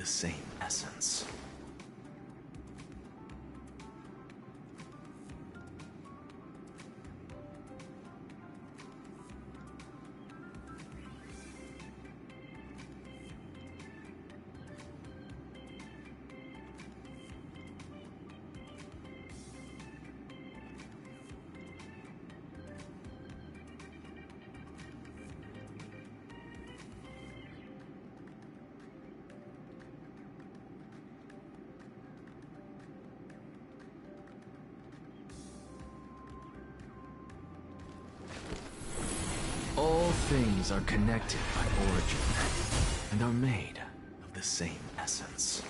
the same essence. All things are connected by origin, and are made of the same essence.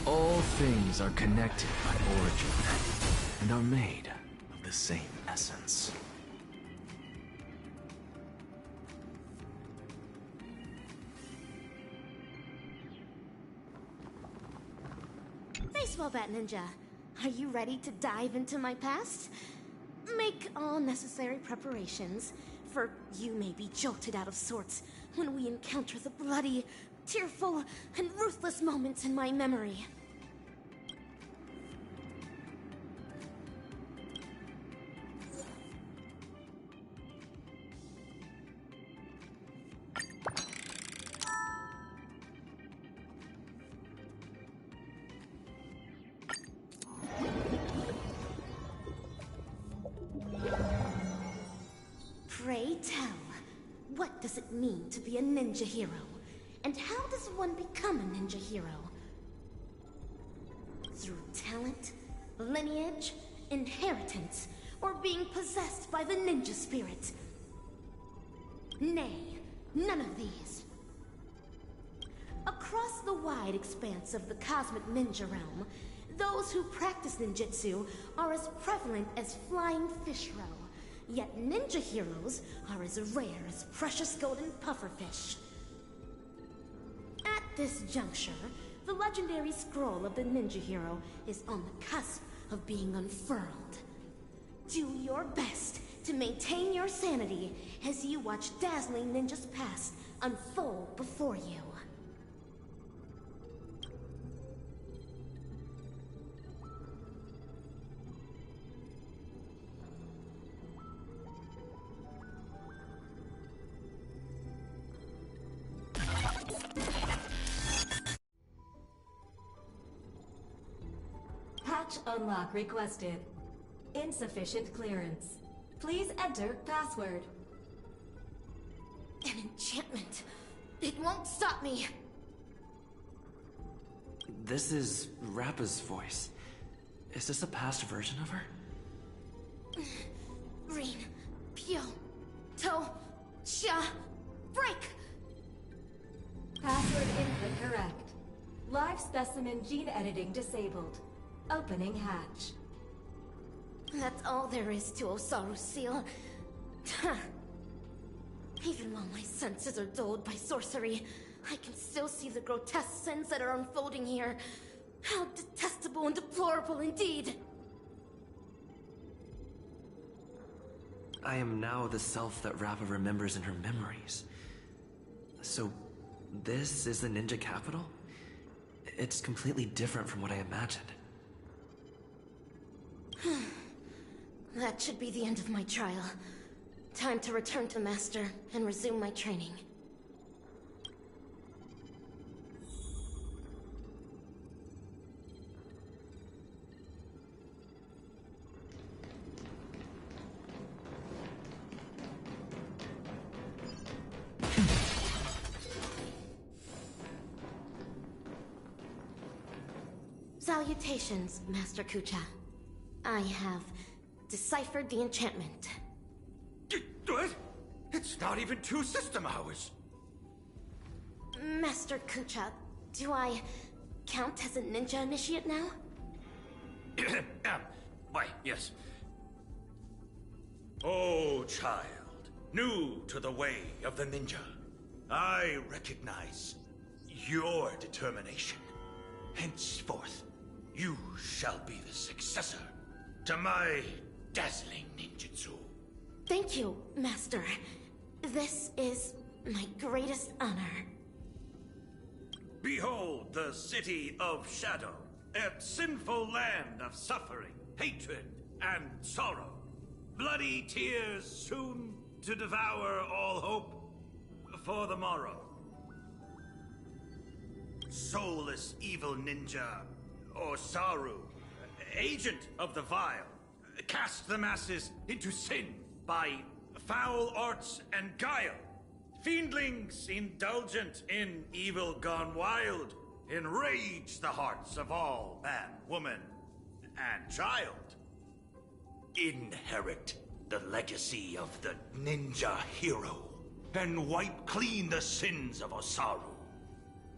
All things are connected by origin, and are made of the same essence. Baseball bat ninja, are you ready to dive into my past? Make all necessary preparations, for you may be jolted out of sorts when we encounter the bloody, tearful, and ruthless moments in my memory. Pray tell, what does it mean to be a ninja hero? And how does one become a ninja hero? Through talent, lineage, inheritance, or being possessed by the ninja spirit? Nay, none of these. Across the wide expanse of the cosmic ninja realm, those who practice ninjutsu are as prevalent as flying fish roe. Yet ninja heroes are as rare as precious golden pufferfish. At this juncture, the legendary scroll of the ninja hero is on the cusp of being unfurled. Do your best to maintain your sanity as you watch dazzling ninjas past unfold before you. Patch unlock requested. Insufficient clearance. Please enter password. An enchantment. It won't stop me. This is Rappa's voice. Is this a past version of her? Rin, Pyo, To, Sha, break! Password input correct. Live specimen gene editing disabled. Opening hatch. That's all there is to Osaru's seal. Even while my senses are dulled by sorcery, I can still see the grotesque sins that are unfolding here. How detestable and deplorable indeed! I am now the self that Rappa remembers in her memories. So, this is the ninja capital? It's completely different from what I imagined. That should be the end of my trial. Time to return to Master and resume my training. Salutations, Master Kucha. I have deciphered the enchantment. What? It's not even 2 system hours. Master Kucha, do I count as a ninja initiate now? Why, yes. Oh, child, new to the way of the ninja, I recognize your determination. Henceforth, you shall be the successor to my dazzling ninjutsu. Thank you, Master. This is my greatest honor. Behold the city of shadow, a sinful land of suffering, hatred, and sorrow. Bloody tears soon to devour all hope for the morrow. Soulless evil ninja, Osaru, agent of the vile, cast the masses into sin by foul arts and guile. Fiendlings indulgent in evil gone wild, enrage the hearts of all man, woman, and child. Inherit the legacy of the ninja hero, and wipe clean the sins of Osaru.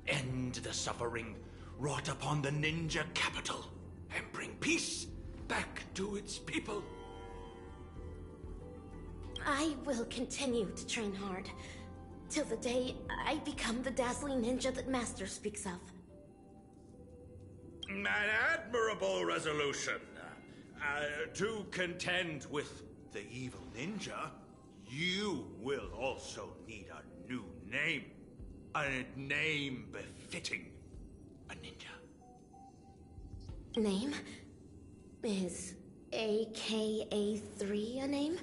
End the suffering wrought upon the ninja capital, and bring peace back to its people. I will continue to train hard, till the day I become the dazzling ninja that Master speaks of. An admirable resolution. To contend with the evil ninja, you will also need a new name. A name befitting a ninja. Name? Is AKA3 a name?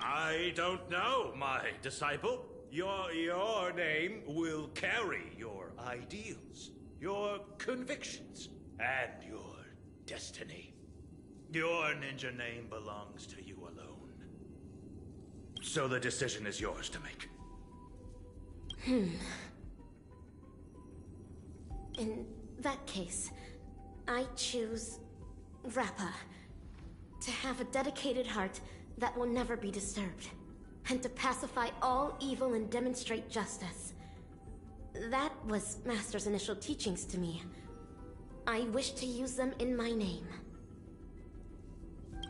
I don't know, my disciple. Your name will carry your ideals, your convictions, and your destiny. Your ninja name belongs to you alone. So the decision is yours to make. In that case, I choose Rappa. To have a dedicated heart that will never be disturbed, and to pacify all evil and demonstrate justice. That was Master's initial teachings to me. I wish to use them in my name.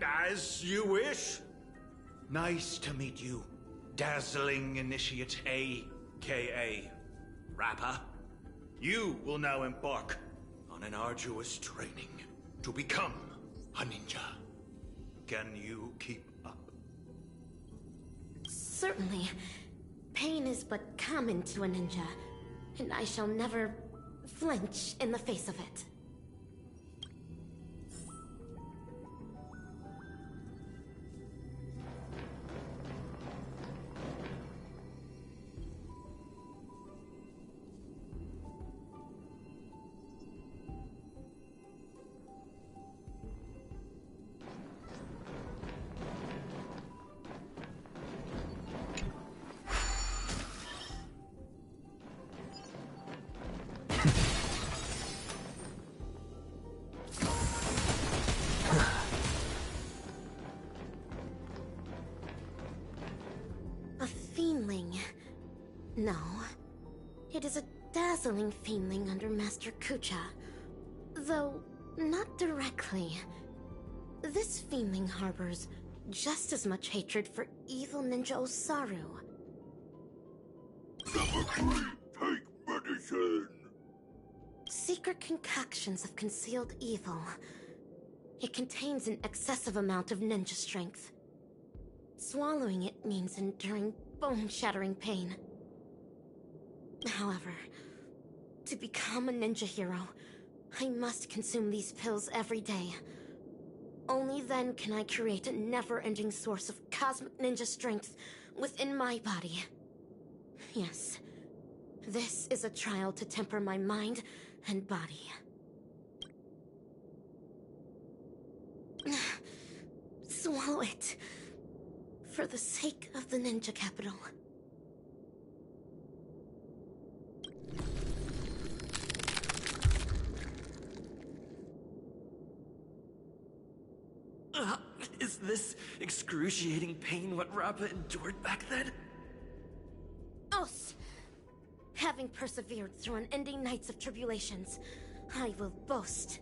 As you wish. Nice to meet you, dazzling initiate AKA Rappa. You will now embark on an arduous training to become a ninja. Can you keep up? Certainly. Pain is but common to a ninja, and I shall never flinch in the face of it. A fiendling. No. It is a dazzling fiendling under Master Kucha. Though, not directly. This fiendling harbors just as much hatred for evil ninja Osaru. Number 3, take medicine! Secret concoctions of concealed evil. It contains an excessive amount of ninja strength. Swallowing it means enduring bone-shattering pain. However, to become a ninja hero, I must consume these pills every day. Only then can I create a never-ending source of cosmic ninja strength within my body. Yes, this is a trial to temper my mind and body. Swallow it. For the sake of the ninja capital. Is this excruciating pain what Rappa endured back then? Os! Having persevered through unending nights of tribulations, I will boast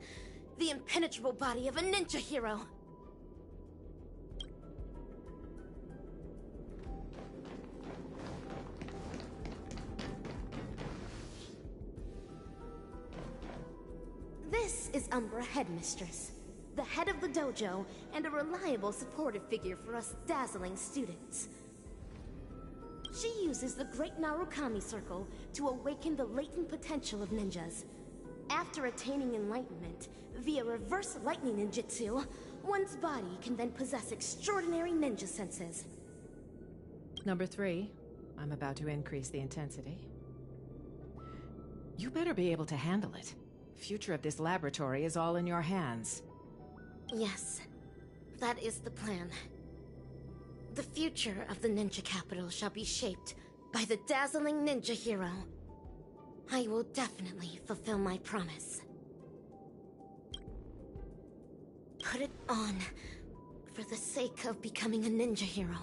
the impenetrable body of a ninja hero. This is Umbra Headmistress, the head of the dojo, and a reliable supportive figure for us dazzling students. She uses the Great Narukami Circle to awaken the latent potential of ninjas. After attaining enlightenment, via reverse lightning ninjutsu, one's body can then possess extraordinary ninja senses. Number 3, I'm about to increase the intensity. You better be able to handle it. Future of this laboratory is all in your hands. Yes, that is the plan. The future of the ninja capital shall be shaped by the dazzling ninja hero. I will definitely fulfill my promise. Put it on, for the sake of becoming a ninja hero.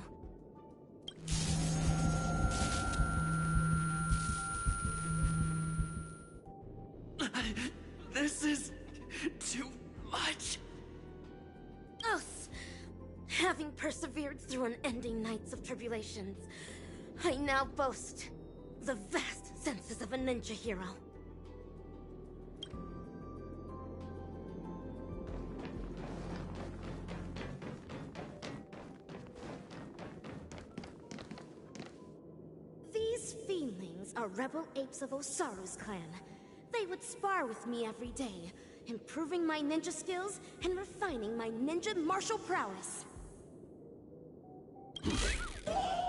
This is too much. Us! Having persevered through unending nights of tribulations, I now boast the vast senses of a ninja hero. These fiendlings are rebel apes of Osaru's clan. They would spar with me every day, improving my ninja skills and refining my ninja martial prowess.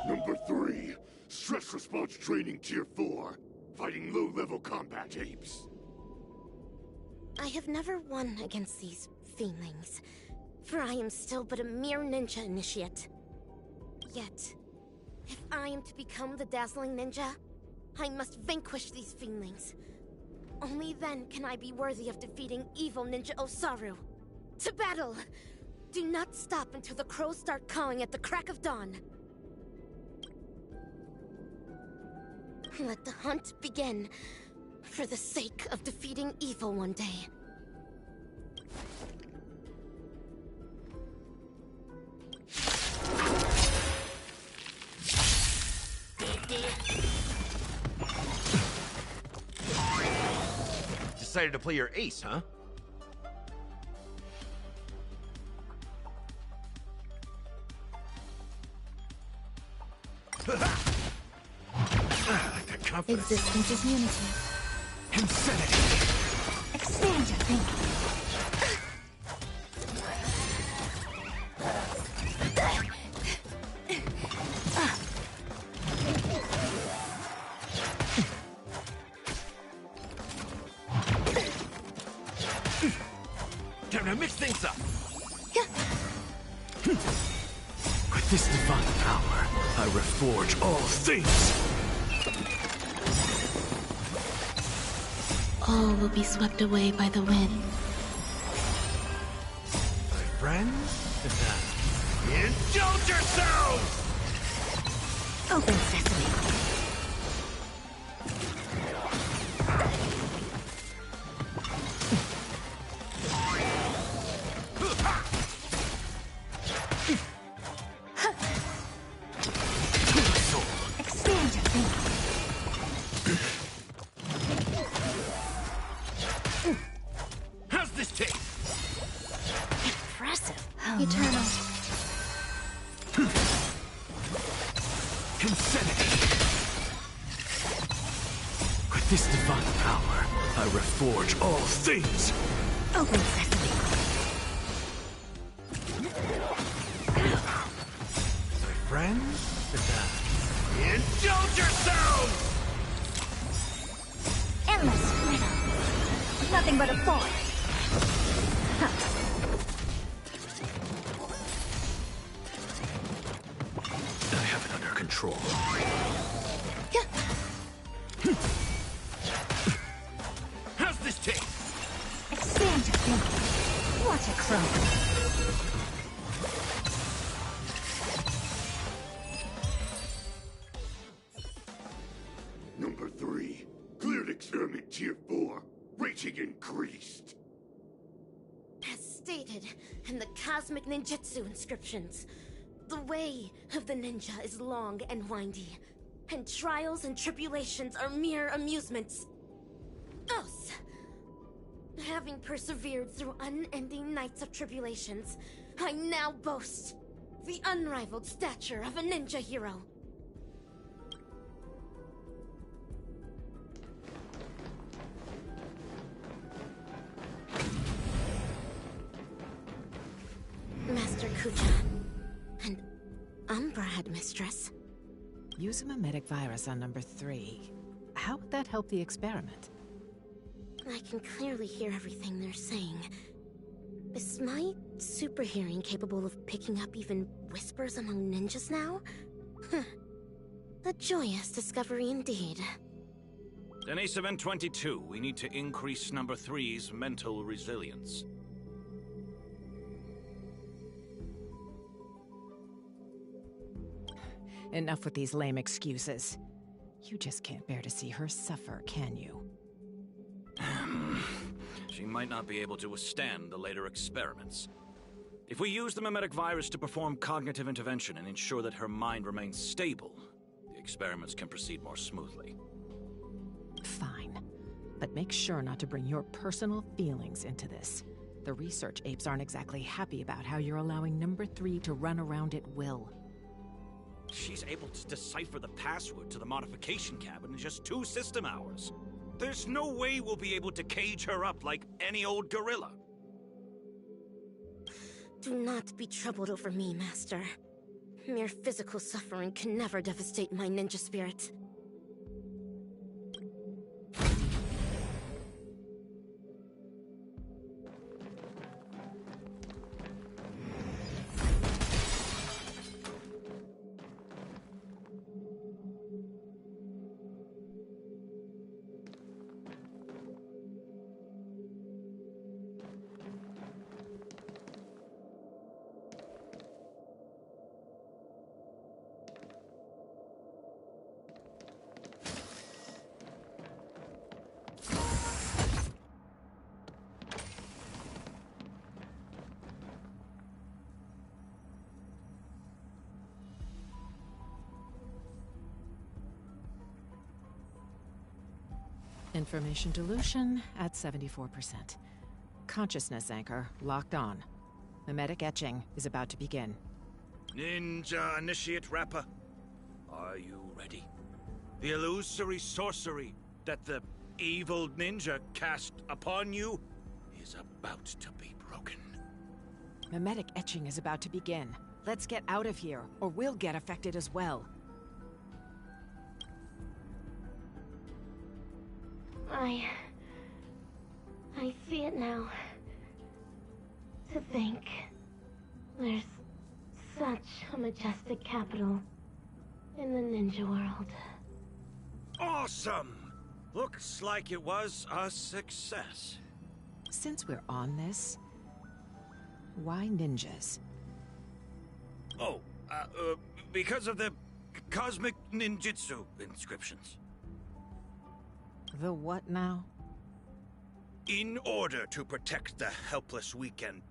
Number 3, stress response training tier 4, fighting low-level combat apes. I have never won against these fiendlings, for I am still but a mere ninja initiate. Yet, if I am to become the dazzling ninja, I must vanquish these fiendlings. Only then can I be worthy of defeating evil ninja Osaru. To battle! Do not stop until the crows start cawing at the crack of dawn. Let the hunt begin, for the sake of defeating evil one day. Decided to play your ace, huh? That confidence. Existence is unity. Insanity. Expand your thinking. Time to mix things up. With this divine power, I reforge all things. All will be swept away by the wind. My friends, indulge yourselves! Open sesame. How's this taste? Impressive. Eternal. Insanity! With this divine power, I reforge all things! Open sesame. My friends? Indulge yourselves! Endless freedom. Nothing but a force. I have it under control. How's this taste? Expand your thinking. Watch it crumble. Number 3. Cleared experiment tier 4. Rating increased. As stated in the Cosmic Ninjutsu inscriptions, the way of the ninja is long and windy, and trials and tribulations are mere amusements. Thus, having persevered through unending nights of tribulations, I now boast the unrivaled stature of a ninja hero. Master Kuja. And Umbra Headmistress. Use a mimetic virus on number 3. How would that help the experiment? I can clearly hear everything they're saying. Is my super hearing capable of picking up even whispers among ninjas now? Huh. A joyous discovery indeed. Deniseven 22, we need to increase number 3's mental resilience. Enough with these lame excuses. You just can't bear to see her suffer, can you? She might not be able to withstand the later experiments. If we use the mimetic virus to perform cognitive intervention and ensure that her mind remains stable, the experiments can proceed more smoothly. Fine. But make sure not to bring your personal feelings into this. The research apes aren't exactly happy about how you're allowing number 3 to run around at will. She's able to decipher the password to the modification cabin in just 2 system hours. There's no way we'll be able to cage her up like any old gorilla. Do not be troubled over me, Master. Mere physical suffering can never devastate my ninja spirit. Information dilution at 74%. Consciousness anchor locked on. Mimetic etching is about to begin. Ninja Initiate Rapper, are you ready? The illusory sorcery that the evil ninja cast upon you is about to be broken. Mimetic etching is about to begin. Let's get out of here, or we'll get affected as well. I see it now. To think, there's such a majestic capital in the ninja world. Awesome! Looks like it was a success. Since we're on this, why ninjas? Oh, because of the Cosmic Ninjutsu inscriptions. The what now? In order to protect the helpless weak and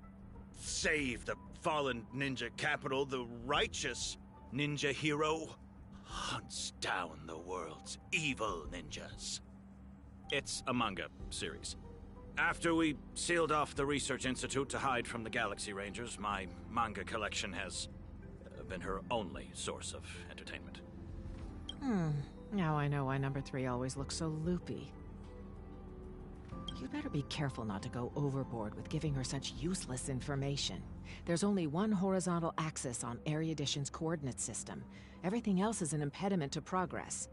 save the fallen ninja capital, the righteous ninja hero hunts down the world's evil ninjas. It's a manga series. After we sealed off the Research Institute to hide from the Galaxy Rangers, my manga collection has been her only source of entertainment. Now I know why number 3 always looks so loopy. You'd better be careful not to go overboard with giving her such useless information. There's only one horizontal axis on Erudition's coordinate system. Everything else is an impediment to progress.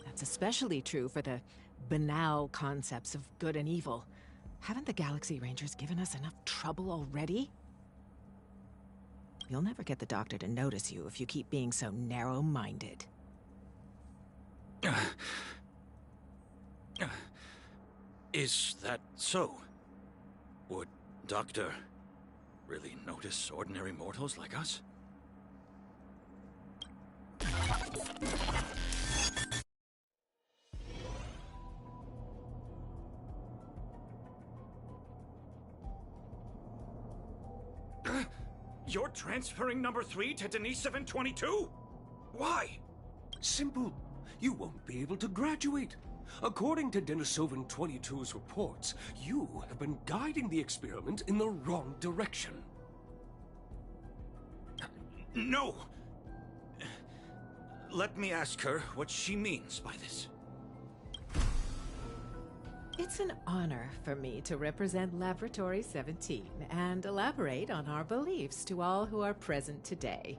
That's especially true for the banal concepts of good and evil. Haven't the Galaxy Rangers given us enough trouble already? You'll never get the Doctor to notice you if you keep being so narrow-minded. Is that so? Would Doctor really notice ordinary mortals like us? You're transferring number 3 to Denisovan 22? Why? Simple. You won't be able to graduate. According to Denisovan 22's reports, you have been guiding the experiment in the wrong direction. No! Let me ask her what she means by this. It's an honor for me to represent Laboratory 17 and elaborate on our beliefs to all who are present today.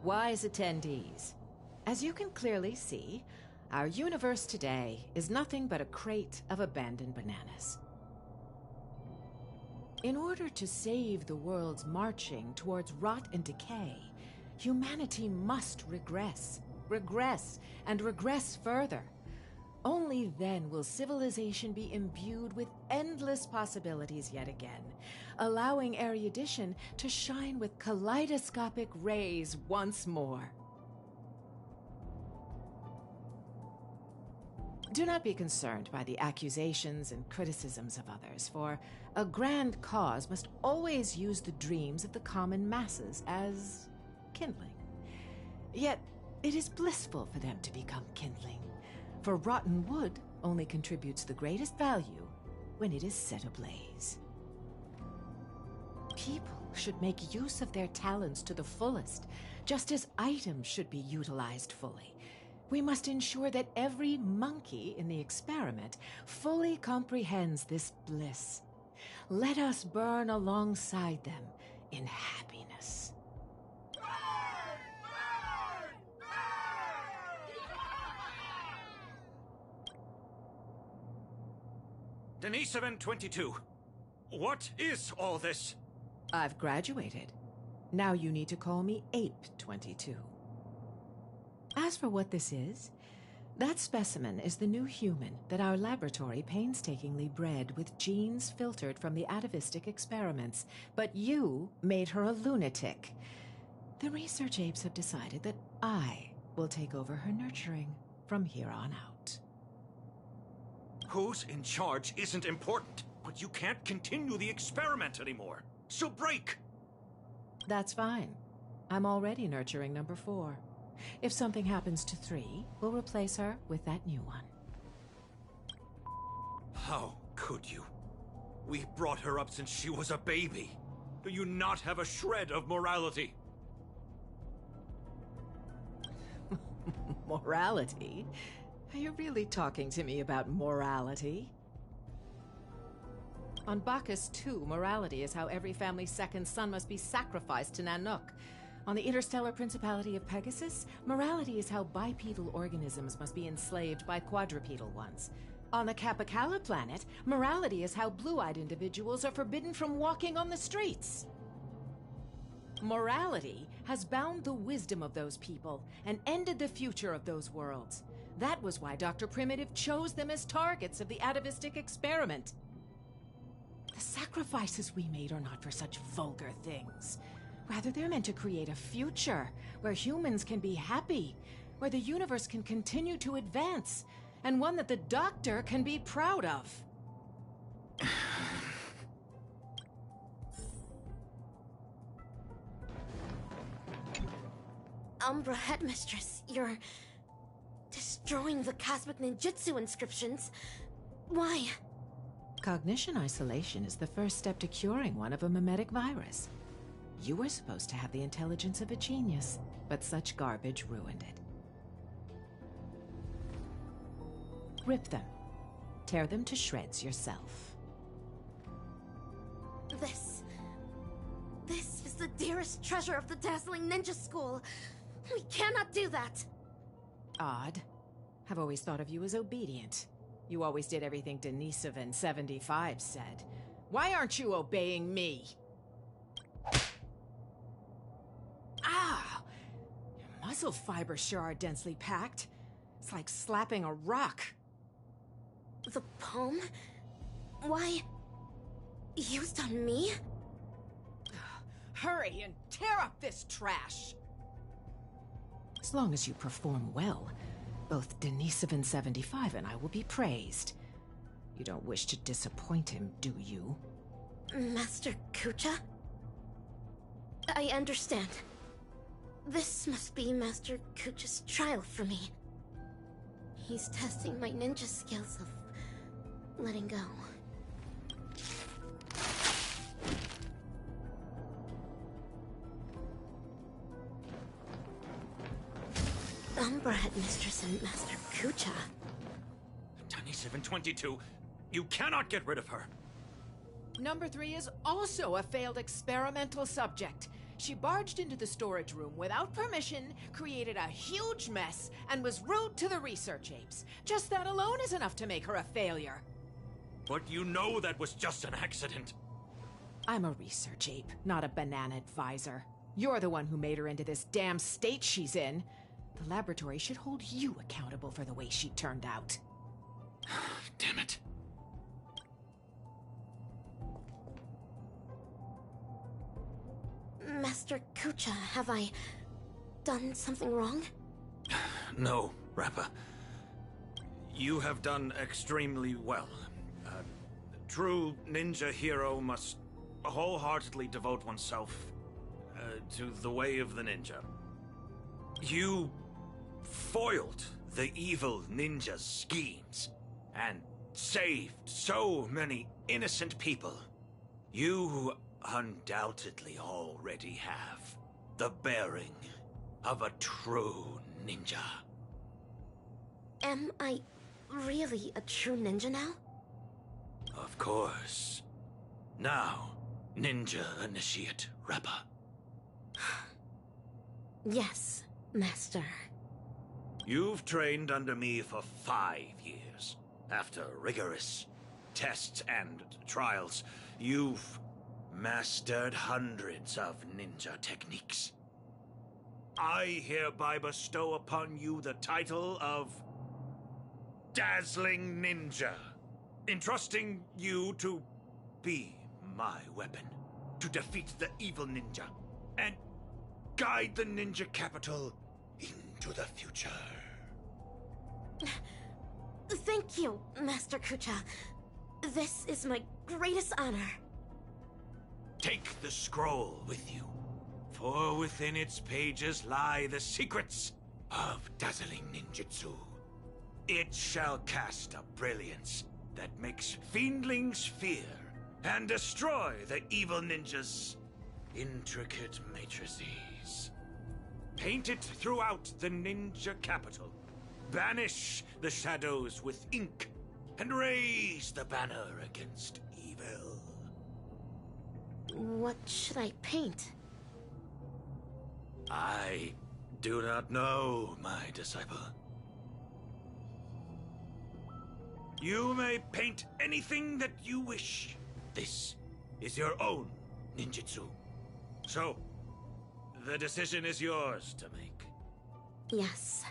Wise attendees, as you can clearly see, our universe today is nothing but a crate of abandoned bananas. In order to save the world's marching towards rot and decay, humanity must regress, and regress further. Only then will civilization be imbued with endless possibilities yet again, allowing erudition to shine with kaleidoscopic rays once more. Do not be concerned by the accusations and criticisms of others, for a grand cause must always use the dreams of the common masses as kindling. Yet, it is blissful for them to become kindling, for rotten wood only contributes the greatest value when it is set ablaze. People should make use of their talents to the fullest, just as items should be utilized fully. We must ensure that every monkey in the experiment fully comprehends this bliss. Let us burn alongside them in happiness. Denisovan 22, what is all this? I've graduated. Now you need to call me Ape 22. As for what this is, that specimen is the new human that our laboratory painstakingly bred with genes filtered from the atavistic experiments, but you made her a lunatic. The research apes have decided that I will take over her nurturing from here on out. Who's in charge isn't important, but you can't continue the experiment anymore. So break! That's fine. I'm already nurturing number 4. If something happens to 3, we'll replace her with that new one. How could you? We brought her up since she was a baby. Do you not have a shred of morality? Morality? Are you really talking to me about morality? On Bacchus 2, morality is how every family's second son must be sacrificed to Nanook. On the interstellar principality of Pegasus, morality is how bipedal organisms must be enslaved by quadrupedal ones. On the Capicala planet, morality is how blue-eyed individuals are forbidden from walking on the streets. Morality has bound the wisdom of those people and ended the future of those worlds. That was why Dr. Primitive chose them as targets of the atavistic experiment. The sacrifices we made are not for such vulgar things. Rather, they're meant to create a future where humans can be happy, where the universe can continue to advance, and one that the Doctor can be proud of. Umbra Headmistress, you're destroying the Cosmic Ninjutsu inscriptions. Why? Cognition isolation is the first step to curing one of a mimetic virus. You were supposed to have the intelligence of a genius, but such garbage ruined it. Rip them. Tear them to shreds yourself. This is the dearest treasure of the dazzling ninja school. We cannot do that. Odd. I've always thought of you as obedient. You always did everything Denisovan 75 said. Why aren't you obeying me? Ah! Your muscle fibers sure are densely packed. It's like slapping a rock. The poem? Why? Used on me? Hurry and tear up this trash! As long as you perform well, both Denisovan 75 and I will be praised. You don't wish to disappoint him, do you? Master Kucha? I understand. This must be Master Kucha's trial for me. He's testing my ninja skills of letting go. Umbra Headmistress and Master Kucha. Denisovan 22, you cannot get rid of her. Number 3 is also a failed experimental subject. She barged into the storage room without permission, created a huge mess, and was rude to the research apes. Just that alone is enough to make her a failure. But you know that was just an accident. I'm a research ape, not a banana advisor. You're the one who made her into this damn state she's in. The laboratory should hold you accountable for the way she turned out. Damn it. Master Kucha, have I done something wrong? No, Rappa. You have done extremely well. A true ninja hero must wholeheartedly devote oneself to the way of the ninja. You foiled the evil ninja's schemes and saved so many innocent people. You undoubtedly already have the bearing of a true ninja. Am I really a true ninja now? Of course. Now, Ninja Initiate Rappa. Yes, Master. You've trained under me for 5 years. After rigorous tests and trials, you've mastered hundreds of ninja techniques. I hereby bestow upon you the title of Dazzling Ninja, entrusting you to be my weapon, to defeat the evil ninja, and guide the ninja capital into the future. Thank you, Master Kucha. This is my greatest honor. Take the scroll with you, for within its pages lie the secrets of dazzling ninjutsu. It shall cast a brilliance that makes fiendlings fear and destroy the evil ninja's intricate matrices. Paint it throughout the ninja capital. Banish the shadows with ink and raise the banner against evil. What should I paint? I do not know, my disciple. You may paint anything that you wish. This is your own ninjutsu. So, the decision is yours to make. Yes.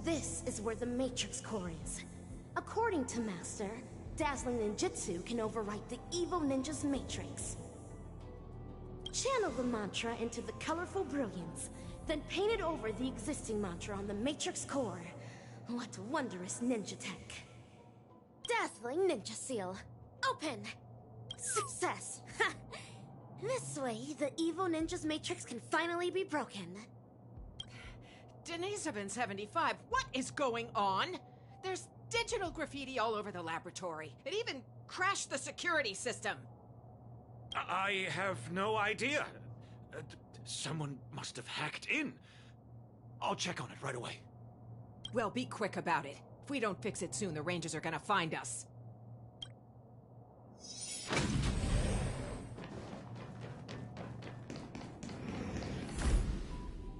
This is where the Matrix Core is. According to Master, dazzling ninjutsu can overwrite the evil ninja's matrix. Channel the mantra into the colorful brilliance, then paint it over the existing mantra on the matrix core. What wondrous ninja tech. Dazzling ninja seal. Open! Success! Ha! This way, the evil ninja's matrix can finally be broken. Denisovin 75, what is going on? There's digital graffiti all over the laboratory. It even crashed the security system. I have no idea. Someone must have hacked in. I'll check on it right away. Well, be quick about it. If we don't fix it soon, the Rangers are gonna find us.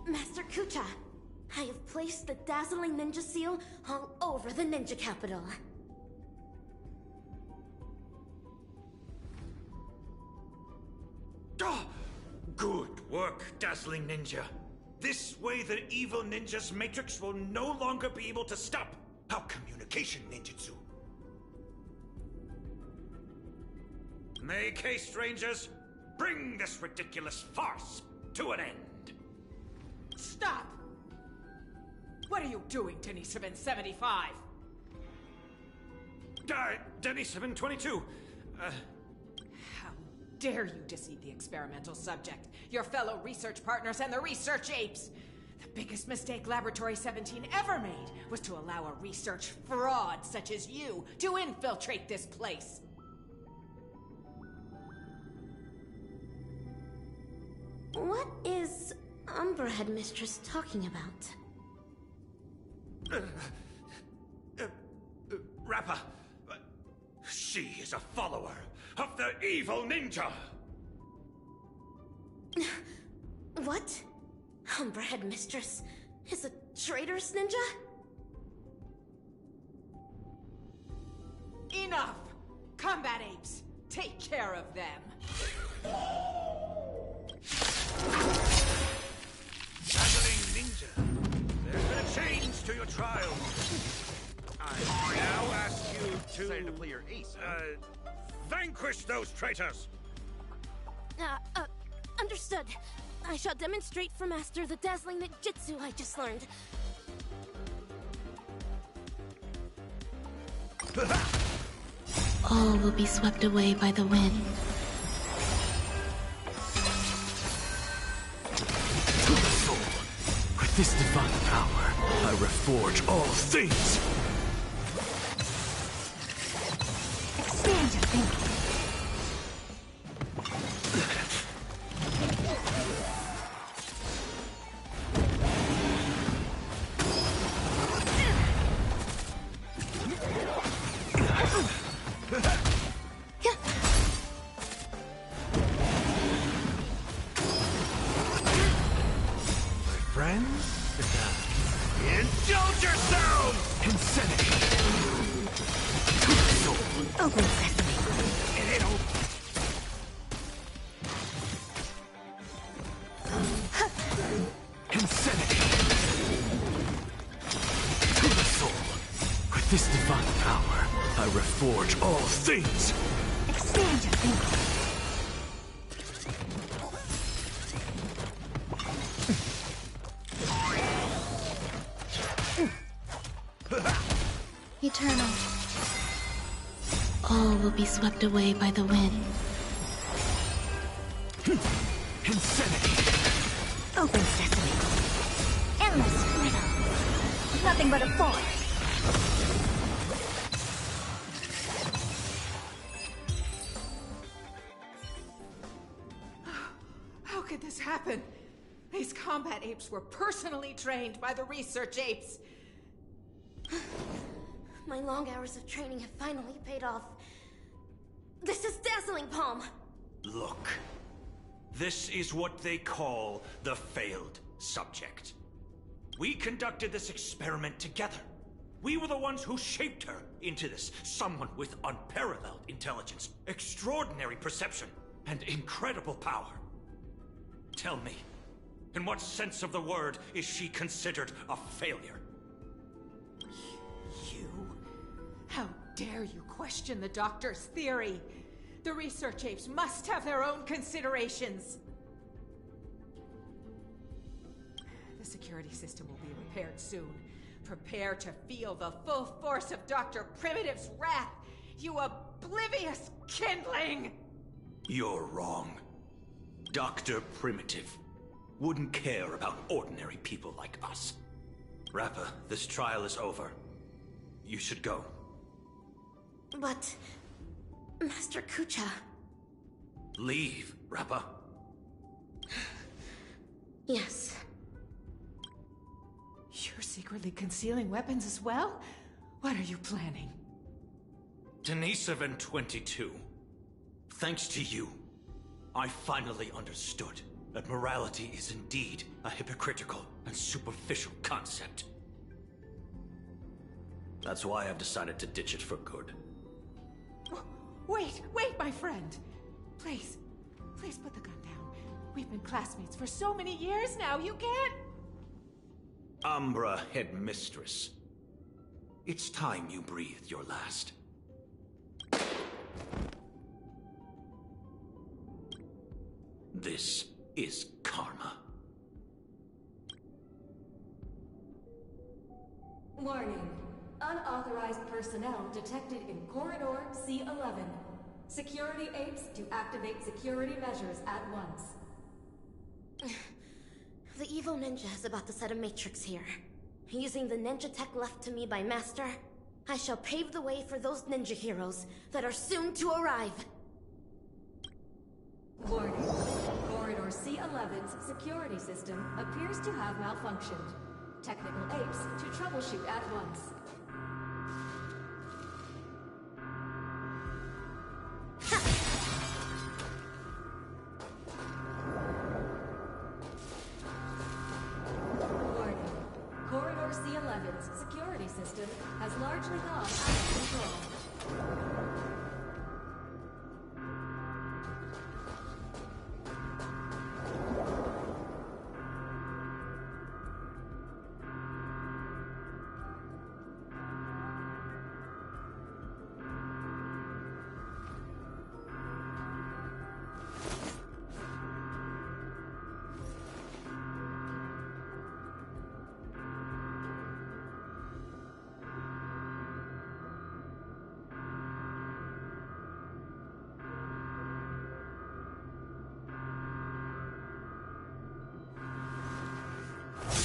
Master Kucha, I have placed the dazzling ninja seal all over the ninja capital. Ah, good work, Dazzling Ninja. This way the evil ninja's matrix will no longer be able to stop our communication ninjutsu. Make haste, Rangers. Bring this ridiculous farce to an end. Stop! What are you doing, Denisovin 75? Denisovin 22. How dare you deceive the experimental subject, your fellow research partners, and the research apes? The biggest mistake Laboratory 17 ever made was to allow a research fraud such as you to infiltrate this place. What is Umbra Headmistress talking about? Rappa, she is a follower of the evil ninja! What? Umbra Headmistress is a traitorous ninja? Enough! Combat apes! Take care of them! Dazzling Ninja, there's been a change to your trial. I now ask you to... Decided to play your ace, huh? Vanquish those traitors! Understood. I shall demonstrate for Master the dazzling ninjutsu I just learned. All will be swept away by the wind. With this divine power, I reforge all things! Expand your thinking. Indulge yourselves! Insanity! Open sesame. Insanity! To the soul! With this divine power, I reforge all things! Expand your thinking. Eternal. All will be swept away by the wind. Insanity! Open sesame. Endless freedom. Nothing but a force. How could this happen? These combat apes were personally trained by the research apes. My long hours of training have finally paid off. This is Dazzling Palm! Look. This is what they call the failed subject. We conducted this experiment together. We were the ones who shaped her into this. Someone with unparalleled intelligence, extraordinary perception, and incredible power. Tell me, in what sense of the word is she considered a failure? You? How dare you question the doctor's theory? The research apes must have their own considerations. The security system will be repaired soon. Prepare to feel the full force of Dr. Primitive's wrath, you oblivious kindling! You're wrong. Dr. Primitive wouldn't care about ordinary people like us. Rappa, this trial is over. You should go. But... Master Kucha... Leave, Rappa. Yes. You're secretly concealing weapons as well? What are you planning? Denisovan 22. Thanks to you, I finally understood that morality is indeed a hypocritical and superficial concept. That's why I've decided to ditch it for good. Wait, my friend! Please put the gun down. We've been classmates for so many years now, you can't... Umbra Headmistress. It's time you breathed your last. This is karma. Warning. Unauthorized personnel detected in Corridor C11. Security apes to activate security measures at once. The evil ninja is about to set a matrix here. Using the ninja tech left to me by Master, I shall pave the way for those ninja heroes that are soon to arrive. Warning. Corridor C11's security system appears to have malfunctioned. Technical apes to troubleshoot at once. Warning. Corridor C11's security system has largely gone out of control.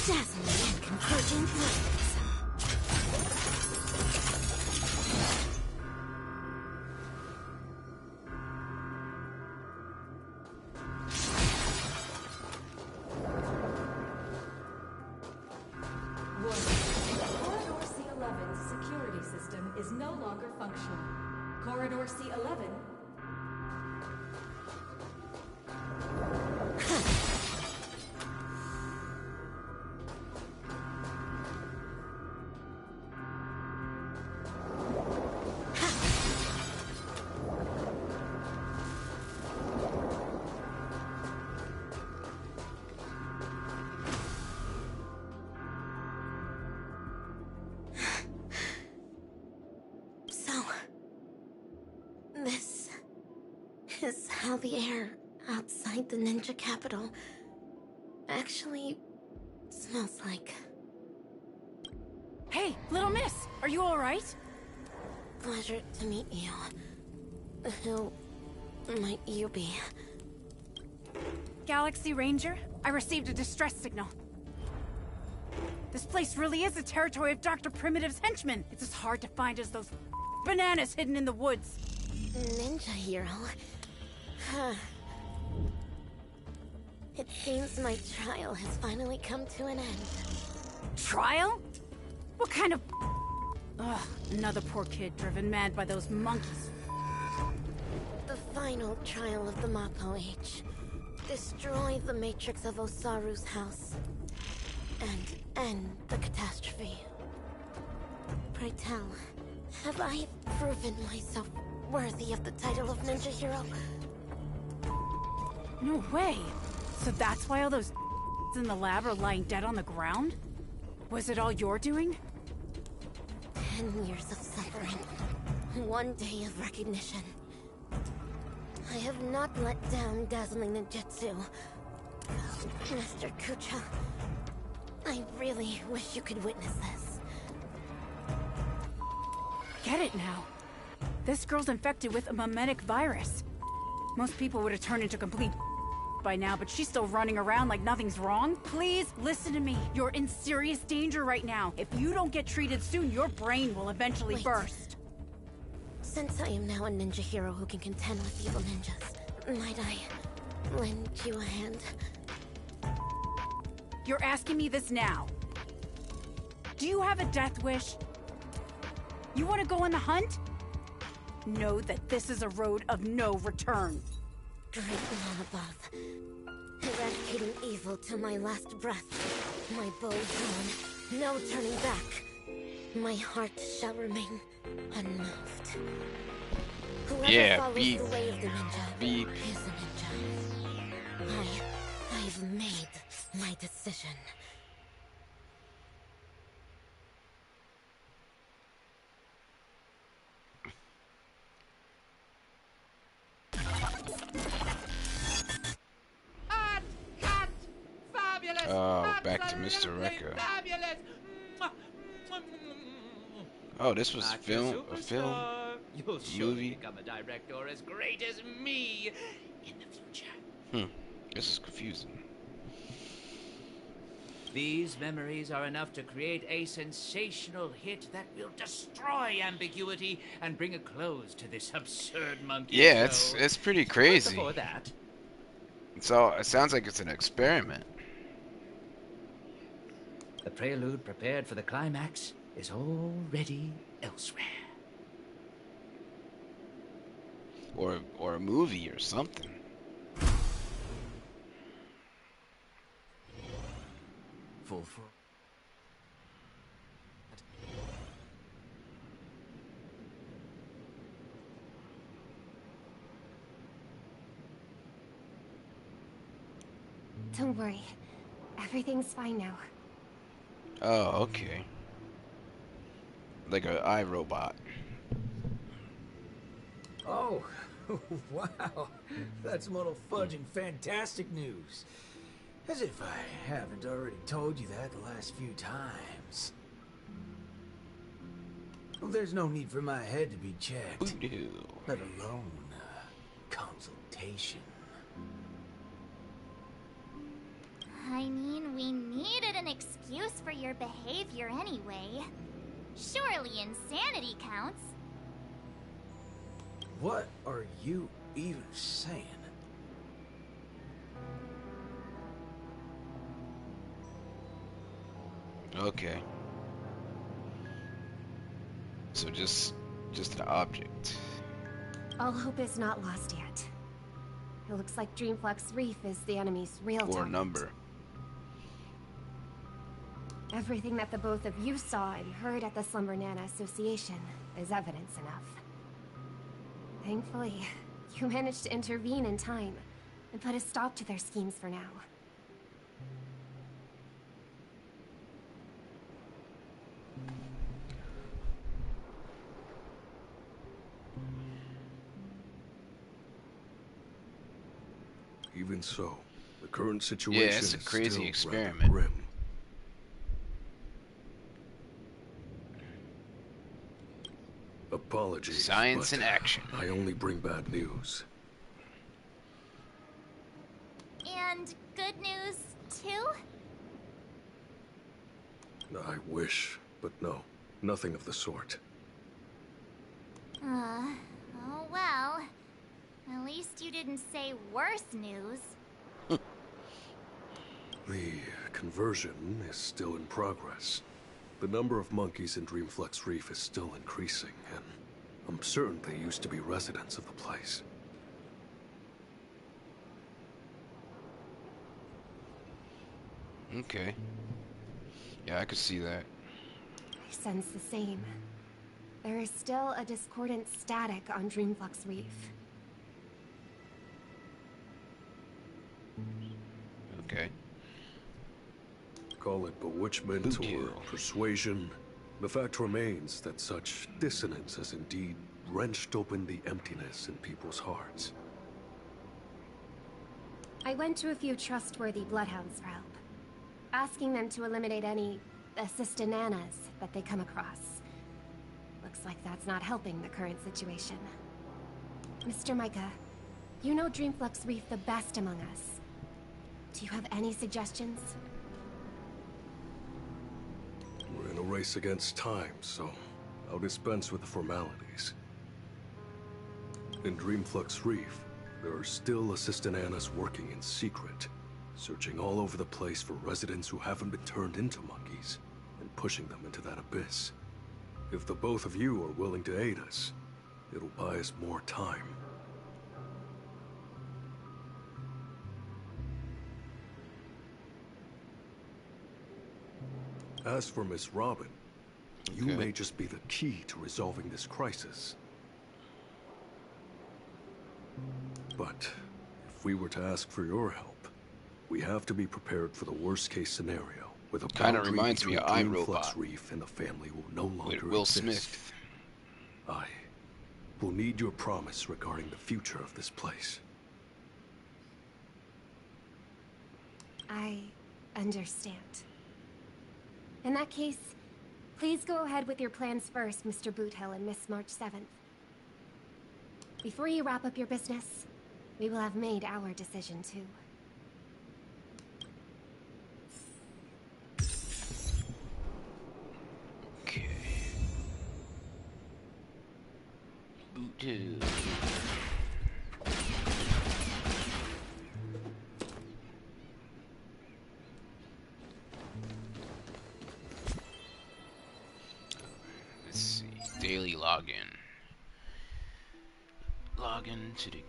Dazzling and converging blades. Warning. Corridor C11's security system is no longer functional. Corridor C11... So... this... is how the air outside the ninja capital actually smells like. Hey, little miss! Are you alright? Pleasure to meet you. Who might you be? Galaxy Ranger, I received a distress signal. This place really is the territory of Dr. Primitive's henchmen. It's as hard to find as those bananas hidden in the woods. Ninja hero? Huh. It seems my trial has finally come to an end. Trial? What kind of... Ugh, another poor kid driven mad by those monkeys. The final trial of the Mappo Age. Destroy the matrix of Osaru's house. And end the catastrophe. Pray tell, have I proven myself worthy of the title of ninja hero? No way! So that's why all those in the lab are lying dead on the ground? Was it all your doing? 10 years of suffering. One day of recognition. I have not let down dazzling ninjutsu. Mr. Kucha, I really wish you could witness this. Get it now. This girl's infected with a mimetic virus. Most people would have turned into complete by now, but she's still running around like nothing's wrong. Please, listen to me. You're in serious danger right now. If you don't get treated soon, your brain will eventually burst. Since I am now a ninja hero who can contend with evil ninjas, might I lend you a hand? You're asking me this now. Do you have a death wish? You want to go on the hunt? Know that this is a road of no return. Great one above. Eradicating evil till my last breath. My bow drawn, no turning back. My heart shall remain unmoved. Whoever follows the way of the ninja is a ninja. I've made my decision. Oh, back to Mr. Rekka. Oh, this was a film, You'll surely movie. become a director as great as me in the future. This is confusing. These memories are enough to create a sensational hit that will destroy ambiguity and bring a close to this absurd monkey Yeah, show. it's pretty But crazy. before that, So it sounds like it's an experiment. the prelude prepared for the climax is already elsewhere. Or a movie or something. Full for. Don't worry. Everything's fine now. Oh, okay. Like an iRobot. Oh, wow. That's muddle fudging fantastic news. As if I haven't already told you that the last few times. Well, there's no need for my head to be checked. Let alone consultation. I mean, we needed an excuse for your behavior anyway. Surely insanity counts. What are you even saying? Okay. So just an object. All hope is not lost yet. It looks like Dreamflux Reef is the enemy's real Or target. number. Everything that the both of you saw and heard at the Slumber Nana Association is evidence enough. Thankfully, you managed to intervene in time and put a stop to their schemes for now. Even so, the current situation it's a is crazy still experiment. rather grim. Apologies. Science but in action. I only bring bad news. And good news, too? I wish, but no. Nothing of the sort. Oh well. At least you didn't say worse news. The conversion is still in progress. The number of monkeys in Dreamflux Reef is still increasing, and I'm certain they used to be residents of the place. Okay. Yeah, I could see that. I sense the same. There is still a discordant static on Dreamflux Reef. Okay. Call it bewitchment or persuasion. The fact remains that such dissonance has indeed wrenched open the emptiness in people's hearts. I went to a few trustworthy bloodhounds for help, asking them to eliminate any assistananas that they come across. Looks like that's not helping the current situation. Mr. Micah, you know Dreamflux Reef the best among us. Do you have any suggestions? We're in a race against time, so I'll dispense with the formalities. In Dreamflux Reef, there are still Assistananas working in secret, searching all over the place for residents who haven't been turned into monkeys, and pushing them into that abyss. If the both of you are willing to aid us, it'll buy us more time. As for Miss Robin, you may just be the key to resolving this crisis. But if we were to ask for your help, we have to be prepared for the worst-case scenario, with a kind of reminds me of iRobot. Reef and the family will no longer with Will exist. Smith. I will need your promise regarding the future of this place. I understand. In that case, please go ahead with your plans first, Mr. Boothill and Miss March 7th. Before you wrap up your business, we will have made our decision too. Okay. Boothill. Let's see. Daily login. Login to the game.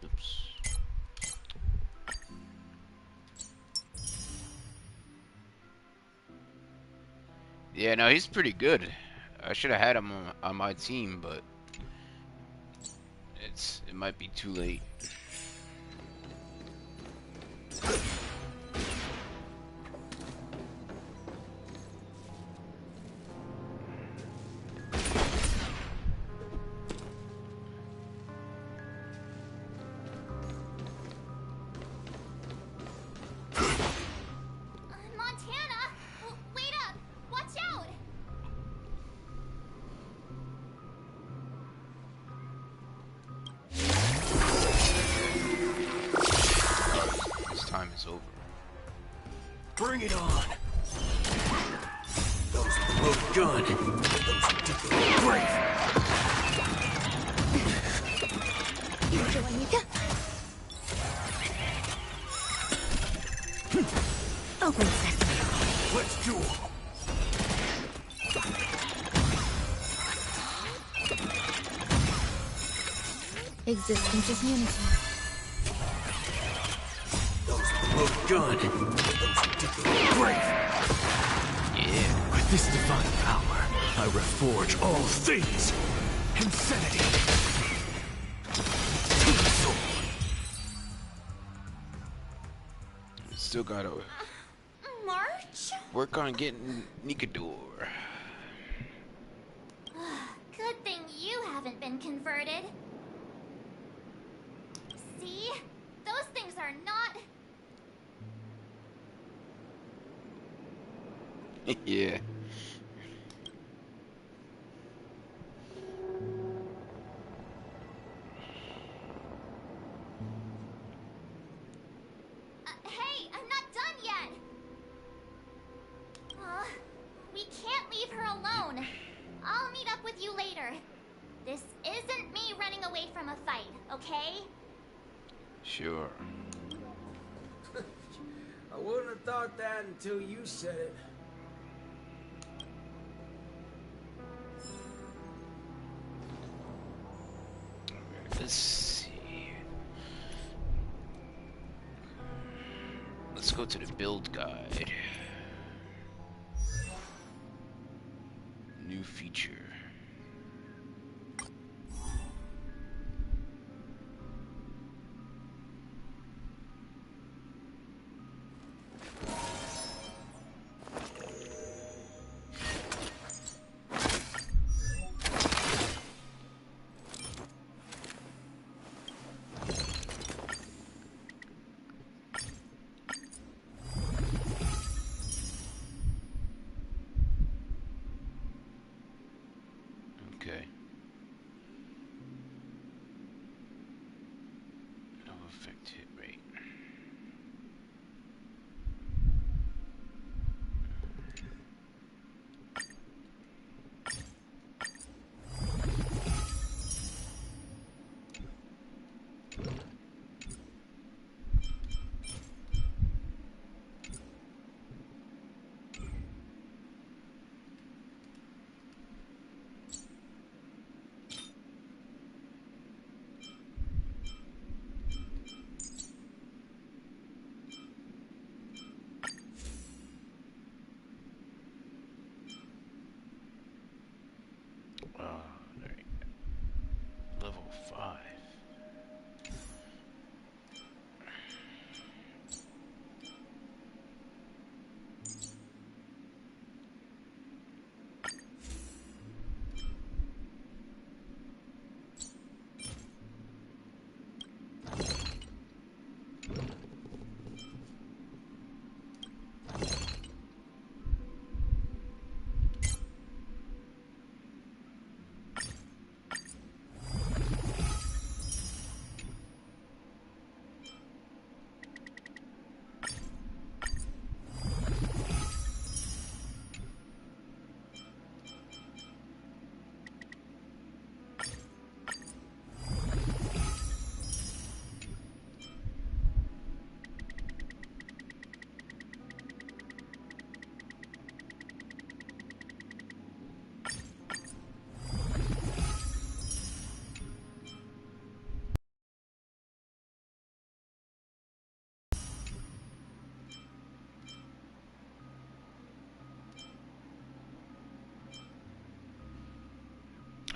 Oops. Yeah, no, he's pretty good. I should have had him on my team, but it might be too late. Bring it on! Those look good. Those do great. Open sesame. Let's duel. Existence is unity. Those look good. Great! Yeah. With this divine power, I reforge all things! Insanity! Soul! Still gotta March? work on getting Nikador. Good thing you haven't been converted. See? Those things are not... Yeah. Hey, I'm not done yet! We can't leave her alone. I'll meet up with you later. This isn't me running away from a fight, okay? Sure. I wouldn't have thought that until you said it. Let's see. Let's go to the build guide. New feature. Okay. No effect hit rate. There you go. Level 5.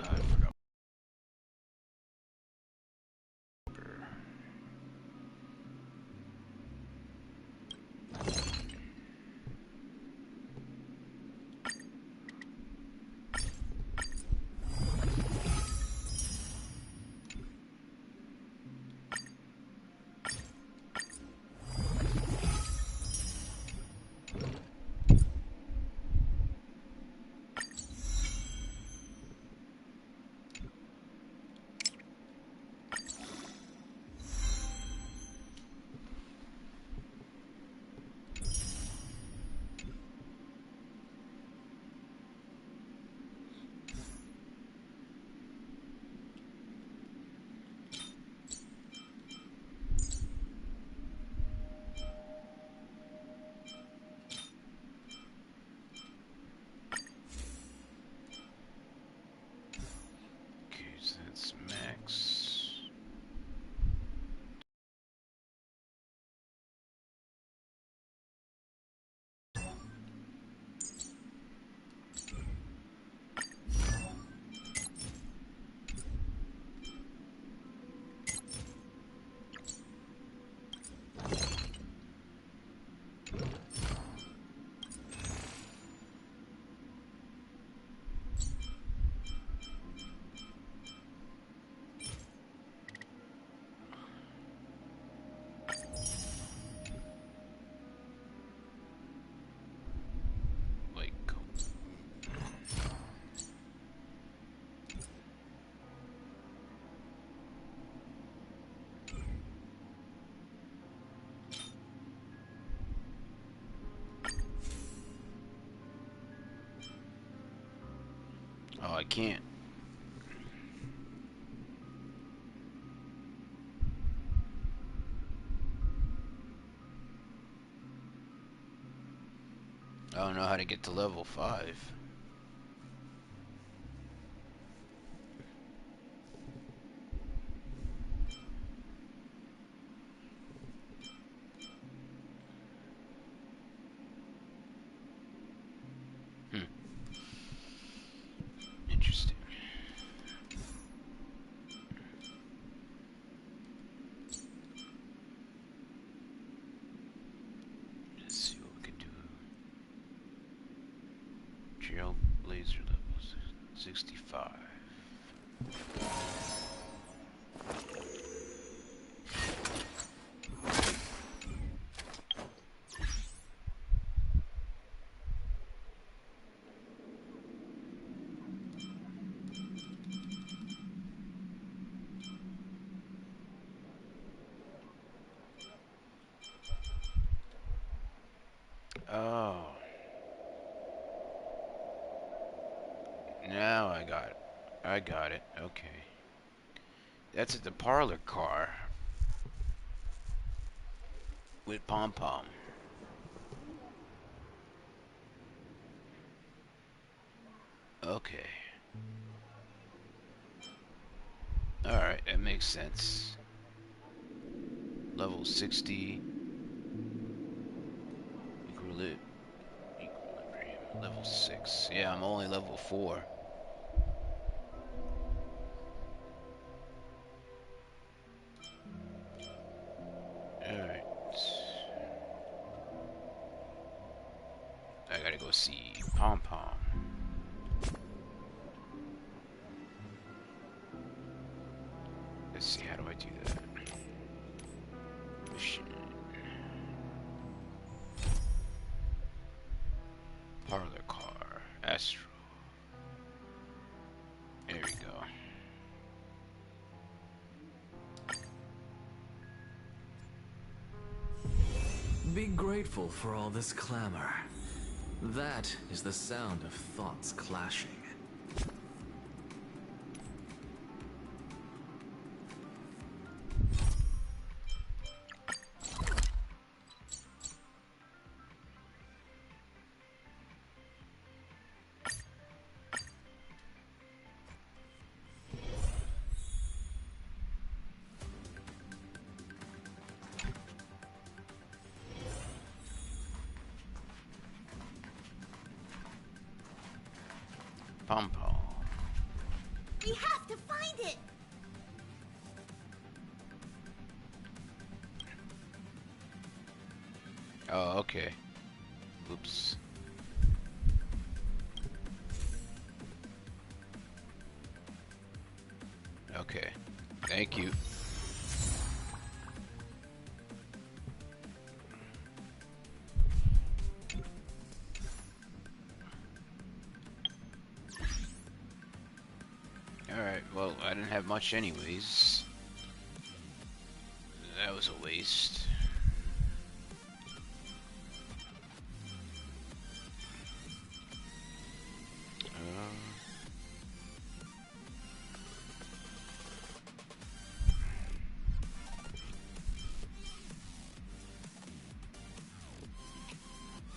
I forgot. That's max. Oh, I can't. I don't know how to get to level 5. Interesting. Let's see what we can do. Trailblazer level 65. Now I got it. I got it. Okay. That's at the parlor car. With Pom Pom. Okay. Alright, that makes sense. Level 60. Equilibrium. Level 6. Yeah, I'm only level 4. Alright. I gotta go see Pom Pom. Let's see, how do I do that? Mission. Parlor car. Astro. There we go. Be grateful for all this clamor. That is the sound of thoughts clashing. Pom Pom. We have to find it! Oh, okay. Oops. Okay. Thank you. Alright, well, I didn't have much anyways. That was a waste.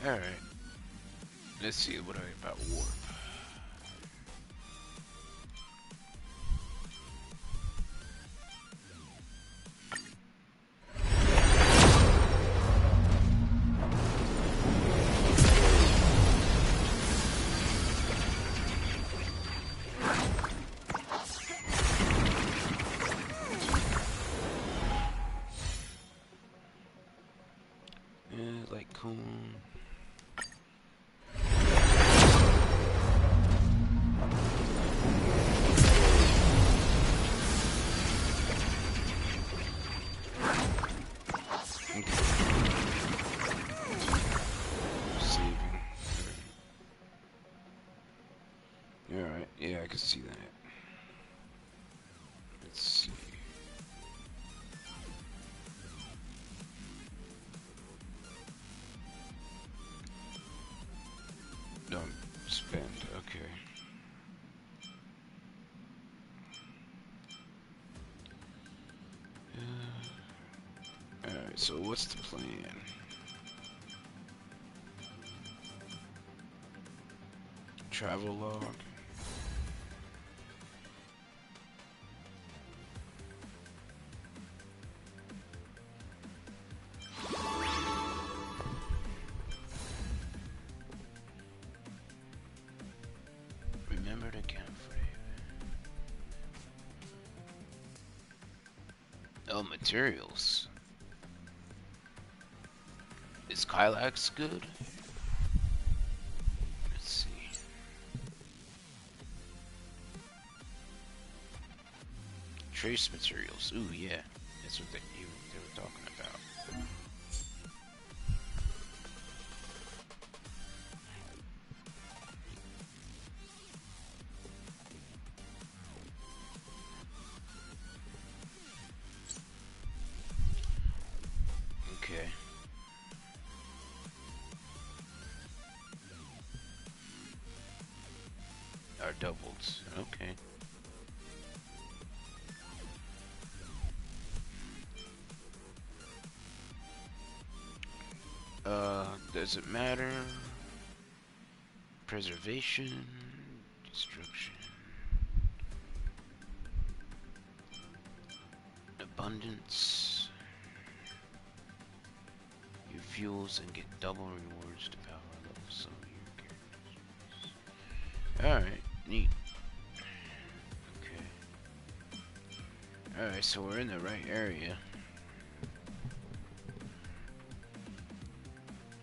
Alright. Let's see what about warp. Like cool. Alright, yeah, I can see that. Let's see. Don't spend, okay. Alright, so what's the plan? Travel log. Remember to count for you. Oh, materials. Is Kylax good? Let's see. Trace materials. Ooh, yeah. That's what they were talking about. Okay. Our doubled. Okay. Does it matter? Preservation, destruction, abundance. You fuels and get double rewards to power levels of your characters. Alright, neat. Okay. Alright, so we're in the right area.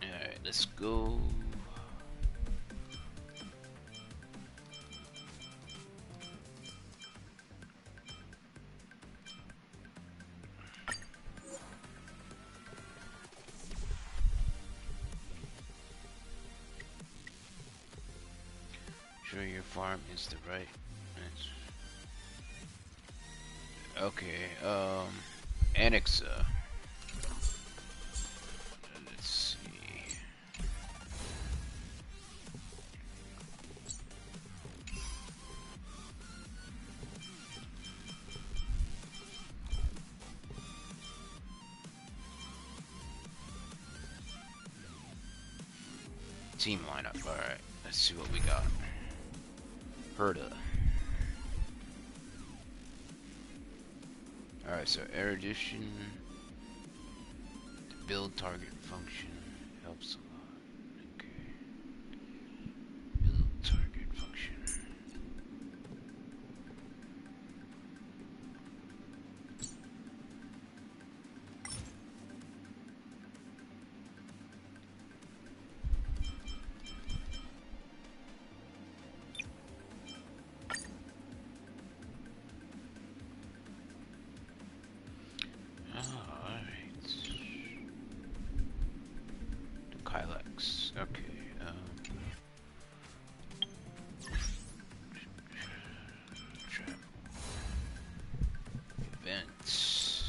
Alright, let's go. Sure your farm is the right. Okay, Annexa. Let's see. Team lineup. Alright, let's see what we got. Herda. Alright, so erudition, the build target function helps a lot. Okay. Build target function. Okay, travel. Events.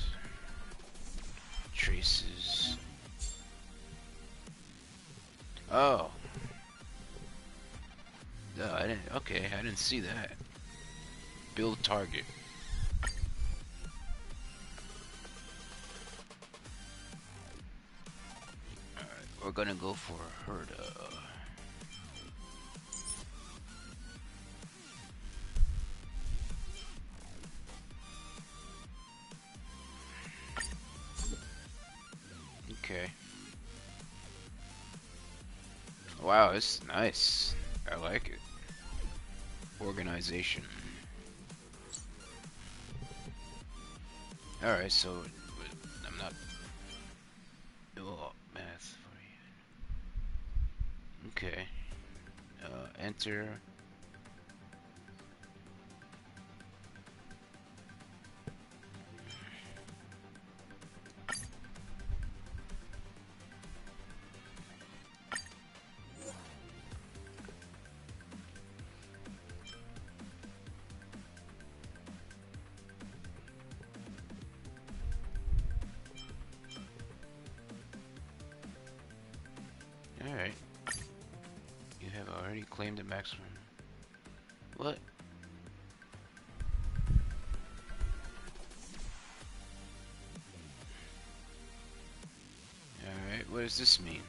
Traces. Oh. No, I didn't, okay, I didn't see that. Build target. We're gonna go for Herda. Okay. Wow, this is nice. I like it. Organization. Alright, so I'm not. Oh, math. Okay. Enter. All right. You have already claimed the maximum. What? Alright, what does this mean?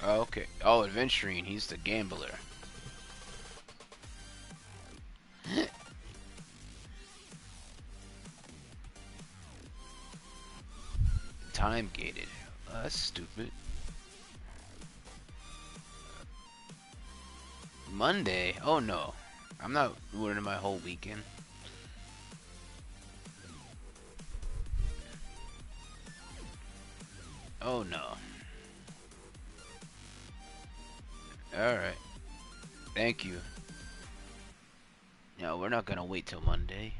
Oh, okay. Oh, adventuring. He's the gambler. Time gated. Oh, that's stupid. Monday? Oh no. I'm not ruining my whole weekend. Oh no. Alright. Thank you. No, we're not gonna wait till Monday.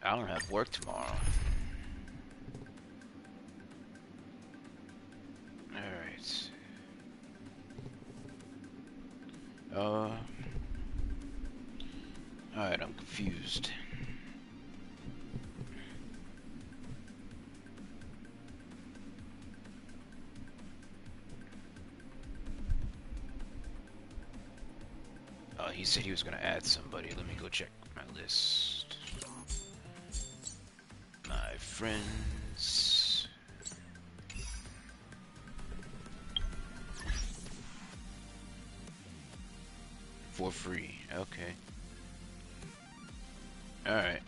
I don't have work tomorrow. Alright. Alright, I'm confused. he said he was gonna add somebody. Let me go check my list. My friends. For free. Okay. Alright.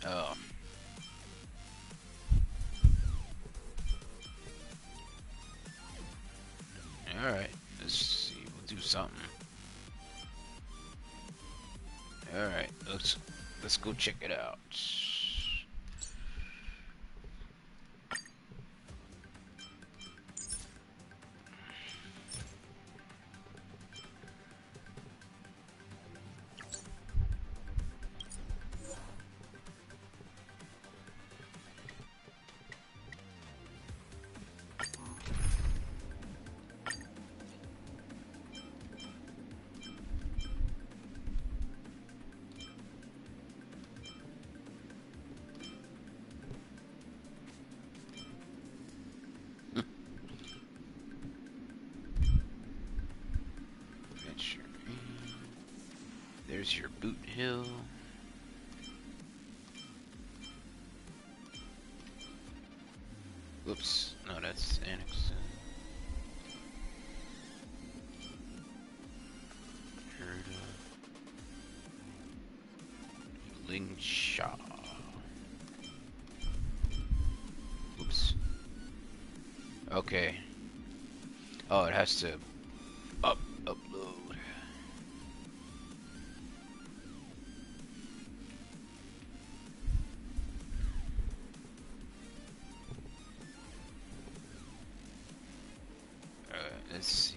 Oh. Alright, let's see, we'll do something. Alright, let's go check it out. There's your Boot Hill. Whoops, no, that's Annex. Ling Sha. Oops. Okay. Oh, it has to upload. Let's see.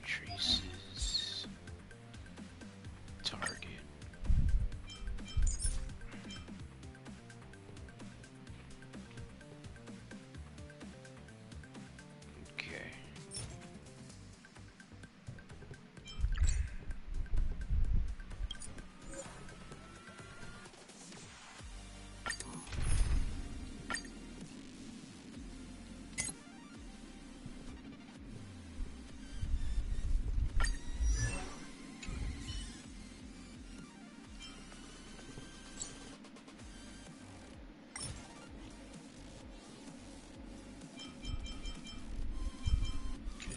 Traces. Target. Okay.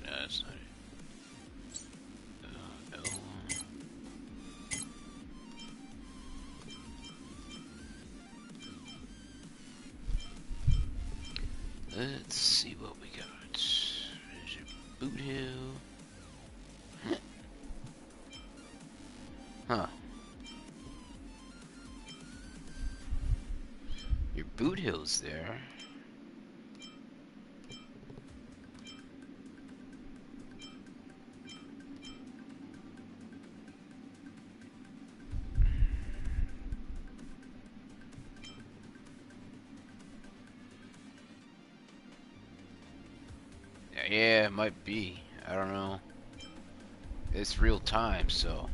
That's not it. No. Let's see what we got. There's your Boot Hill. Huh. Your Boot Hill's there. Yeah, it might be. I don't know. It's real time, so.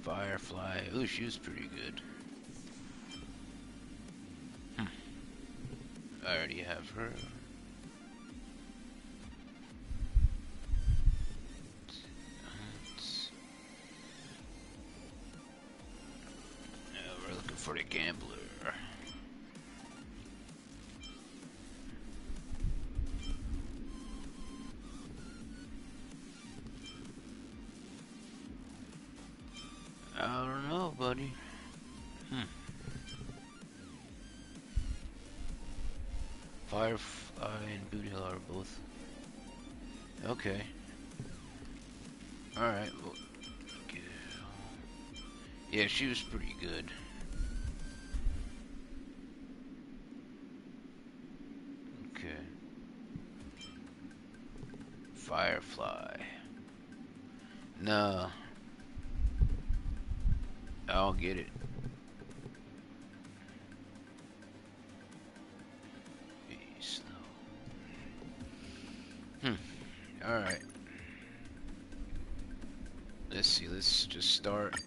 Firefly. Ooh, she was pretty good. I already have her. We're looking for the gambler. already? Firefly and Boot Hill are both. Okay. Alright, well. Yeah, she was pretty good. Okay. Firefly. No. I'll get it. Be slow. Alright. Let's see, let's just start.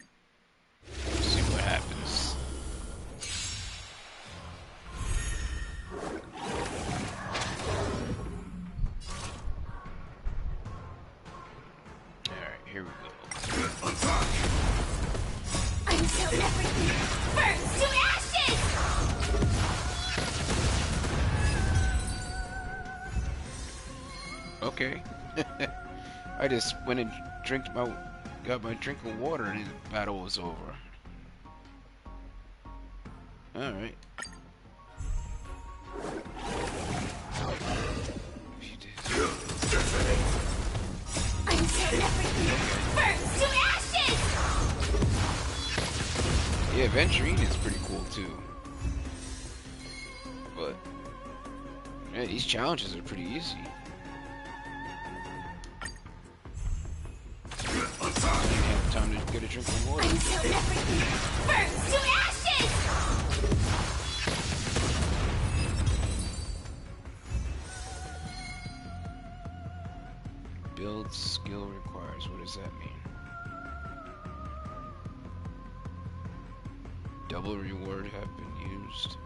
See what happens. Alright, here we go. Until everything burns to ashes! Okay. I just went and got my drink of water and the battle was over. Alright. Until everything burns to ashes! Yeah, Venturine is pretty cool too. But yeah, these challenges are pretty easy. I didn't have time to get a drink of water. Until everything burns to ashes! Build skill requires. What does that mean? Double reward have been used.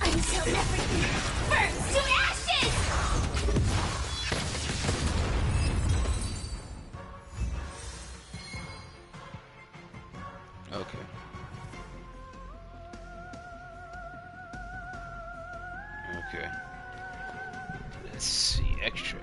Until everything burns to ashes! Okay. Okay. Let's see. Extra.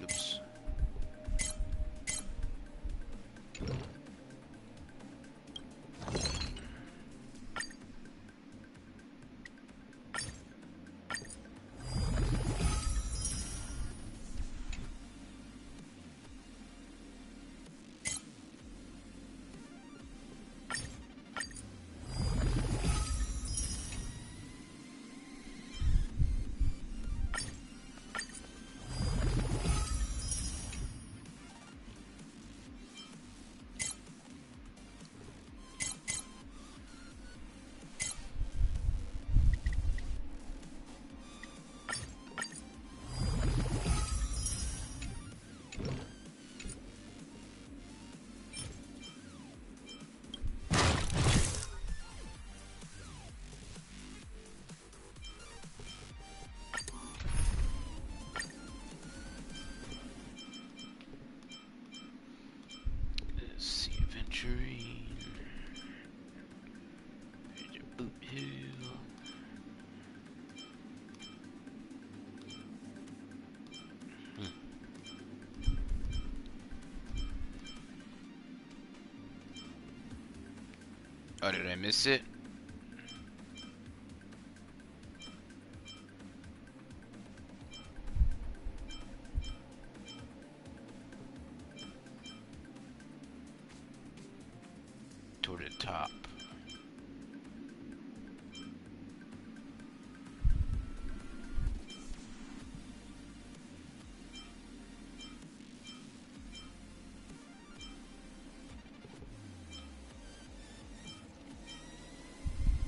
Oops. Let's see. Venturine. Boot Hill. Oh, did I miss it? for the top.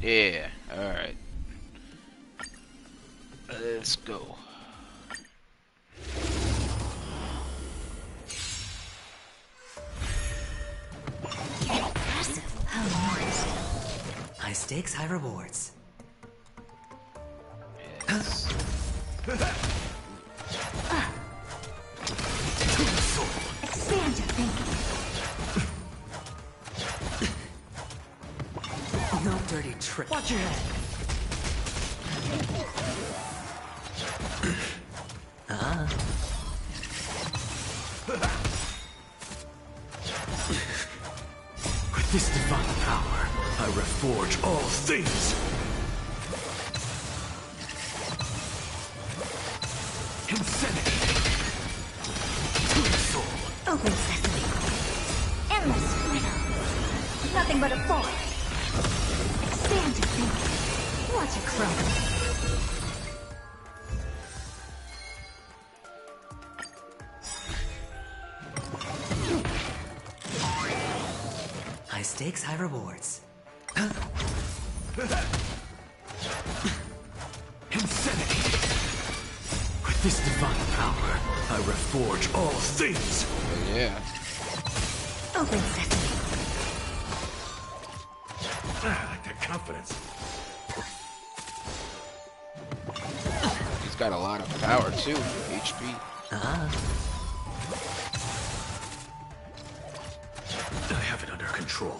Yeah, alright. Let's go. High stakes, high rewards. Yes. Expand your thinking. No dirty trick. Watch your head. With this divine power, I reforge all things. Insanity. To the soul. Open sesame. Endless freedom. Nothing but a force. Expand your thinking. Watch it crumble. High stakes, high rewards. Insanity. With this divine power, I reforge all things. Yeah. Open sesame. I like that confidence. He's got a lot of power too. HP. I have it under control.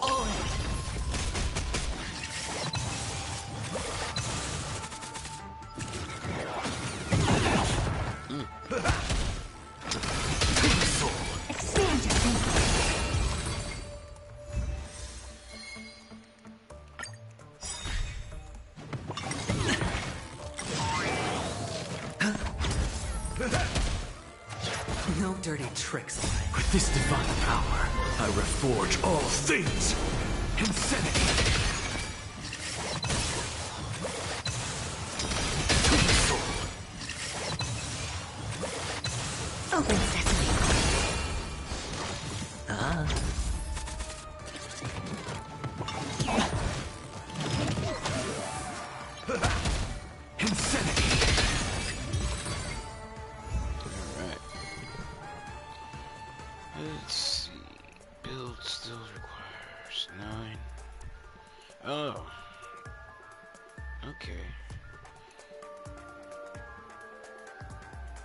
Expand your thinking. No dirty tricks. With this divine power, I reforge all things. Insanity. To the soul. Open sesame. Insanity. Alright. Let's see. Build still requires 9. Oh. Okay.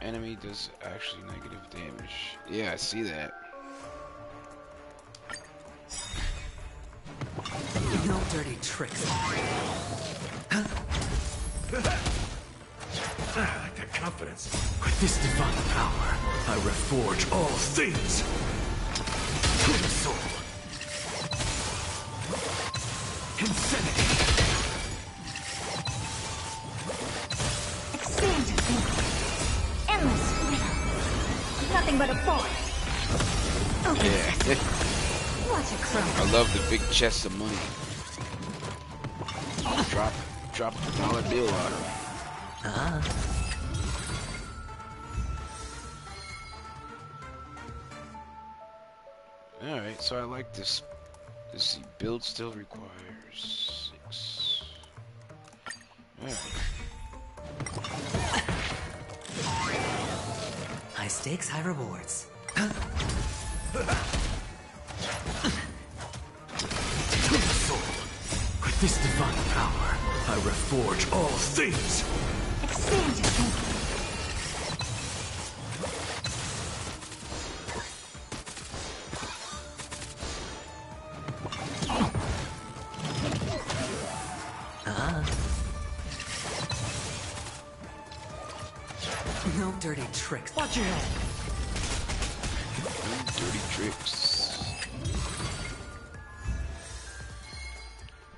Enemy does actually negative damage. Yeah, I see that. No dirty tricks. I like that confidence. With this divine power, I reforge all things. To the soul. Insanity. Expand your thinking. Endless freedom. Nothing but a force. Open Yeah. sesame. Watch it crumble. I love the big chests of money. Drop a dollar bill on him. Alright, so I like this. This build still requires 6. Alright. High stakes, high rewards. To the soul. With this divine power, I reforge all things. Expand your thinking. No dirty tricks. Watch your head. No dirty tricks.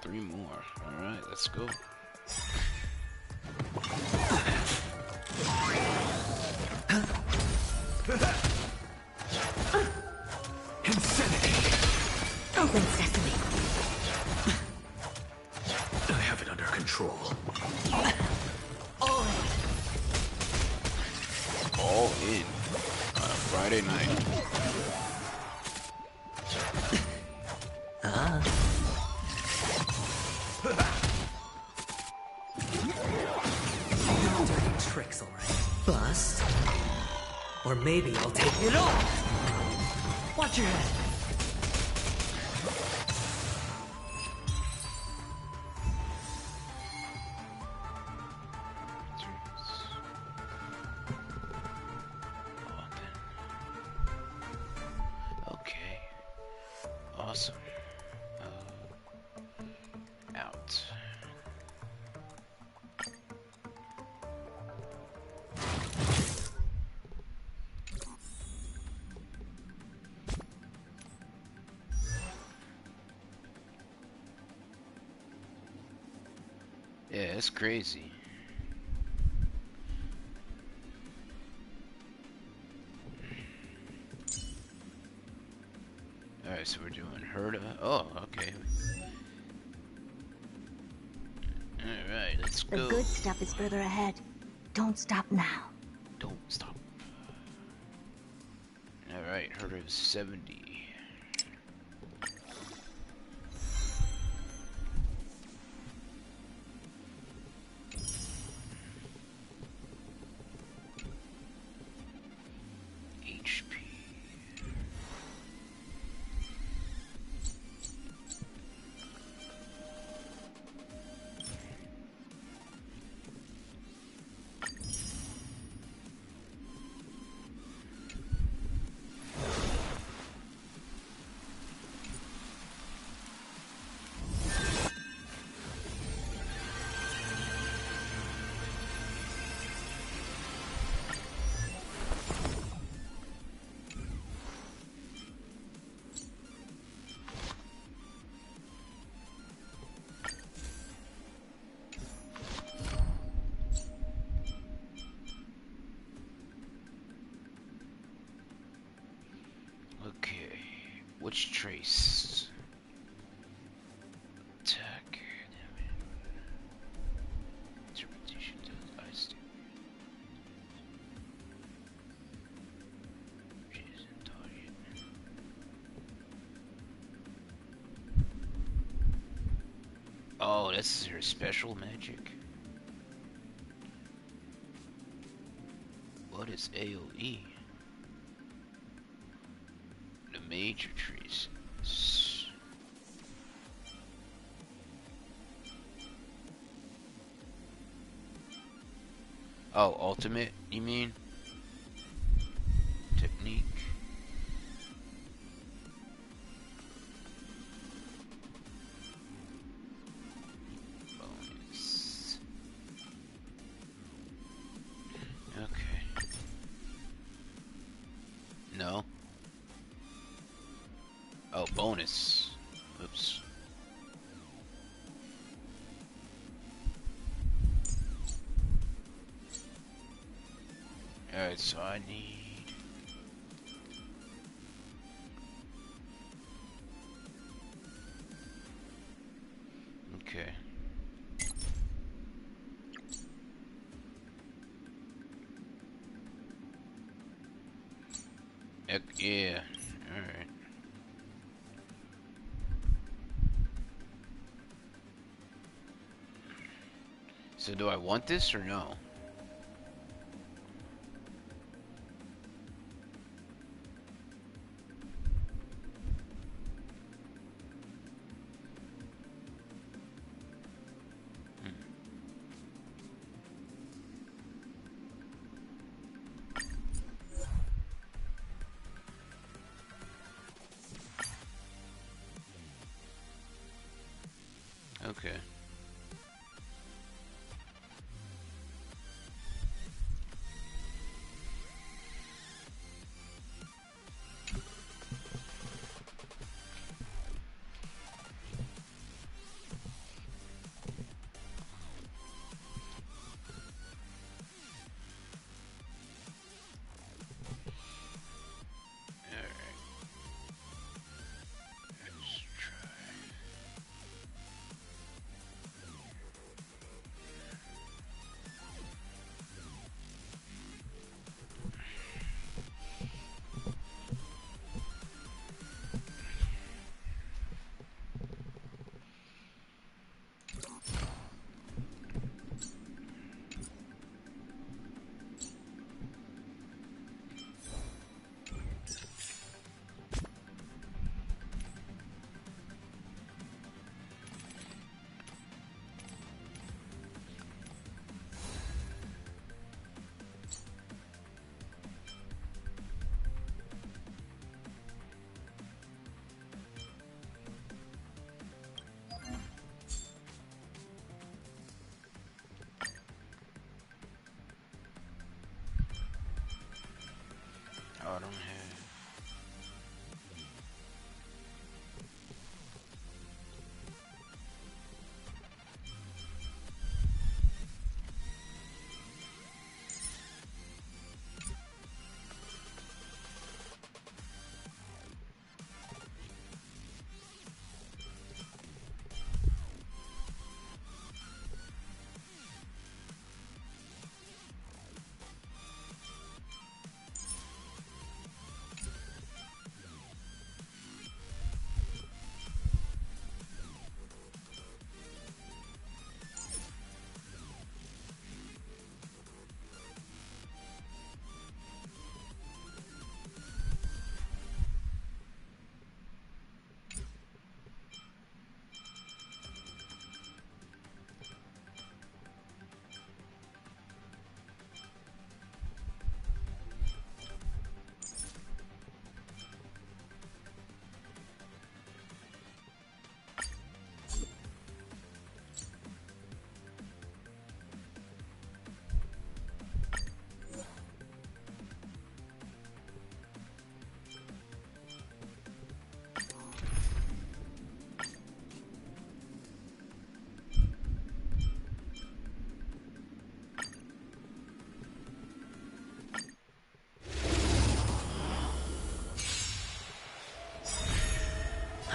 3 more. Alright, let's go. Insanity. Open sesame. Friday night. Dirty tricks, alright. Bust. Or maybe I'll take it off. Watch your head. Okay. Awesome. Out. Yeah, it's crazy. Alright, so we're doing Herda. Oh, okay. Alright, let's The go. good stuff is further ahead. Don't stop now. Don't stop. Alright, Herda is 70. HP. Okay, which trace? Attack. Interpretation does ice damage. Jason target. Oh, this is her special magic. What is AoE? The major traces. Oh, ultimate, you mean? Technique. Bonus. Okay. No. Oh, bonus. Oops. Alright, so I need... Okay. Yeah. Alright. So do I want this or no? Okay.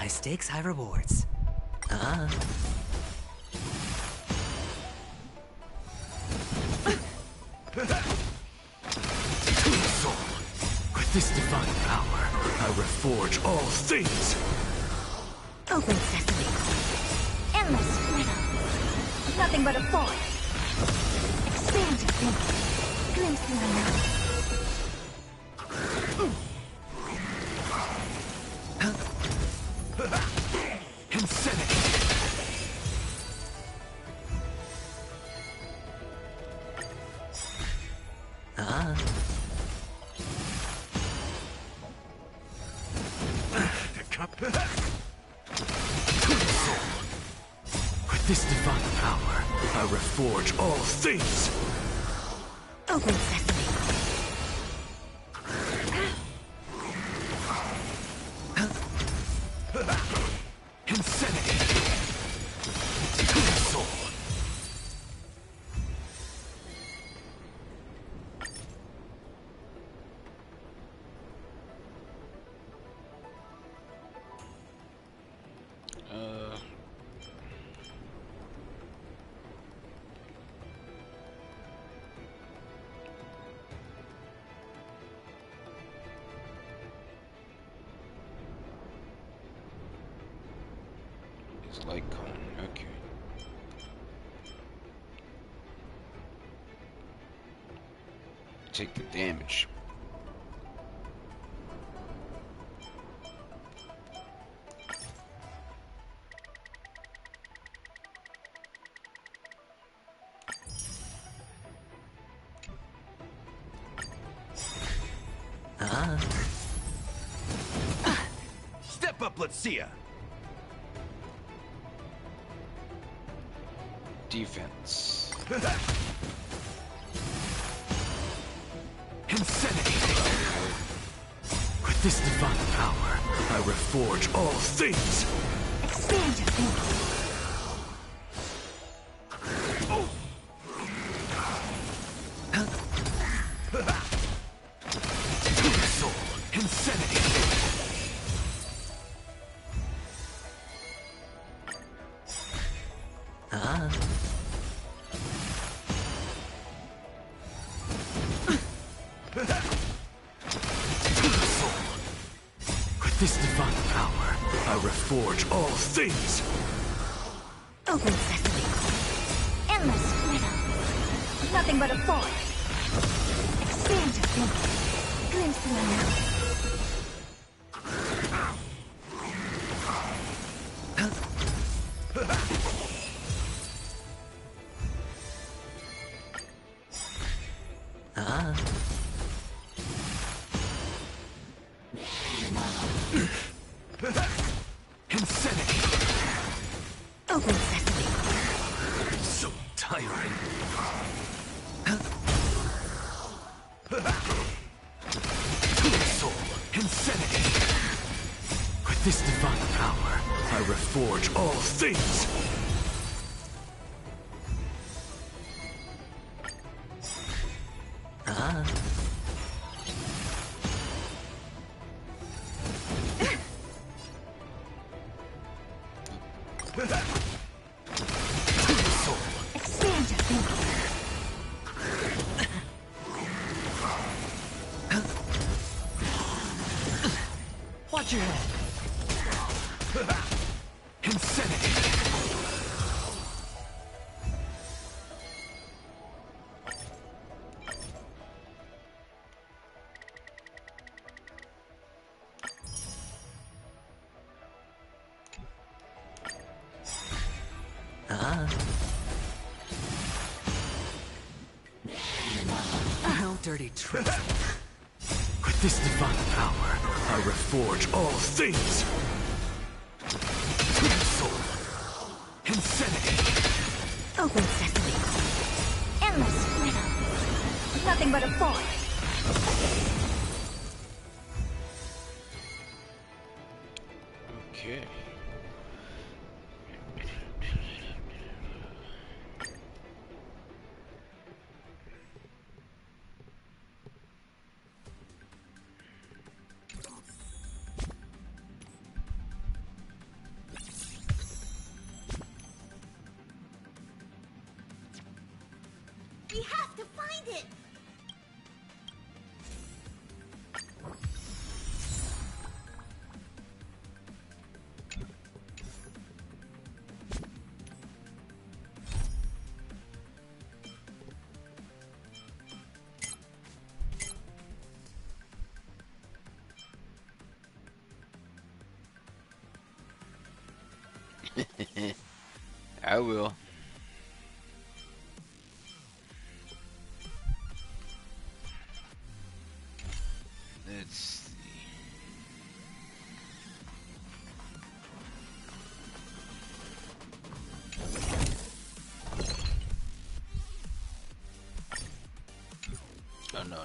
High stakes, high rewards. With this divine power, I reforge all things! Open sesame. Endless freedom. Nothing but a force. Expand your thinking. Glimpse the unknown. Insanity! With this divine power, I reforge all things! Open sesame. Insanity! Soul! It's like cone, okay. Take the damage. Step up, let's see ya. Defense. Insanity! With this divine power, I reforge all things! Expand your thinking. Soul! Insanity! With this divine power, I reforge all things! Open sesame. Endless freedom. Nothing but a force. Expand your thinking. Glimpse the unknown. Insanity! Open sesame. So tiring. Soul! Insanity! With this divine power, I reforge all things! Expand your thinking. Watch your head. Insanity! No dirty tricks. With this divine power, I reforge all things! Soul! Insanity! Open sesame. Endless freedom. Nothing but a force. Okay. We have to find it! I will. Let's see. Oh, no.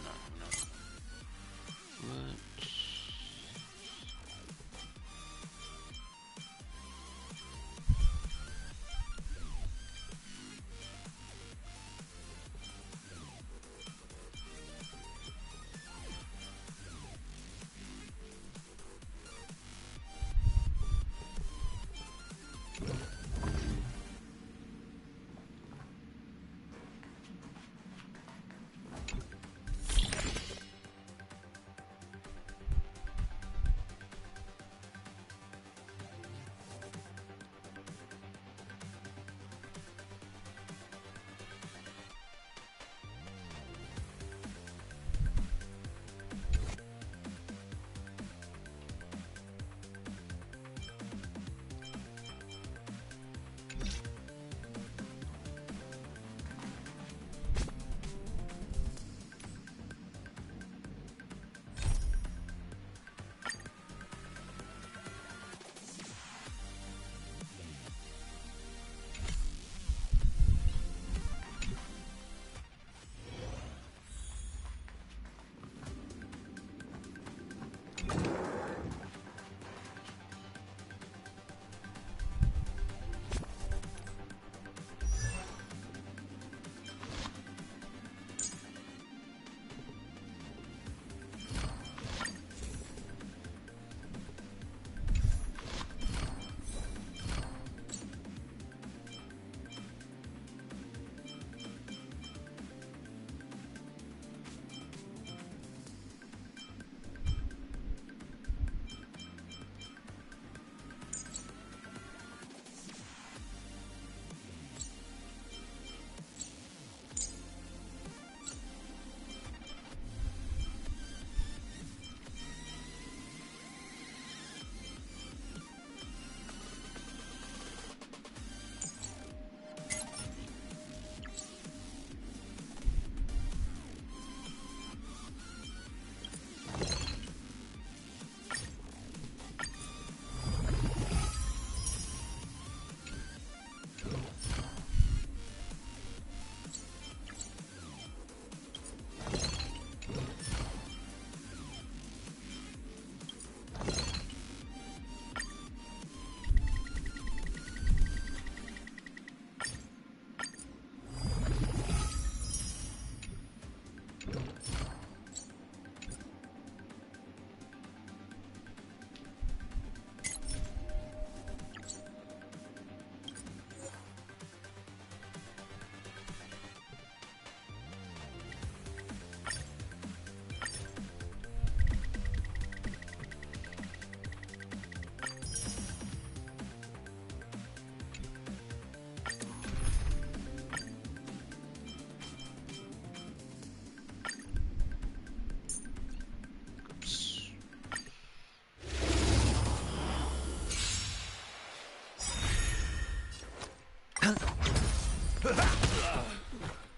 What?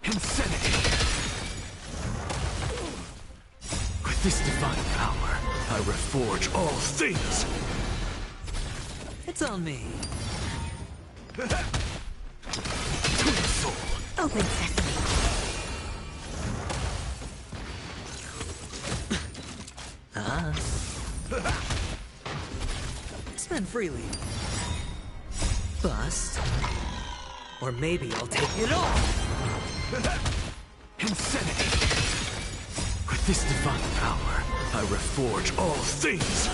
Insanity! With this divine power, I reforge all things! It's on me. Soul! Open sesame. Spend freely. Bust. Or maybe I'll take it all! Insanity! With this divine power, I reforge all things!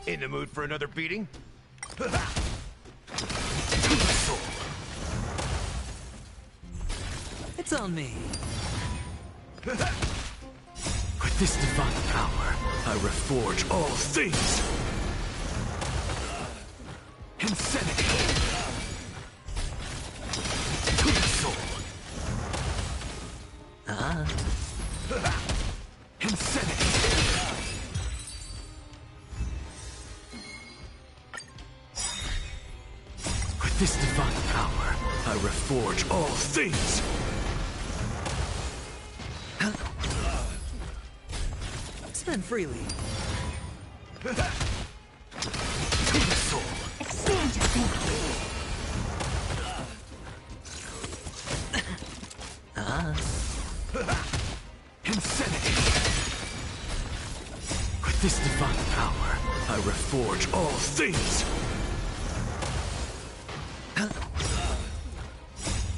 In the mood for another beating? It's on me. With this divine power, I reforge all things! Insanity! To the soul! Insanity! With this divine power, I reforge all things! Spend freely. To the soul! Expand your thinking. Insanity! With this divine power, I reforge all things!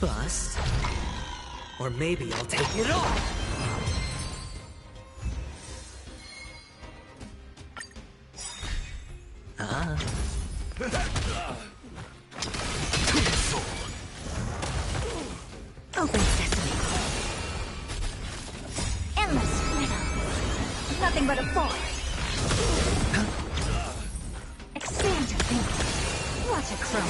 Bust. Or maybe I'll take it all. To the soul! Open sesame. Endless freedom. Nothing but a force. Expand your thinking. Watch it grow.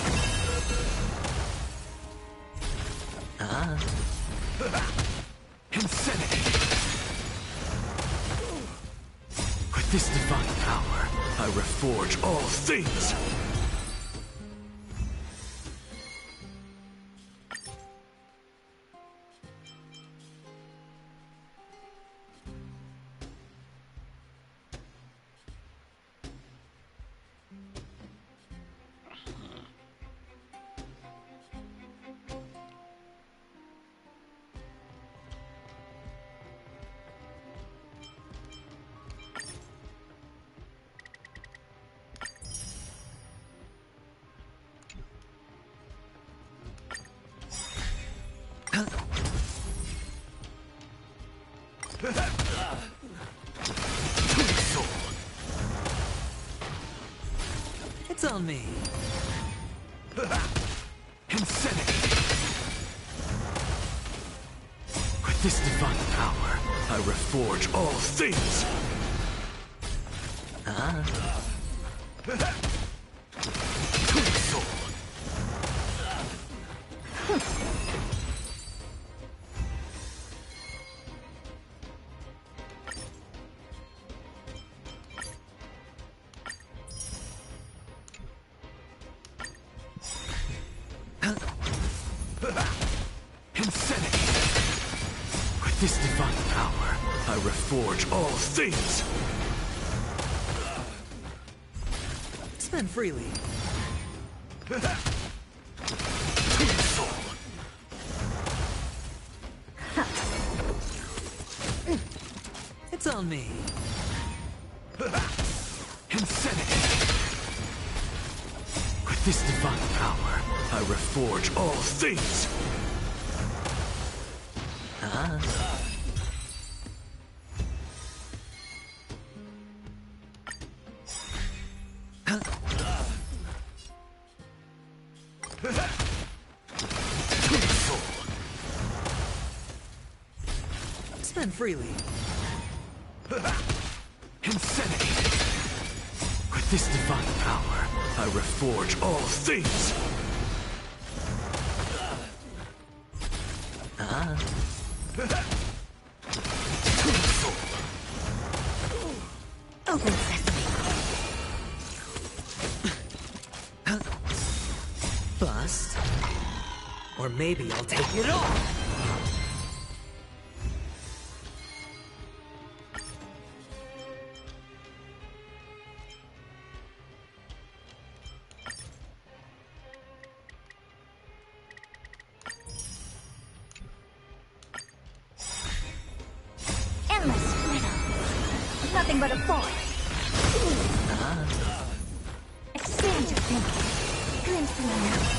Insanity! With this divine power, I reforge all things! It's on me. Insanity! With this divine power, I reforge all things! To the soul! Insanity! With this divine power, I reforge all things! Spend freely. To the soul! It's on me. Insanity! With this divine power, I reforge all things! To the soul! Spend freely. Insanity! With this divine power, I reforge all things! To the soul! Open sesame. Bust. Or maybe I'll take it all. Endless freedom. Nothing but a force. Expand your thinking. Glimpse in the night.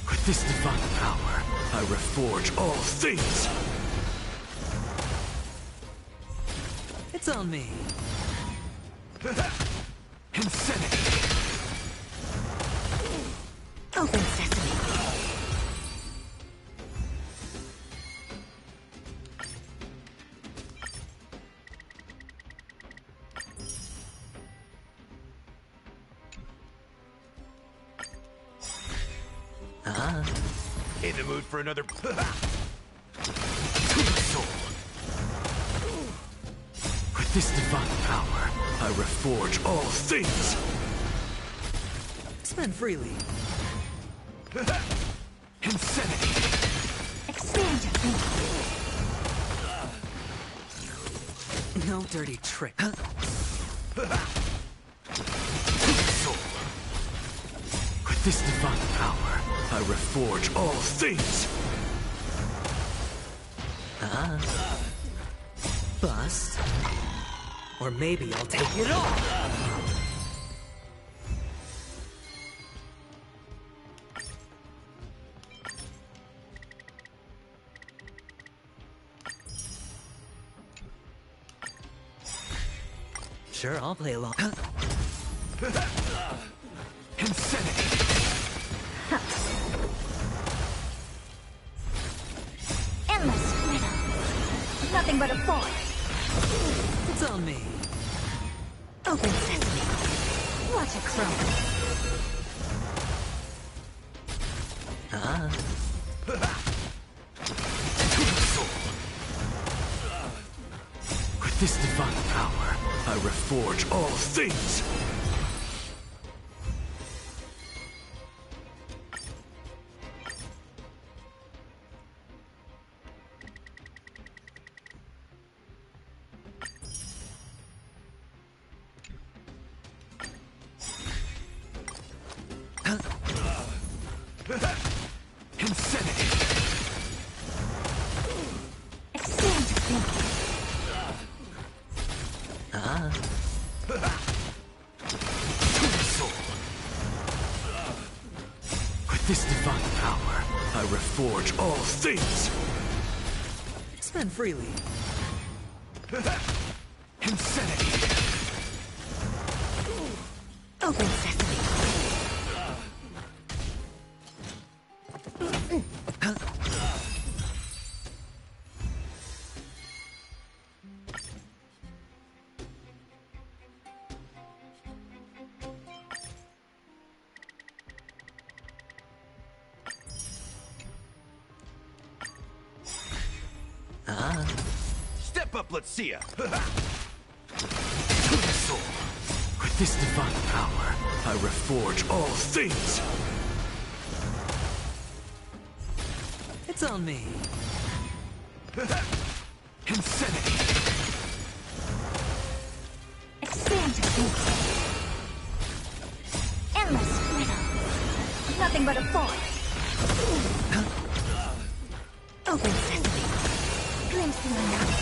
With this divine power, I reforge all things! It's on me. Insanity! Open sesame. In the mood for another... With this divine power, I reforge all things! Spend freely. Insanity! Expand your thinking. No dirty trick. Soul. With this divine power, I reforge all things! Bust. Or maybe I'll take it all! Sure, I'll play along. Insanity! Endless freedom. Nothing but a force. It's on me. Open sesame. Watch it grow. With this divine power, I reforge all things! Insanity! Expand your thinking. Soul. With this divine power, I reforge all things! Spend freely. Insanity! Open sesame. Step up, let's see ya! Soul. With this divine power, I reforge all things! It's on me. Insanity! Expand your thinking. Endless freedom. Nothing but a force. Open sesame. Glimpse in the night.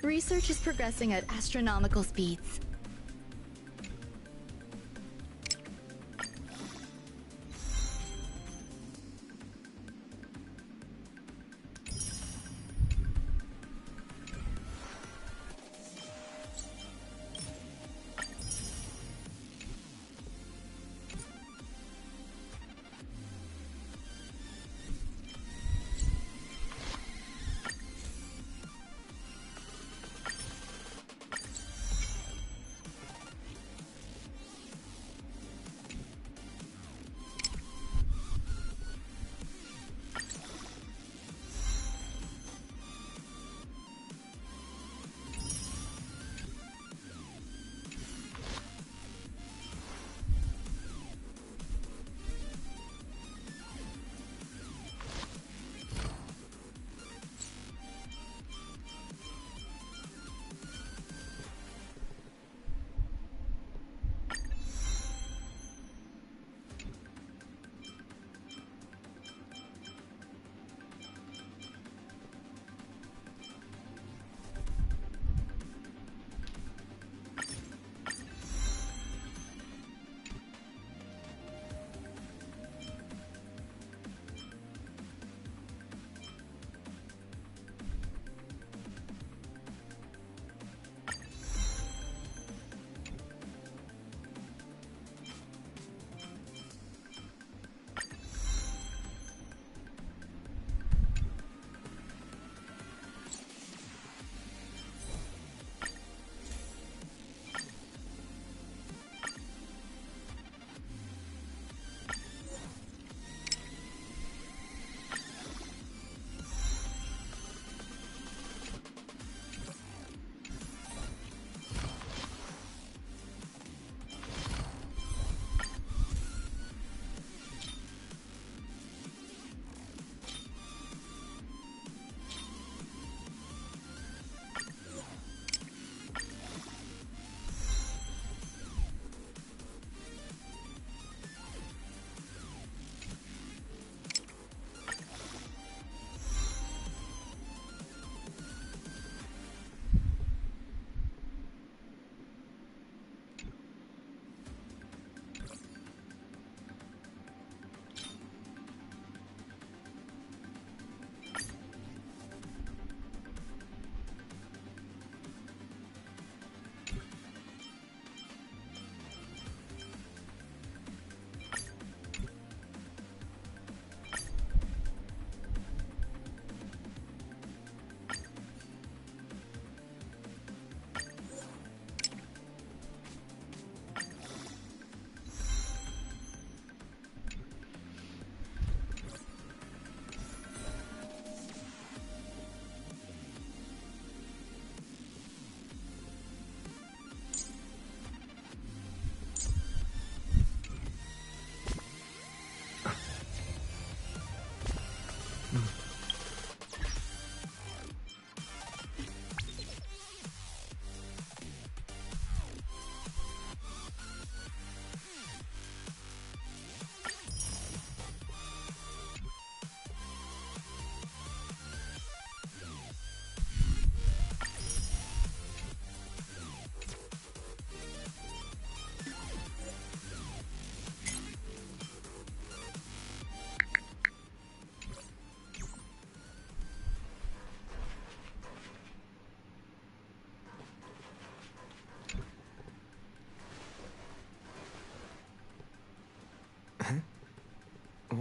Research is progressing at astronomical speeds.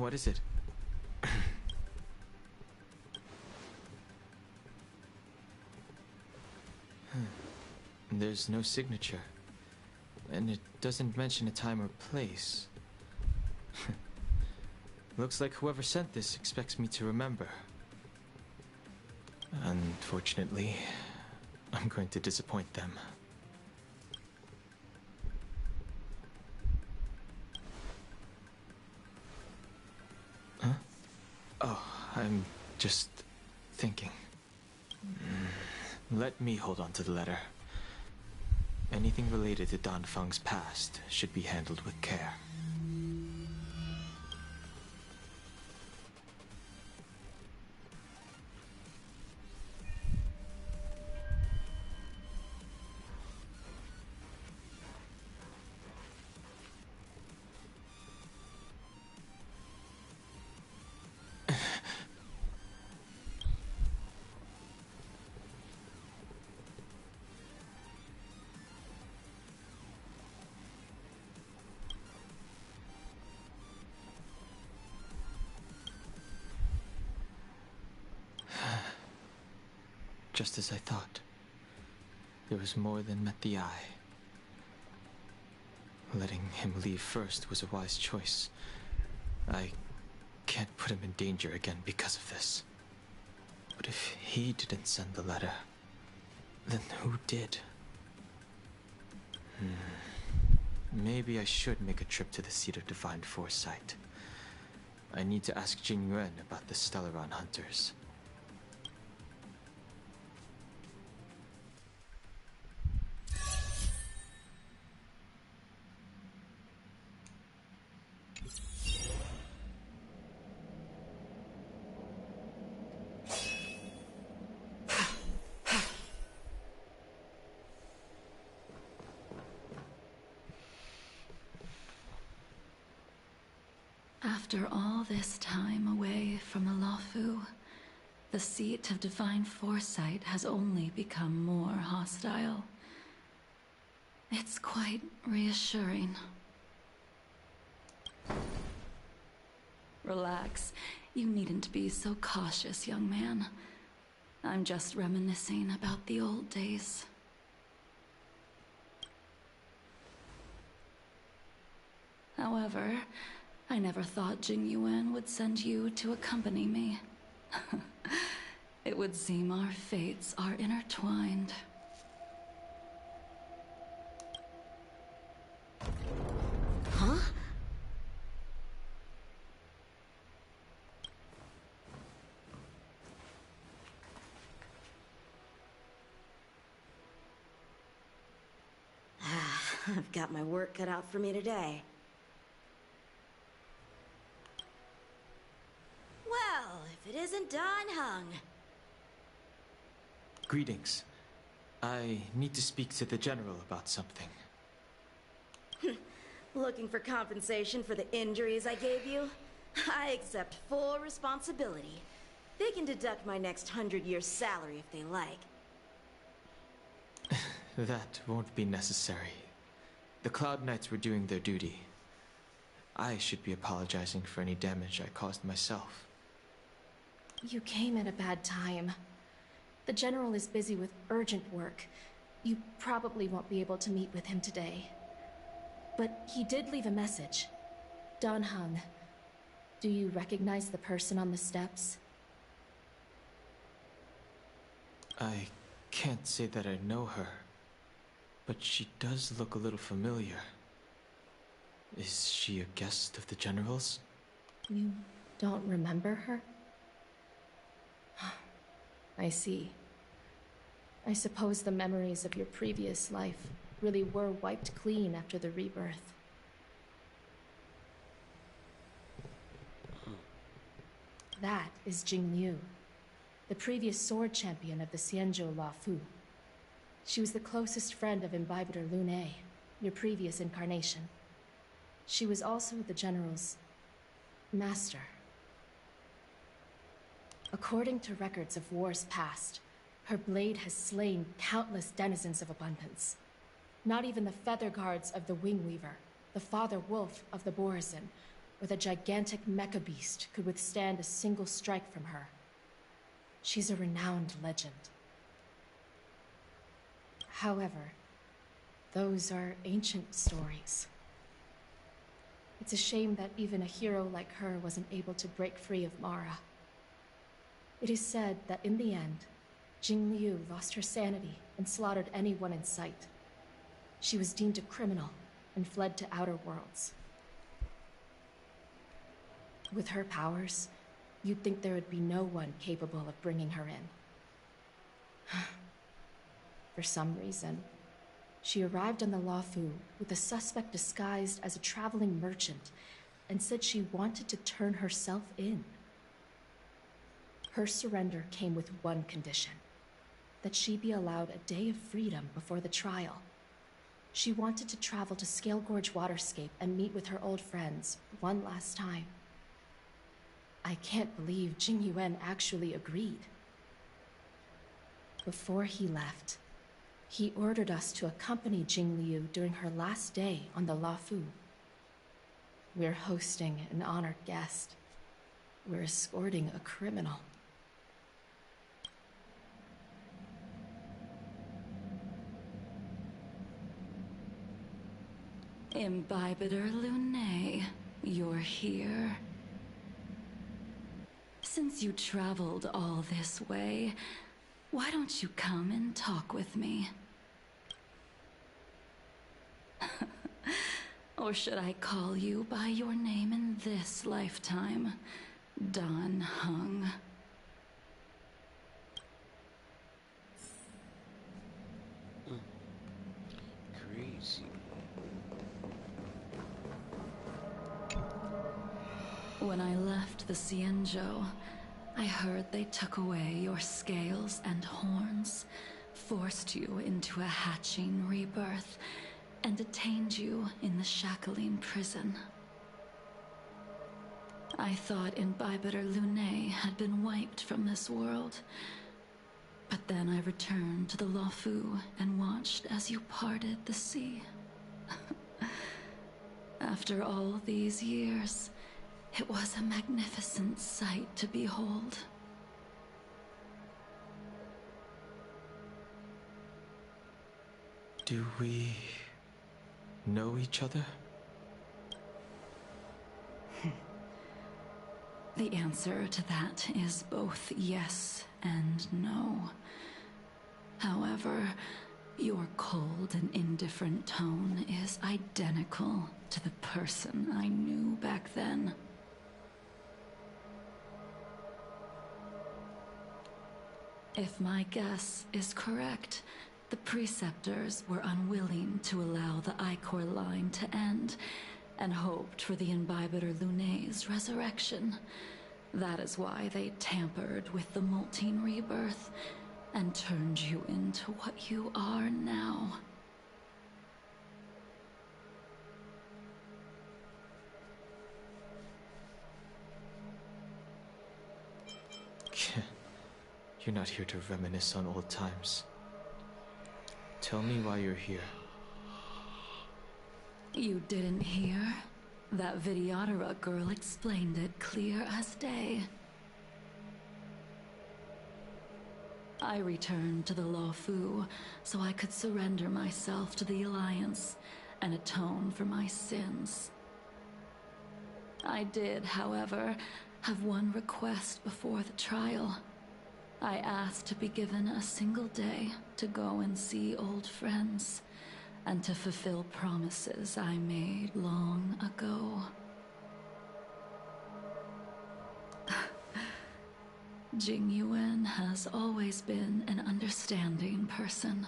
What is it? There's no signature. And it doesn't mention a time or place. Looks like whoever sent this expects me to remember. Unfortunately, I'm going to disappoint them. Huh? Oh, I'm just thinking. Let me hold on to the letter. Anything related to Dan Feng's past should be handled with care. Just as I thought. There was more than met the eye. Letting him leave first was a wise choice. I can't put him in danger again because of this. But if he didn't send the letter, then who did? Maybe I should make a trip to the Seat of Divine Foresight. I need to ask Jing Yuan about the Stellaron hunters. After all this time away from the Luofu, the Seat of Divine Foresight has only become more hostile. It's quite reassuring. Relax. You needn't be so cautious, young man. I'm just reminiscing about the old days. However, I never thought Jing Yuan would send you to accompany me. It would seem our fates are intertwined. Huh? I've got my work cut out for me today. Well, if it isn't Dan Heng. Greetings. I need to speak to the General about something. Looking for compensation for the injuries I gave you? I accept full responsibility. They can deduct my next 100 years' salary if they like. That won't be necessary. The Cloud Knights were doing their duty. I should be apologizing for any damage I caused myself. You came at a bad time. The General is busy with urgent work. You probably won't be able to meet with him today. But he did leave a message. Dan Heng, do you recognize the person on the steps? I can't say that I know her, but she does look a little familiar. Is she a guest of the General's? You don't remember her? I see. I suppose the memories of your previous life really were wiped clean after the rebirth. That is Jing Liu, the previous sword champion of the Xianzhou Luofu. She was the closest friend of Imbibitor Lune, your previous incarnation. She was also the General's master. According to records of wars past, her blade has slain countless denizens of abundance. Not even the feather guards of the Wingweaver, the father wolf of the Borazon, or the gigantic mecha beast could withstand a single strike from her. She's a renowned legend. However, those are ancient stories. It's a shame that even a hero like her wasn't able to break free of Mara. It is said that in the end, Jing Liu lost her sanity and slaughtered anyone in sight. She was deemed a criminal and fled to outer worlds. With her powers, you'd think there would be no one capable of bringing her in. For some reason, she arrived on the Luofu with a suspect disguised as a traveling merchant and said she wanted to turn herself in. Her surrender came with one condition: that she be allowed a day of freedom before the trial. She wanted to travel to Scale Gorge Waterscape and meet with her old friends one last time. I can't believe Jing Yuan actually agreed. Before he left, he ordered us to accompany Jing Liu during her last day on the Luofu. We're hosting an honored guest. We're escorting a criminal. Imbibitor Lunae, you're here. Since you traveled all this way, why don't you come and talk with me? Or should I call you by your name in this lifetime? Dan Heng. Crazy. When I left the Xianzhou, I heard they took away your scales and horns, forced you into a hatching rebirth, and detained you in the Shackling prison. I thought Imbibitor Lunae had been wiped from this world, but then I returned to the Luofu and watched as you parted the sea. After all these years, it was a magnificent sight to behold. Do we know each other? The answer to that is both yes and no. However, your cold and indifferent tone is identical to the person I knew back then. If my guess is correct, the Preceptors were unwilling to allow the Ichor line to end, and hoped for the Imbibitor Lunae's resurrection. That is why they tampered with the Molten Rebirth, and turned you into what you are now. You're not here to reminisce on old times. Tell me why you're here. You didn't hear? That Vidyadhara girl explained it clear as day. I returned to the Luofu so I could surrender myself to the Alliance and atone for my sins. I did, however, have one request before the trial. I asked to be given a single day to go and see old friends, and to fulfill promises I made long ago. Jing Yuan has always been an understanding person.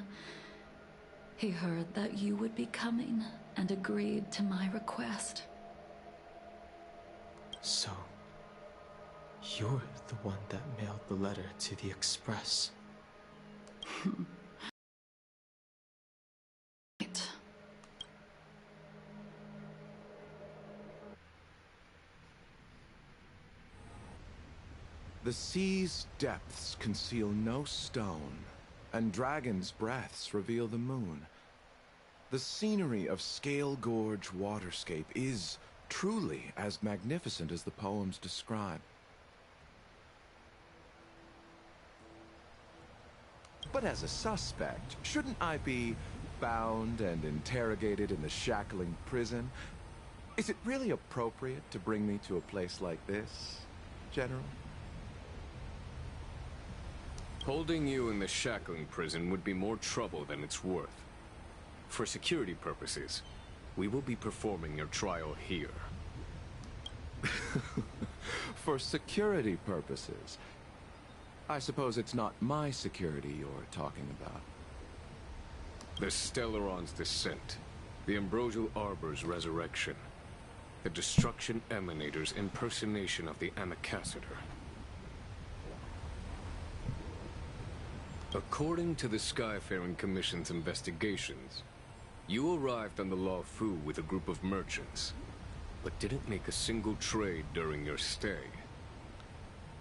He heard that you would be coming and agreed to my request. So, you're the one that mailed the letter to the Express. Right. The sea's depths conceal no stone, and dragons' breaths reveal the moon. The scenery of Scale Gorge Waterscape is truly as magnificent as the poems describe. But as a suspect, shouldn't I be bound and interrogated in the shackling prison? Is it really appropriate to bring me to a place like this, General? Holding you in the shackling prison would be more trouble than it's worth. For security purposes, we will be performing your trial here. For security purposes? I suppose it's not my security you're talking about. The Stellaron's descent, the Ambrosial Arbor's resurrection, the Destruction Emanator's impersonation of the Amicassator. According to the Skyfaring Commission's investigations, you arrived on the Luofu with a group of merchants, but didn't make a single trade during your stay.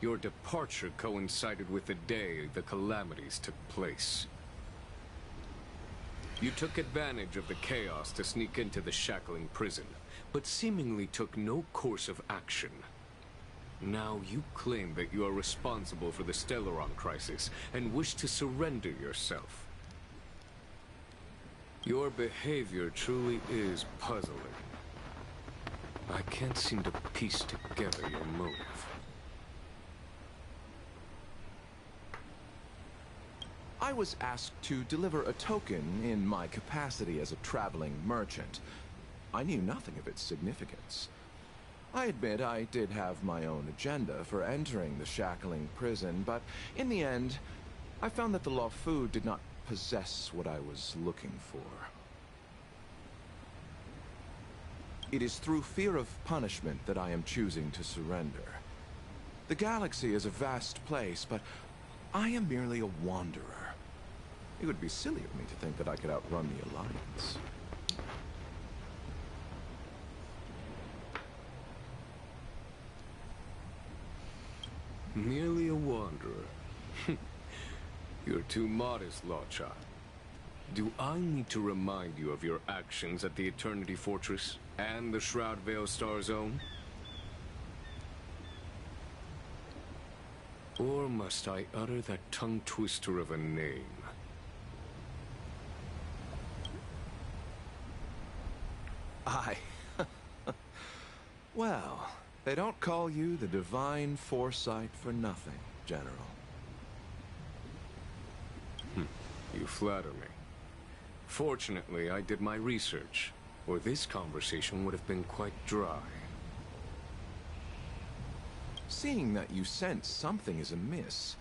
Your departure coincided with the day the calamities took place. You took advantage of the chaos to sneak into the shackling prison, but seemingly took no course of action. Now you claim that you are responsible for the Stellaron crisis and wish to surrender yourself. Your behavior truly is puzzling. I can't seem to piece together your motive. I was asked to deliver a token in my capacity as a traveling merchant. I knew nothing of its significance. I admit I did have my own agenda for entering the shackling prison, but in the end, I found that the Luofu did not possess what I was looking for. It is through fear of punishment that I am choosing to surrender. The galaxy is a vast place, but I am merely a wanderer. It would be silly of me to think that I could outrun the Alliance. Merely a wanderer. You're too modest, Lawcha. Do I need to remind you of your actions at the Eternity Fortress and the Shroud Veil Star Zone? Or must I utter that tongue twister of a name? Well, they don't call you the Divine Foresight for nothing, General. You flatter me. Fortunately, I did my research, or this conversation would have been quite dry. Seeing that you sense something is amiss,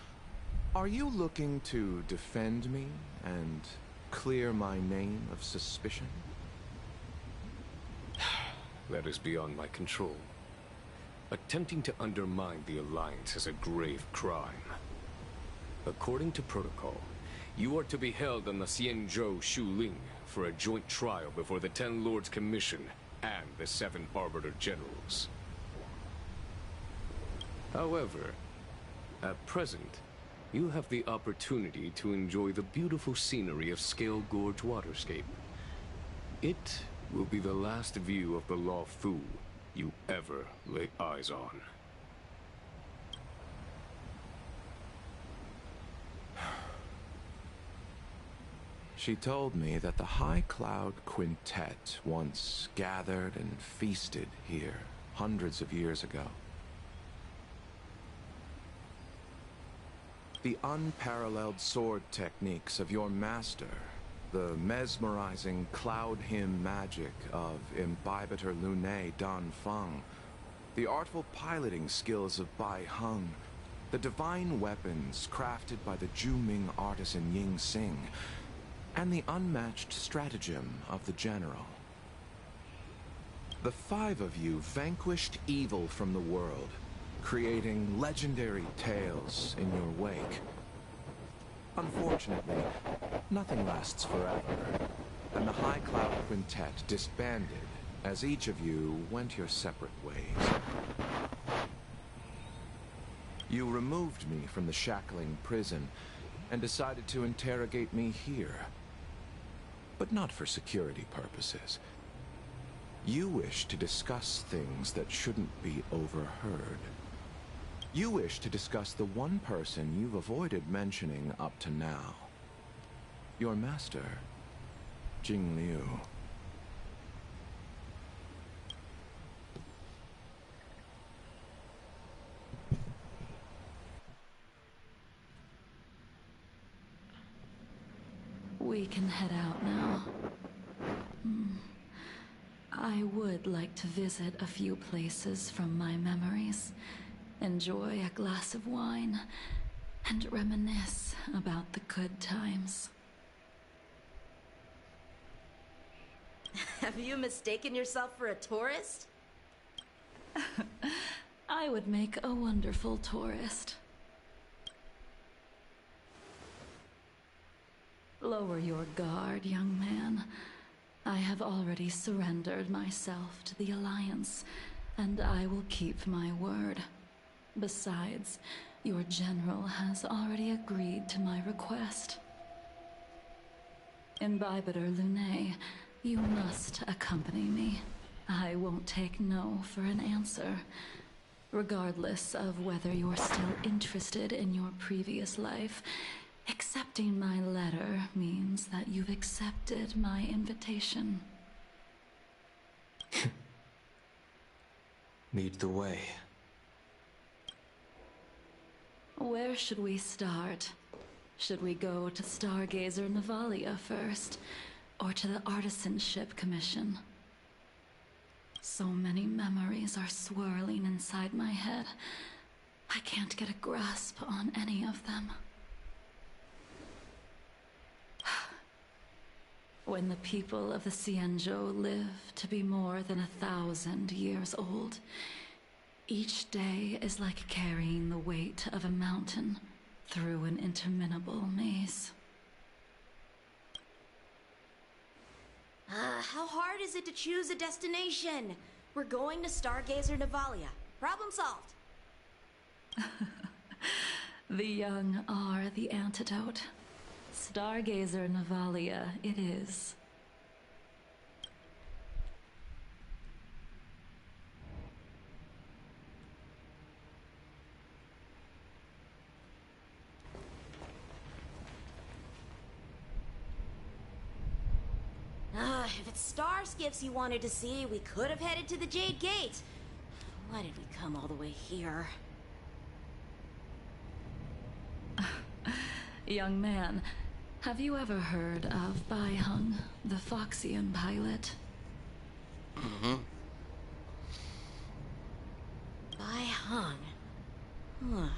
are you looking to defend me and clear my name of suspicion? That is beyond my control. Attempting to undermine the Alliance is a grave crime. According to protocol, you are to be held on the Xianzhou Shuling for a joint trial before the Ten Lords Commission and the 7 Arbiter Generals. However, at present, you have the opportunity to enjoy the beautiful scenery of Scale Gorge Waterscape. It will be the last view of the Luofu you ever lay eyes on. She told me that the High Cloud Quintet once gathered and feasted here hundreds of years ago. The unparalleled sword techniques of your master, the mesmerizing cloud hymn magic of Imbibitor Lunae Dan Feng, the artful piloting skills of Bai Heng, the divine weapons crafted by the Ju-Ming artisan Ying Xing, and the unmatched stratagem of the General. The 5 of you vanquished evil from the world, creating legendary tales in your wake. Unfortunately, nothing lasts forever, and the High Cloud Quintet disbanded as each of you went your separate ways. You removed me from the shackling prison and decided to interrogate me here. But not for security purposes. You wish to discuss things that shouldn't be overheard. You wish to discuss the one person you've avoided mentioning up to now. Your master, Jing Liu. We can head out now. I would like to visit a few places from my memories, enjoy a glass of wine, and reminisce about the good times. Have you mistaken yourself for a tourist? I would make a wonderful tourist. Lower your guard, young man. I have already surrendered myself to the Alliance, and I will keep my word. Besides, your general has already agreed to my request. Imbibitor Lunay, you must accompany me. I won't take no for an answer, regardless of whether you're still interested in your previous life. Accepting my letter means that you've accepted my invitation. Lead the way. Where should we start? Should we go to Stargazer Navalia first, or to the Artisanship Commission? So many memories are swirling inside my head. I can't get a grasp on any of them. When the people of the Xianzhou live to be more than 1,000 years old, each day is like carrying the weight of a mountain through an interminable maze. How hard is it to choose a destination? We're going to Stargazer Navalia. Problem solved. The young are the antidote. Stargazer Navalia it is. If it's star skiffs you wanted to see, we could have headed to the Jade Gate. Why did we come all the way here? Young man, have you ever heard of Bai Hung, the Foxian pilot? Bai Hung. I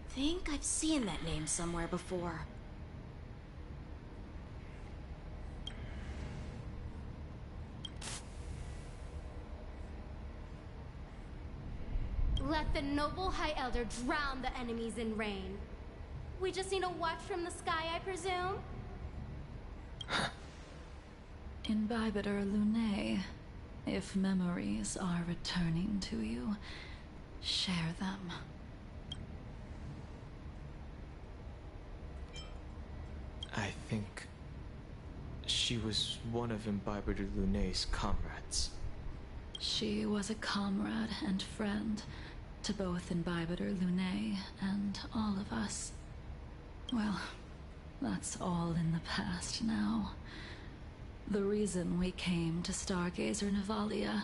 think I've seen that name somewhere before. Let the noble High Elder drown the enemies in rain. We just need a watch from the sky, I presume? Imbibitor Lunay, if memories are returning to you, share them. I think she was one of Imbibitor Lunay's comrades. She was a comrade and friend to both Imbibitor Lunay and all of us. Well, that's all in the past now. The reason we came to Stargazer Navalia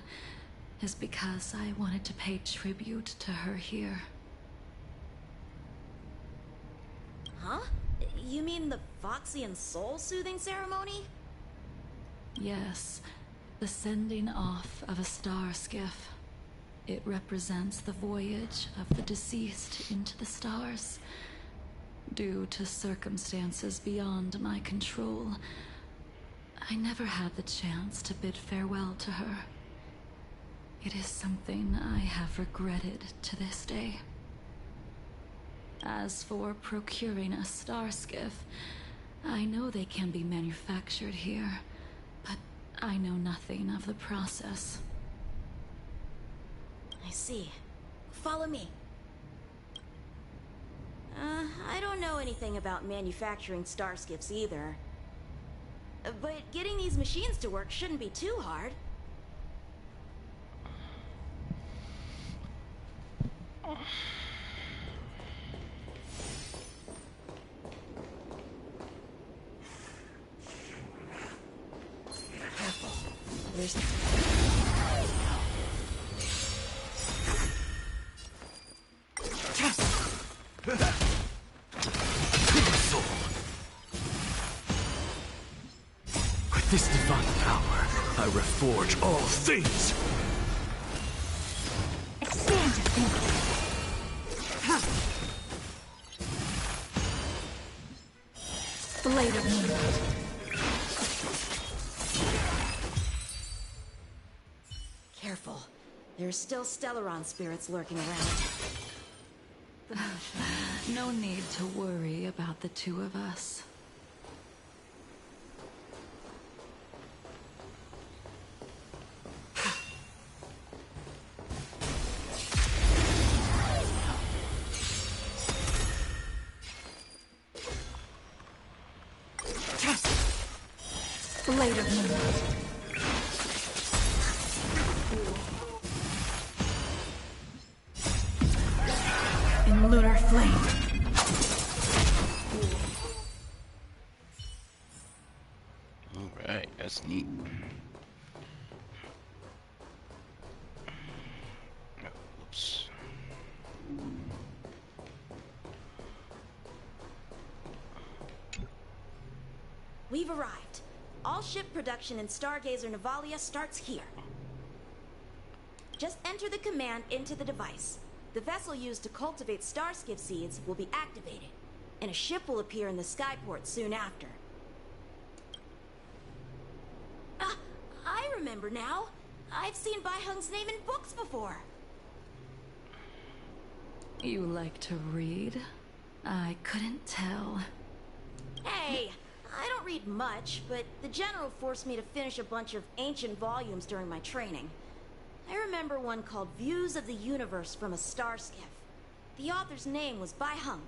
is because I wanted to pay tribute to her here. Huh? You mean the Foxian soul-soothing ceremony? Yes, the sending off of a star skiff. It represents the voyage of the deceased into the stars. Due to circumstances beyond my control, I never had the chance to bid farewell to her. It is something I have regretted to this day. As for procuring a star skiff, I know they can be manufactured here, but I know nothing of the process. I see. Follow me. I don't know anything about manufacturing star skiffs either. But getting these machines to work shouldn't be too hard. There's... With this divine power, I reforge all things! Expand your thinking. Blade of Moonlight. Careful. There's still Stellaron spirits lurking around. No need to worry about the two of us. Blade of Moonlight. In lunar flame. Alright, that's neat. Oops. We've arrived. All ship production in Stargazer Navalia starts here. Just enter the command into the device. The vessel used to cultivate starskiff seeds will be activated, and a ship will appear in the skyport soon after. I remember now. I've seen Bai Hung's name in books before. You like to read? I couldn't tell. Hey, I don't read much, but the General forced me to finish a bunch of ancient volumes during my training. I remember one called Views of the Universe from a Starskiff. The author's name was Bai Hung.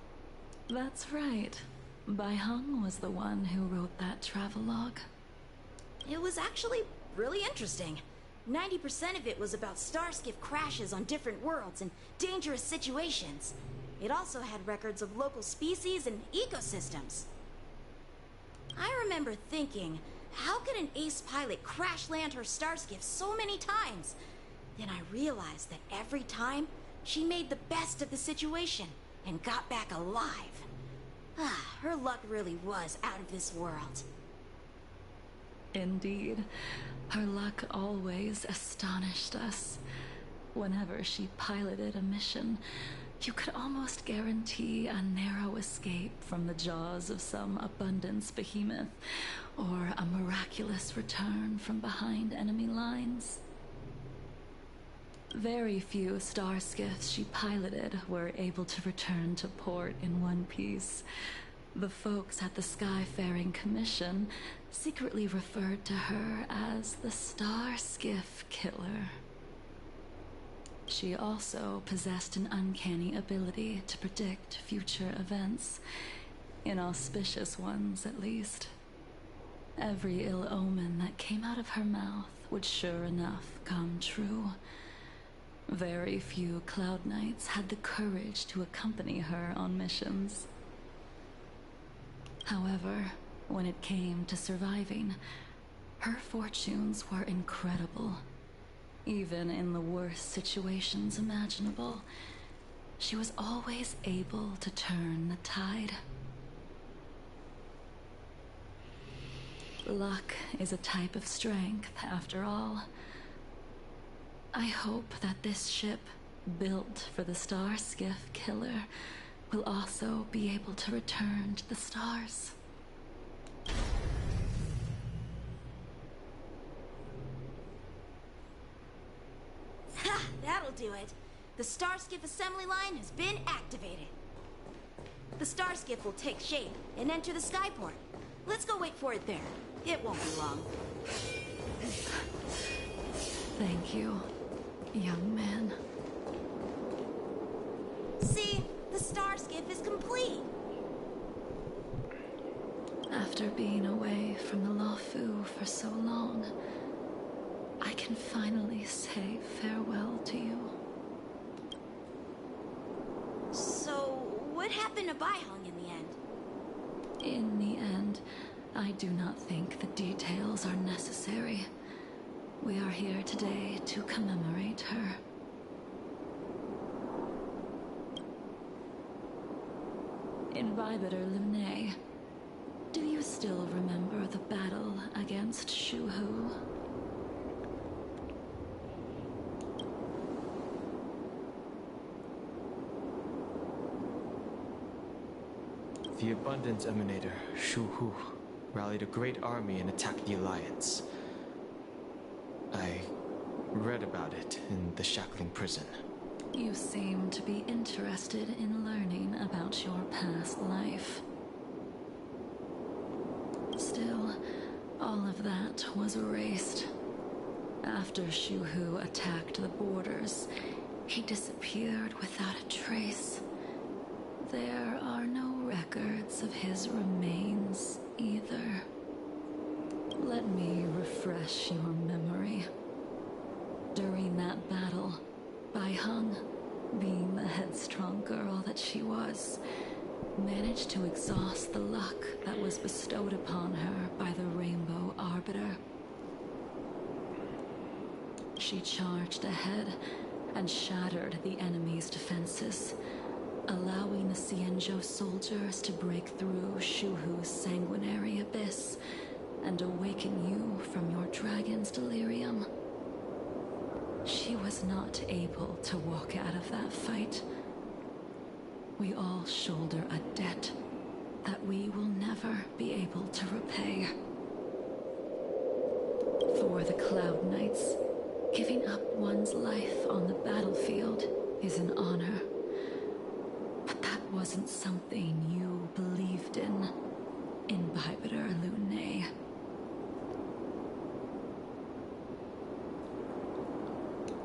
That's right. Bai Hung was the one who wrote that travelogue. It was actually really interesting. 90% of it was about starskiff crashes on different worlds and dangerous situations. It also had records of local species and ecosystems. I remember thinking, how could an ace pilot crash land her starskiff so many times? Then I realized that every time, she made the best of the situation and got back alive. Her luck really was out of this world. Indeed. Her luck always astonished us. Whenever she piloted a mission, you could almost guarantee a narrow escape from the jaws of some abundance behemoth, or a miraculous return from behind enemy lines. Very few starskiffs she piloted were able to return to port in one piece. The folks at the Skyfaring Commission secretly referred to her as the Starskiff Killer. She also possessed an uncanny ability to predict future events, inauspicious ones at least. Every ill omen that came out of her mouth would sure enough come true. Very few Cloud Knights had the courage to accompany her on missions. However, when it came to surviving, her fortunes were incredible. Even in the worst situations imaginable, she was always able to turn the tide. Luck is a type of strength, after all. I hope that this ship, built for the Starskiff Killer, will also be able to return to the stars. Ha! That'll do it. The Starskiff assembly line has been activated. The Starskiff will take shape and enter the skyport. Let's go wait for it there. It won't be long. Thank you, young man. See? The Starskiff is complete. After being away from the Luofu for so long, I can finally say farewell to you. happened to Baihang in the end? In the end, I do not think the details are necessary. We are here today to commemorate her. Invibitor Lunae, do you still remember the battle against Shu Hu? The Abundance Emanator, Shu Hu, rallied a great army and attacked the Alliance. I read about it in the Shackling prison. You seem to be interested in learning about your past life. Still, all of that was erased. After Shu Hu attacked the borders, he disappeared without a trace. There are no records of his remains either. Let me refresh your memory. During that battle, Baihang, being the headstrong girl that she was, managed to exhaust the luck that was bestowed upon her by the Rainbow Arbiter. She charged ahead and shattered the enemy's defenses, allowing the Xianzhou soldiers to break through Shu Hu's sanguinary abyss and awaken you from your dragon's delirium. She was not able to walk out of that fight. We all shoulder a debt that we will never be able to repay. For the Cloud Knights, giving up one's life on the battlefield is an honor. But that wasn't something you believed in Invibitor Lunae.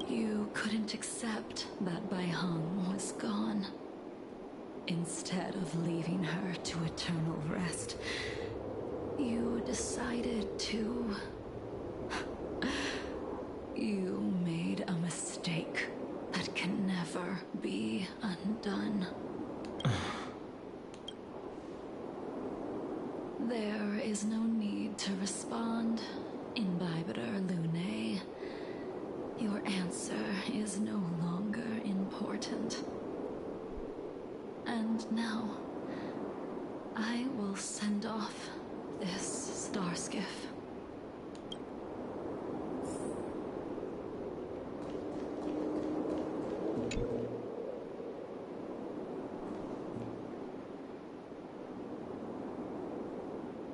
You couldn't accept that Baihang was gone. Instead of leaving her to eternal rest, you decided to... You made a mistake that can never be undone. There is no need to respond, Invibitor Lunae. Your answer is no longer important. And now, I will send off this Starskiff.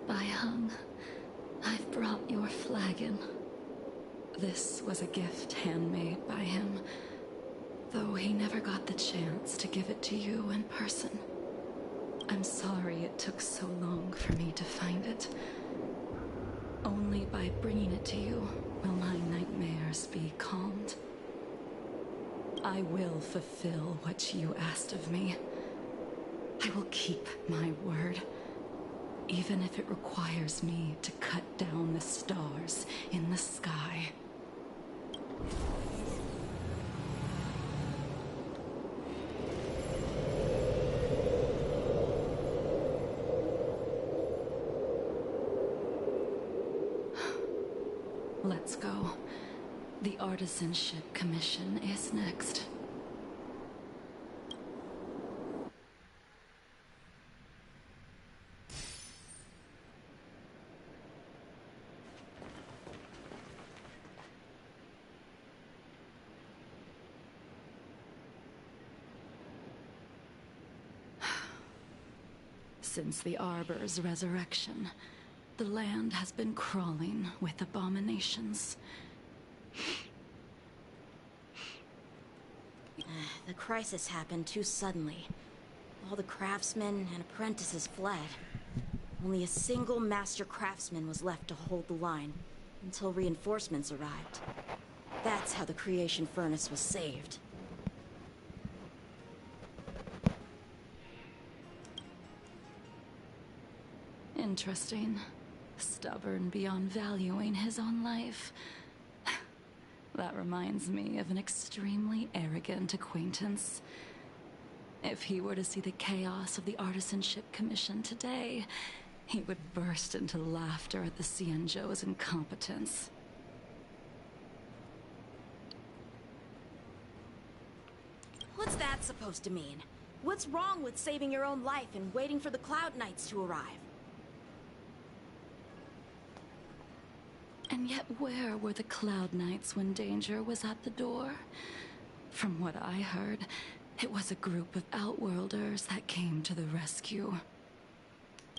Baihang, I've brought your flagon. This was a gift handmade by him, though he never got the chance to give it to you in person. I'm sorry it took so long for me to find it. Only by bringing it to you will my nightmares be calmed. I will fulfill what you asked of me. I will keep my word, even if it requires me to cut down the stars in the sky. Let's go. The Artisanship Commission is next. Since the Arbor's resurrection, the land has been crawling with abominations. The crisis happened too suddenly. All the craftsmen and apprentices fled. Only a single master craftsman was left to hold the line until reinforcements arrived. That's how the creation furnace was saved. Interesting. Stubborn beyond valuing his own life. That reminds me of an extremely arrogant acquaintance. If he were to see the chaos of the Artisanship Commission today, he would burst into laughter at the Xianzhou's incompetence. What's that supposed to mean? What's wrong with saving your own life and waiting for the Cloud Knights to arrive? And yet where were the Cloud Knights when danger was at the door? From what I heard, it was a group of Outworlders that came to the rescue.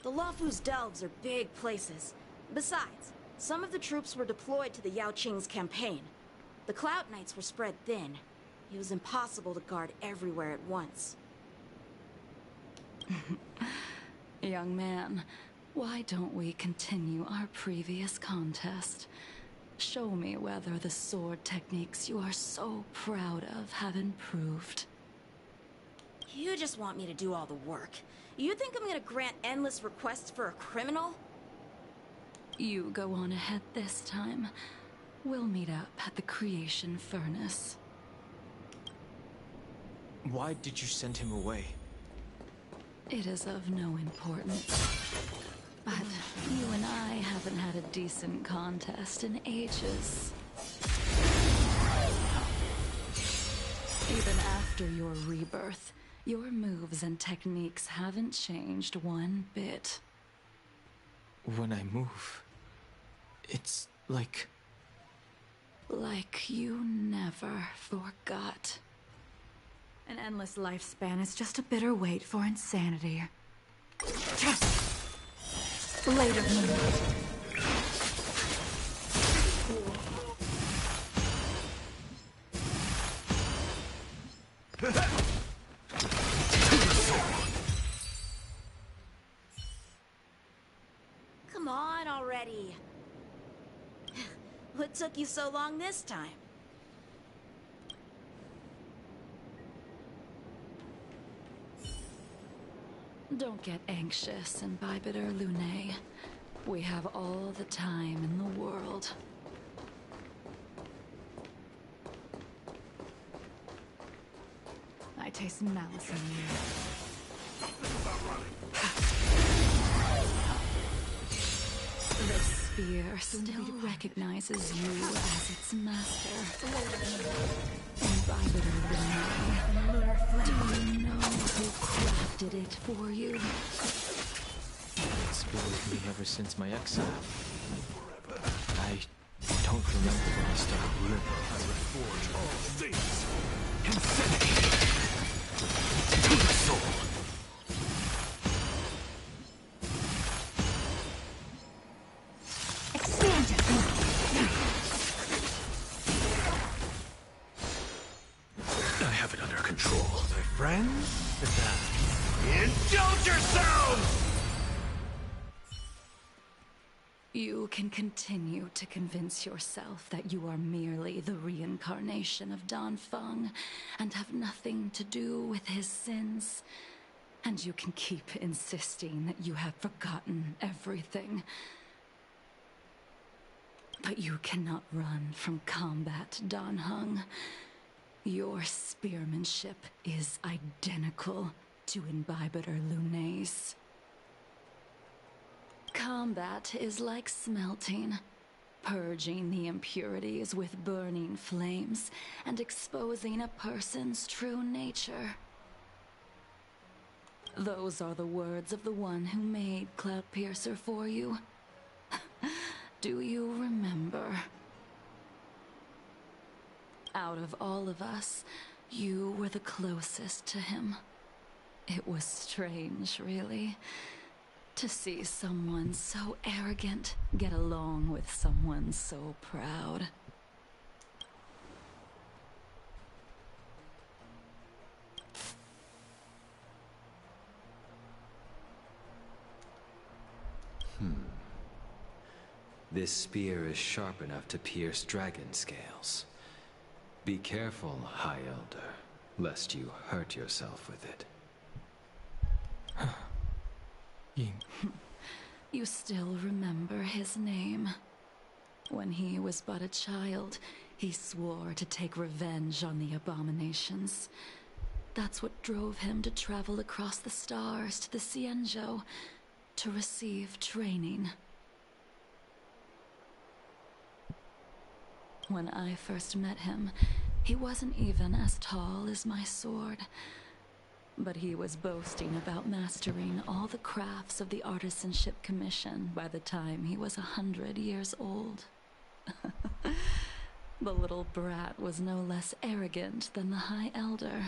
The Luofu's delves are big places. Besides, some of the troops were deployed to the Yao Qing's campaign. The Cloud Knights were spread thin. It was impossible to guard everywhere at once. Young man, why don't we continue our previous contest? Show me whether the sword techniques you are so proud of have improved. You just want me to do all the work. You think I'm gonna grant endless requests for a criminal? You go on ahead this time. We'll meet up at the Creation Furnace. Why did you send him away? It is of no importance. But you and I haven't had a decent contest in ages. Even after your rebirth, your moves and techniques haven't changed one bit. When I move, it's like... Like you never forgot. An endless lifespan is just a bitter wait for insanity. Later, Moonlight. Come on already. What took you so long this time? Don't get anxious, Imbibitor Lunae. We have all the time in the world. I taste malice in you. The spear still recognizes you as its master. Imbibitor Lunae, do you know who crafted it for you? It's been with me ever since my exile. I don't remember when I started living. I would forge all things. Infinity! To the soul! Expand your I have it under control, my friends. Indulge yourselves! You can continue to convince yourself that you are merely the reincarnation of Dan Feng and have nothing to do with his sins. And you can keep insisting that you have forgotten everything. But you cannot run from combat, Dan Heng. Your spearmanship is identical to Imbibitor Lunae's. Combat is like smelting, purging the impurities with burning flames and exposing a person's true nature. Those are the words of the one who made Cloudpiercer for you. Do you remember? Out of all of us, you were the closest to him. It was strange, really, to see someone so arrogant get along with someone so proud. This spear is sharp enough to pierce dragon scales. Be careful, High Elder, lest you hurt yourself with it. You still remember his name. When he was but a child, he swore to take revenge on the abominations. that's what drove him to travel across the stars to the Xianzhou to receive training. When I first met him, he wasn't even as tall as my sword. But he was boasting about mastering all the crafts of the Artisanship Commission by the time he was 100 years old. The little brat was no less arrogant than the High Elder.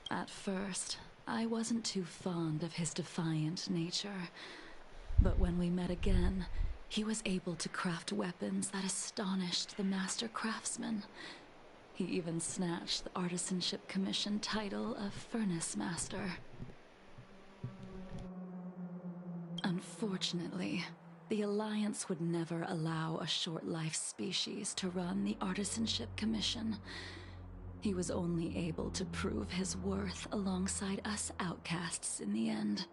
At first, I wasn't too fond of his defiant nature. But when we met again, he was able to craft weapons that astonished the master craftsman. He even snatched the Artisanship Commission title of Furnace Master. Unfortunately, the Alliance would never allow a short-life species to run the Artisanship Commission. He was only able to prove his worth alongside us outcasts in the end.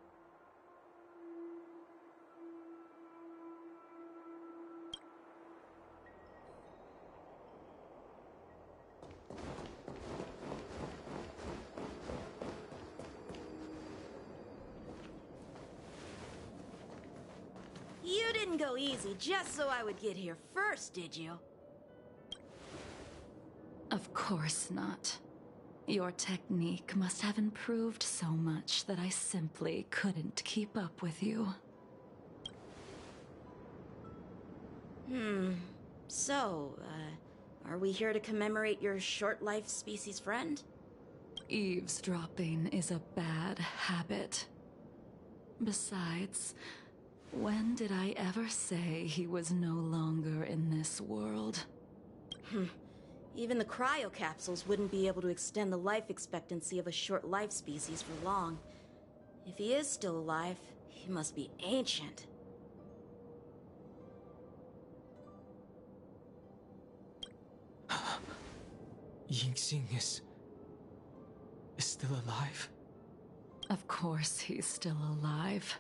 You didn't go easy just so I would get here first, did you? Of course not. Your technique must have improved so much that I simply couldn't keep up with you. So, are we here to commemorate your short-life species friend? Eavesdropping is a bad habit. Besides, when did I ever say he was no longer in this world? Even the cryocapsules wouldn't be able to extend the life expectancy of a short-life species for long. If he is still alive, he must be ancient. Yingxing is still alive? Of course he's still alive.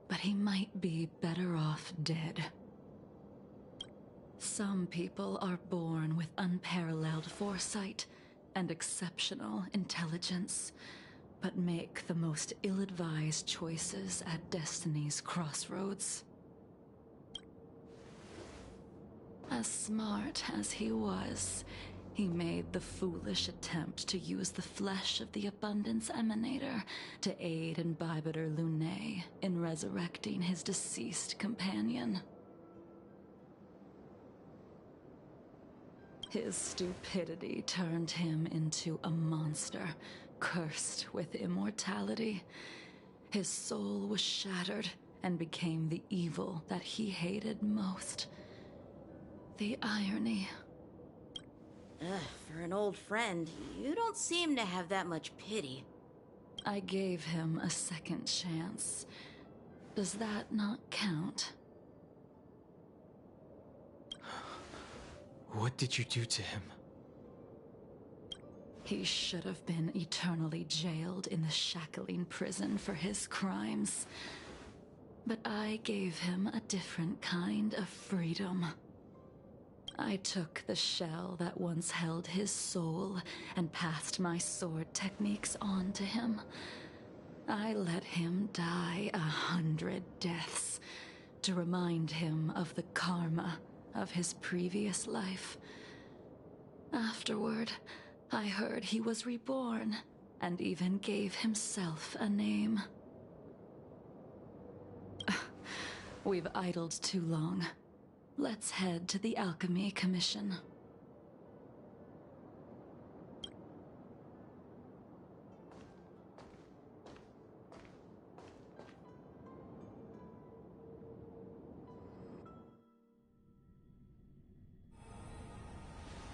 But he might be better off dead. Some people are born with unparalleled foresight and exceptional intelligence, but make the most ill-advised choices at destiny's crossroads. As smart as he was, he made the foolish attempt to use the flesh of the Abundance Emanator to aid Imbibitor Lunae in resurrecting his deceased companion. His stupidity turned him into a monster, cursed with immortality. His soul was shattered and became the evil that he hated most. The irony. For an old friend, you don't seem to have that much pity. I gave him a second chance. Does that not count? What did you do to him? He should have been eternally jailed in the shackling prison for his crimes. But I gave him a different kind of freedom. I took the shell that once held his soul and passed my sword techniques on to him. I let him die 100 deaths to remind him of the karma of his previous life. Afterward, I heard he was reborn and even gave himself a name. We've idled too long. Let's head to the Alchemy Commission.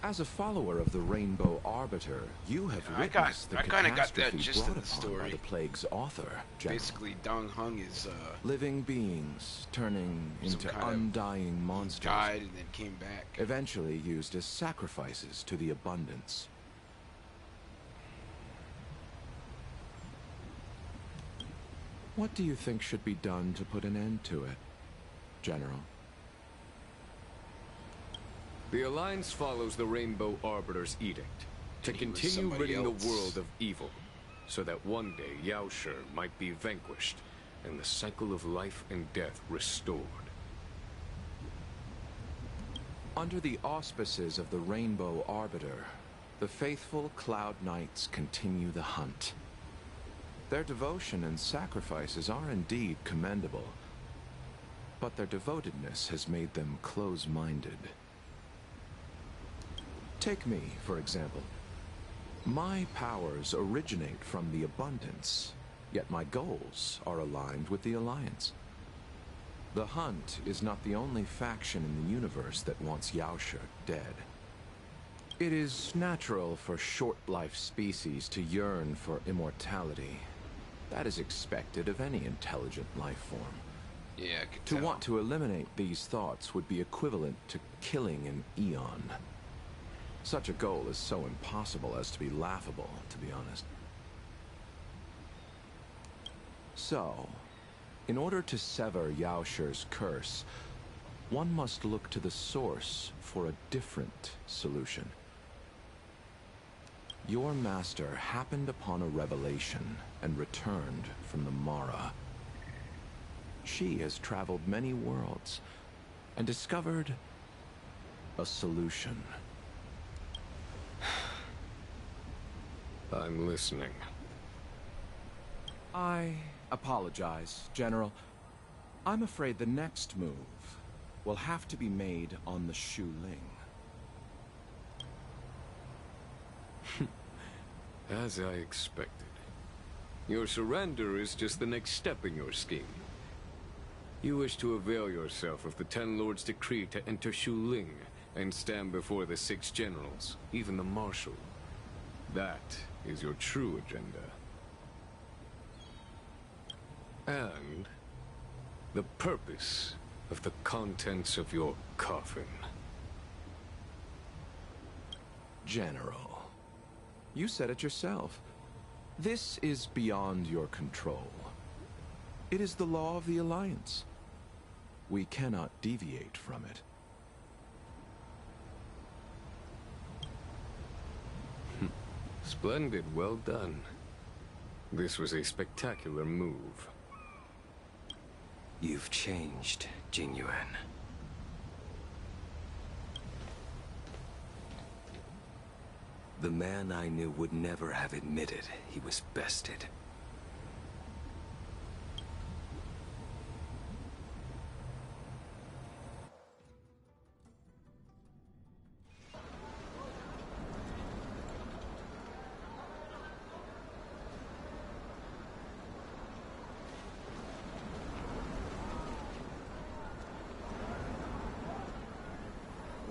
As a follower of the Rainbow Arbiter, you have witnessed the catastrophe brought upon by the plague's author, General. Basically, Dong Hung is living beings turning into undying monsters. Died and then came back. Eventually used as sacrifices to the Abundance. What do you think should be done to put an end to it, General? The Alliance follows the Rainbow Arbiter's edict. To And he was continue somebody ridding else. the world of evil, so that one day Yaoshi might be vanquished and the cycle of life and death restored. Under the auspices of the Rainbow Arbiter, the faithful Cloud Knights continue the hunt. Their devotion and sacrifices are indeed commendable, but their devotedness has made them close-minded. Take me, for example. My powers originate from the Abundance, yet my goals are aligned with the Alliance. The Hunt is not the only faction in the universe that wants Yaoshi dead. It is natural for short-life species to yearn for immortality. That is expected of any intelligent life form. Yeah, I could To tell. want to eliminate these thoughts would be equivalent to killing an eon. Such a goal is so impossible as to be laughable, to be honest. So, in order to sever Yaoshi's curse, one must look to the source for a different solution. Your master happened upon a revelation and returned from the Mara. She has traveled many worlds and discovered a solution. I'm listening. I apologize, General. I'm afraid the next move will have to be made on the Shu Ling. As I expected. Your surrender is just the next step in your scheme. You wish to avail yourself of the Ten Lords' decree to enter Shu Ling and stand before the 6 generals, even the Marshal. That is your true agenda. And the purpose of the contents of your coffin. General, you said it yourself. This is beyond your control. It is the law of the Alliance. We cannot deviate from it. Splendid, well done. This was a spectacular move. You've changed, Jing Yuan. The man I knew would never have admitted he was bested.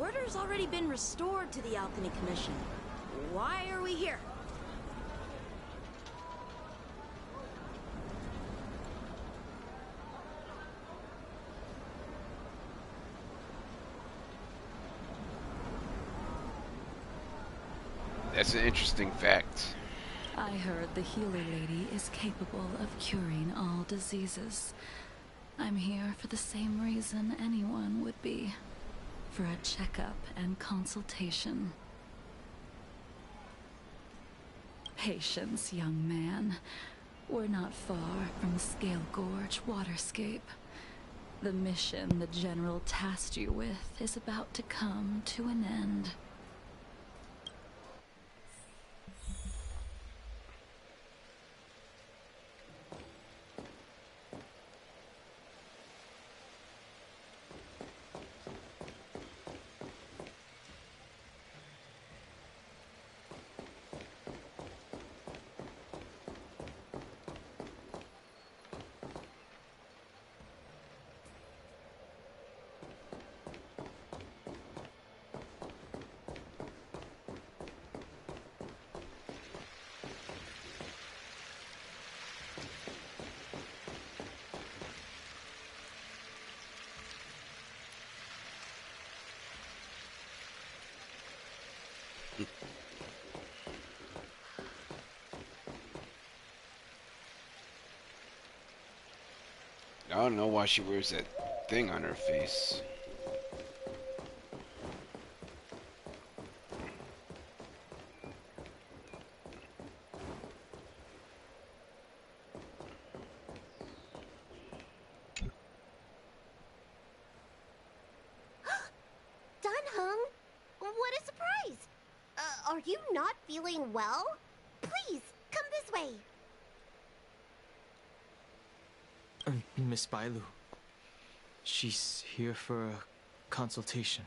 Order's already been restored to the Alchemy Commission. Why are we here? That's an interesting fact. I heard the Healer Lady is capable of curing all diseases. I'm here for the same reason anyone would be. For a checkup and consultation. Patience, young man. We're not far from the Scale Gorge waterscape. The mission the General tasked you with is about to come to an end. I don't know why she wears that thing on her face. Are you not feeling well? Please, come this way. Miss Bailu. She's here for a consultation.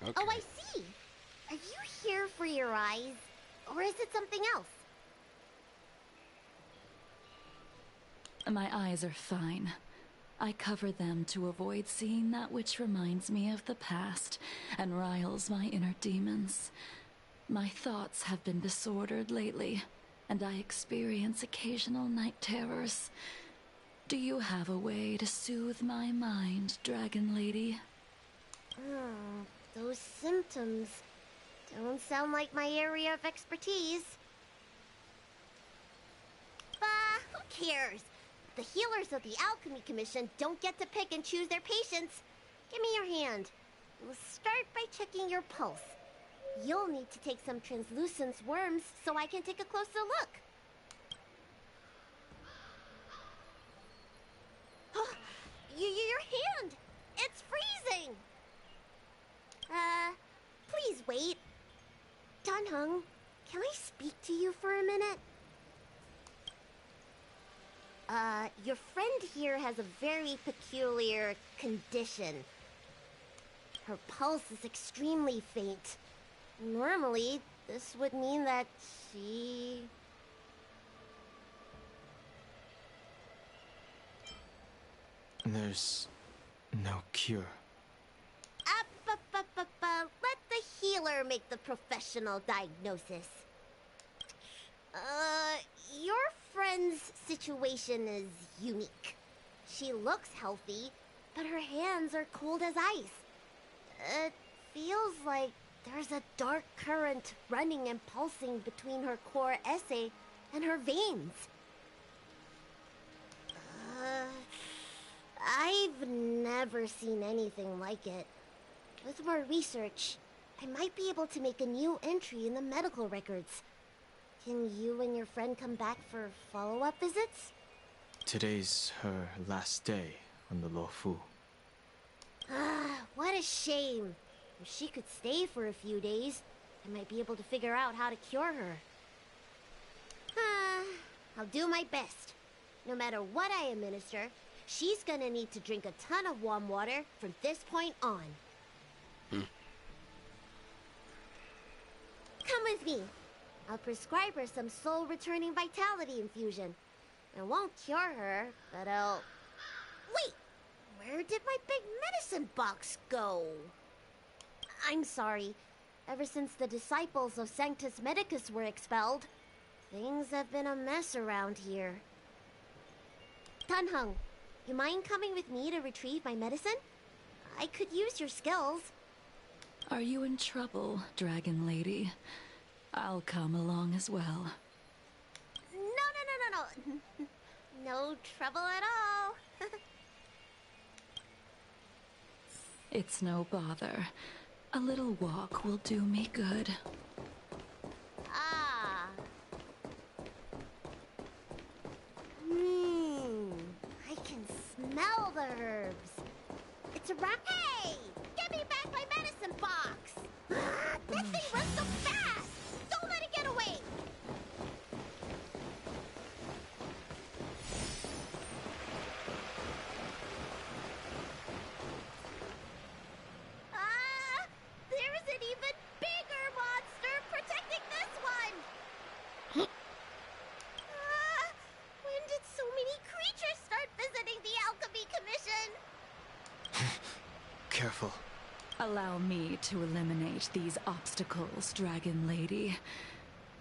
Okay. Oh, I see. Are you here for your eyes? Or is it something else? My eyes are fine. I cover them to avoid seeing that which reminds me of the past and riles my inner demons. My thoughts have been disordered lately, and I experience occasional night terrors. Do you have a way to soothe my mind, Dragon Lady? Those symptoms don't sound like my area of expertise. Who cares? The healers of the Alchemy Commission don't get to pick and choose their patients. Give me your hand. We'll start by checking your pulse. You'll need to take some translucence worms so I can take a closer look. Your hand! It's freezing! Please wait. Danheng, can I speak to you for a minute? Your friend here has a very peculiar condition. Her pulse is extremely faint. Normally, this would mean that she... There's no cure. Let the healer make the professional diagnosis. Your friend's situation is unique. She looks healthy, but her hands are cold as ice. It feels like there's a dark current running and pulsing between her core esse and her veins. I've never seen anything like it. With more research, I might be able to make a new entry in the medical records. Can you and your friend come back for follow-up visits? Today's her last day on the Luofu. What a shame. If she could stay for a few days, I might be able to figure out how to cure her. I'll do my best. No matter what I administer, she's gonna need to drink a ton of warm water from this point on. Come with me. I'll prescribe her some soul-returning vitality infusion. I won't cure her, but I'll... Wait! Where did my big medicine box go? I'm sorry. Ever since the disciples of Sanctus Medicus were expelled, things have been a mess around here. Danheng, you mind coming with me to retrieve my medicine? I could use your skills. Are you in trouble, Dragon Lady? I'll come along as well. No. No trouble at all. It's no bother. A little walk will do me good. I can smell the herbs. It's a rock. Hey! Give me back my medicine box! That thing runs so fast! Don't let it get away! There's an even bigger monster protecting this one! When did so many creatures start visiting the Alchemy Commission? Careful. Allow me to eliminate these obstacles, Dragon Lady.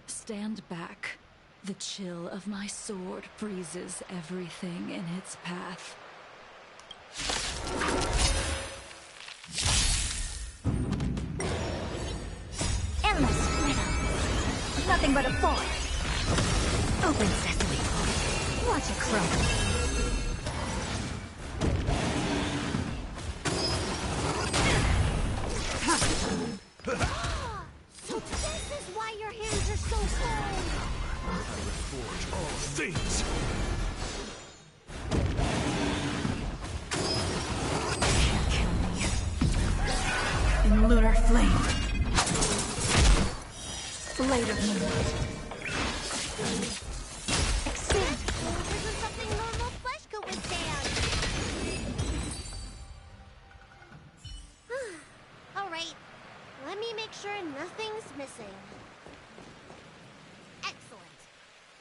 Stand back. The chill of my sword freezes everything in its path. Endless riddle. Nothing but a force. Open sesame. Watch it crumble. So this is why your hands are so cold! I reforge all things! lunar flame. Blade of moonlight. Expand. This is something normal flesh could withstand. All right. Let me make sure nothing's missing. Excellent.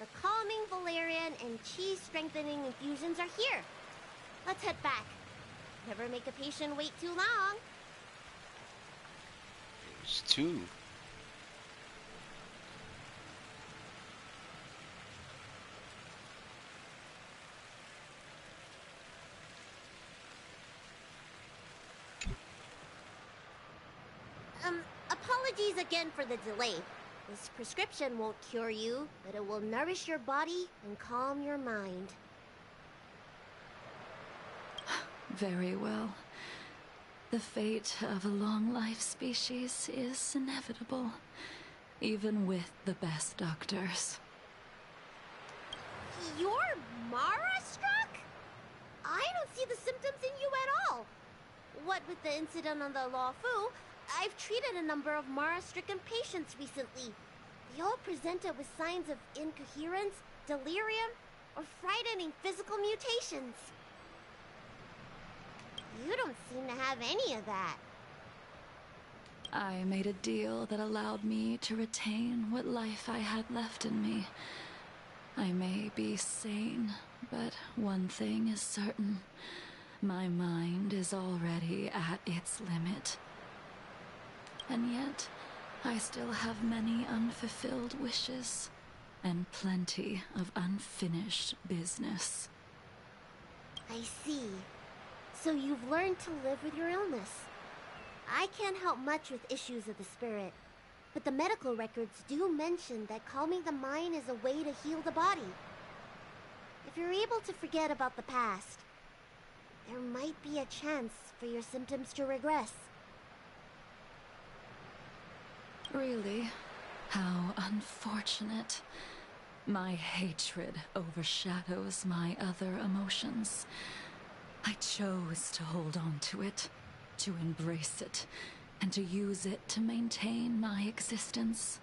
The calming valerian and chi strengthening infusions are here. Let's head back. Never make a patient wait too long. There's two. Apologies again for the delay. This prescription won't cure you, but it will nourish your body and calm your mind. Very well. The fate of a long-life species is inevitable, even with the best doctors. You're Mara-struck? I don't see the symptoms in you at all. What with the incident on the Luofu, I've treated a number of Mara-stricken patients recently. They all presented with signs of incoherence, delirium, or frightening physical mutations. You don't seem to have any of that. I made a deal that allowed me to retain what life I had left in me. I may be sane, but one thing is certain. My mind is already at its limit. And yet, I still have many unfulfilled wishes, and plenty of unfinished business. I see. So you've learned to live with your illness. I can't help much with issues of the spirit, but the medical records do mention that calming the mind is a way to heal the body. If you're able to forget about the past, there might be a chance for your symptoms to regress. Really? How unfortunate. My hatred overshadows my other emotions. I chose to hold on to it, to embrace it, and to use it to maintain my existence.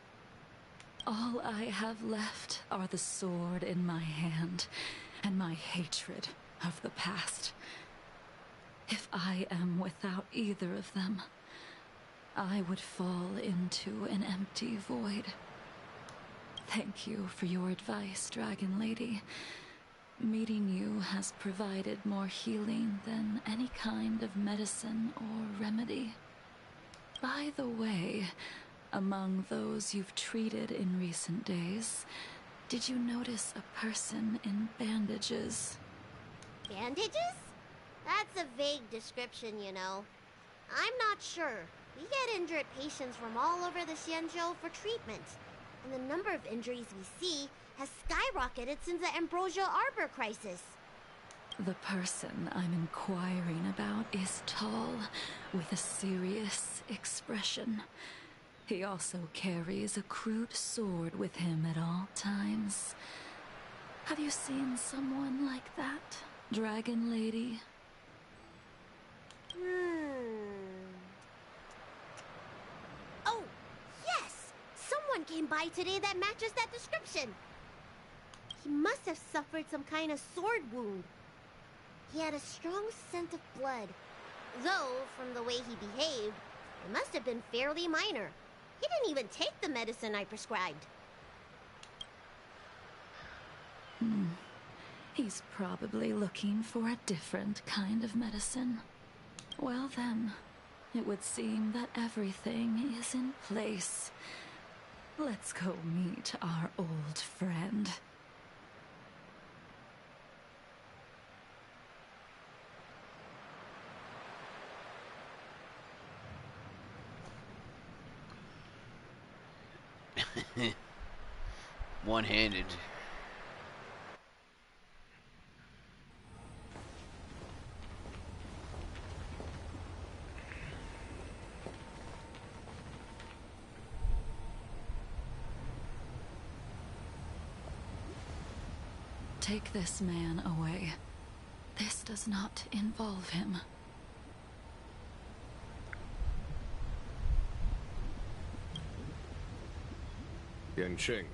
All I have left are the sword in my hand and my hatred of the past. If I am without either of them, I would fall into an empty void. Thank you for your advice, Dragon Lady. Meeting you has provided more healing than any kind of medicine or remedy. By the way, among those you've treated in recent days, did you notice a person in bandages? Bandages? That's a vague description, you know. I'm not sure. We get injured patients from all over the Xianzhou for treatment, and the number of injuries we see has skyrocketed since the Ambrosia Arbor crisis. The person I'm inquiring about is tall, with a serious expression. He also carries a crude sword with him at all times. Have you seen someone like that, Dragon Lady? Oh, yes! Someone came by today that matches that description. He must have suffered some kind of sword wound. He had a strong scent of blood. Though, from the way he behaved, it must have been fairly minor. He didn't even take the medicine I prescribed. He's probably looking for a different kind of medicine. Well then, it would seem that everything is in place. Let's go meet our old friend. One-handed. Take this man away. This does not involve him. Yanqing.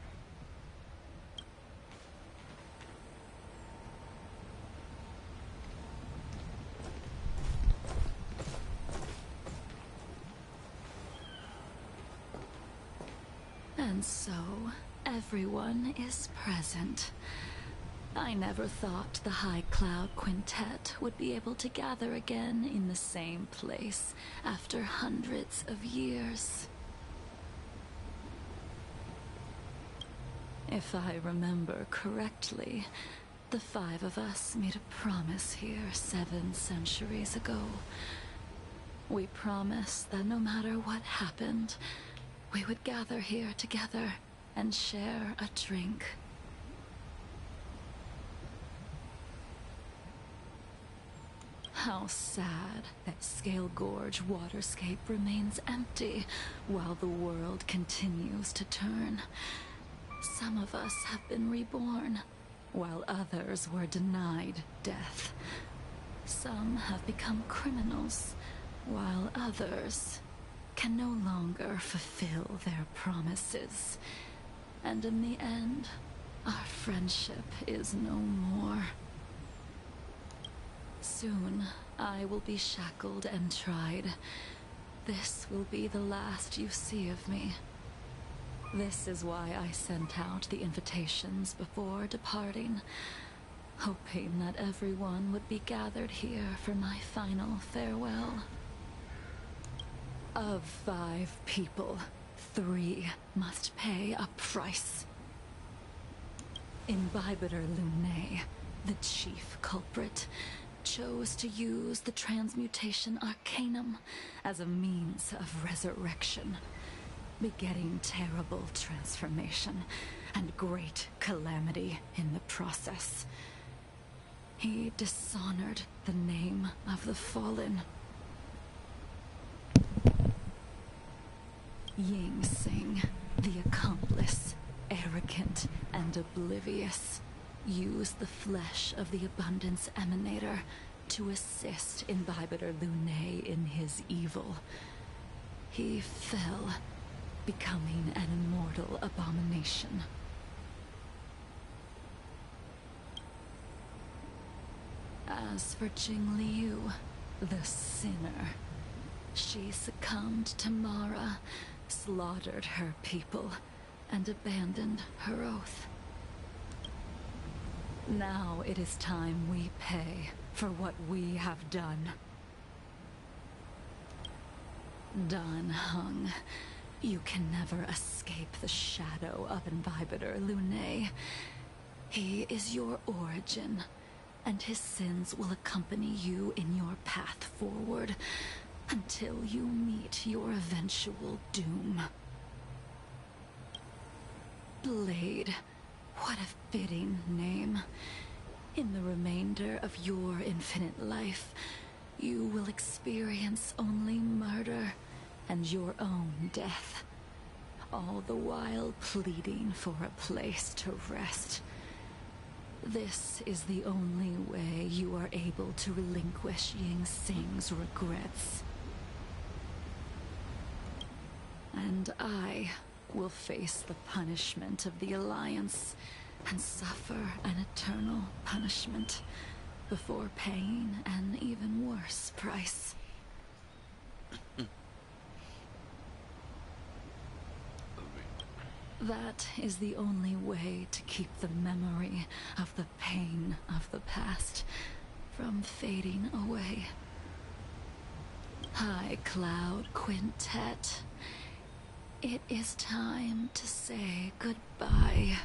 And so, everyone is present. I never thought the High Cloud Quintet would be able to gather again in the same place after hundreds of years. If I remember correctly, the 5 of us made a promise here 7 centuries ago. We promised that no matter what happened, we would gather here together and share a drink. How sad that Scale Gorge waterscape remains empty while the world continues to turn. Some of us have been reborn, while others were denied death. Some have become criminals, while others can no longer fulfill their promises. And in the end, our friendship is no more. Soon, I will be shackled and tried. This will be the last you see of me. This is why I sent out the invitations before departing, hoping that everyone would be gathered here for my final farewell. Of 5 people, 3 must pay a price. Imbibitor Lunae, the chief culprit, chose to use the transmutation arcanum as a means of resurrection, begetting terrible transformation and great calamity in the process. He dishonored the name of the fallen. Ying Sing, the accomplice, arrogant and oblivious, used the flesh of the Abundance Emanator to assist Imbibitor Lunae in his evil. He fell, becoming an immortal abomination. As for Jing Liu, the sinner, she succumbed to Mara, slaughtered her people, and abandoned her oath. Now it is time we pay for what we have done. Dan Heng, you can never escape the shadow of Imbibitor Lunae. He is your origin, and his sins will accompany you in your path forward until you meet your eventual doom. Blade, what a fitting name. In the remainder of your infinite life, you will experience only murder and your own death, all the while pleading for a place to rest. This is the only way you are able to relinquish Ying Sing's regrets. And I will face the punishment of the Alliance and suffer an eternal punishment before paying an even worse price. That is the only way to keep the memory of the pain of the past from fading away. High Cloud Quintet, it is time to say goodbye.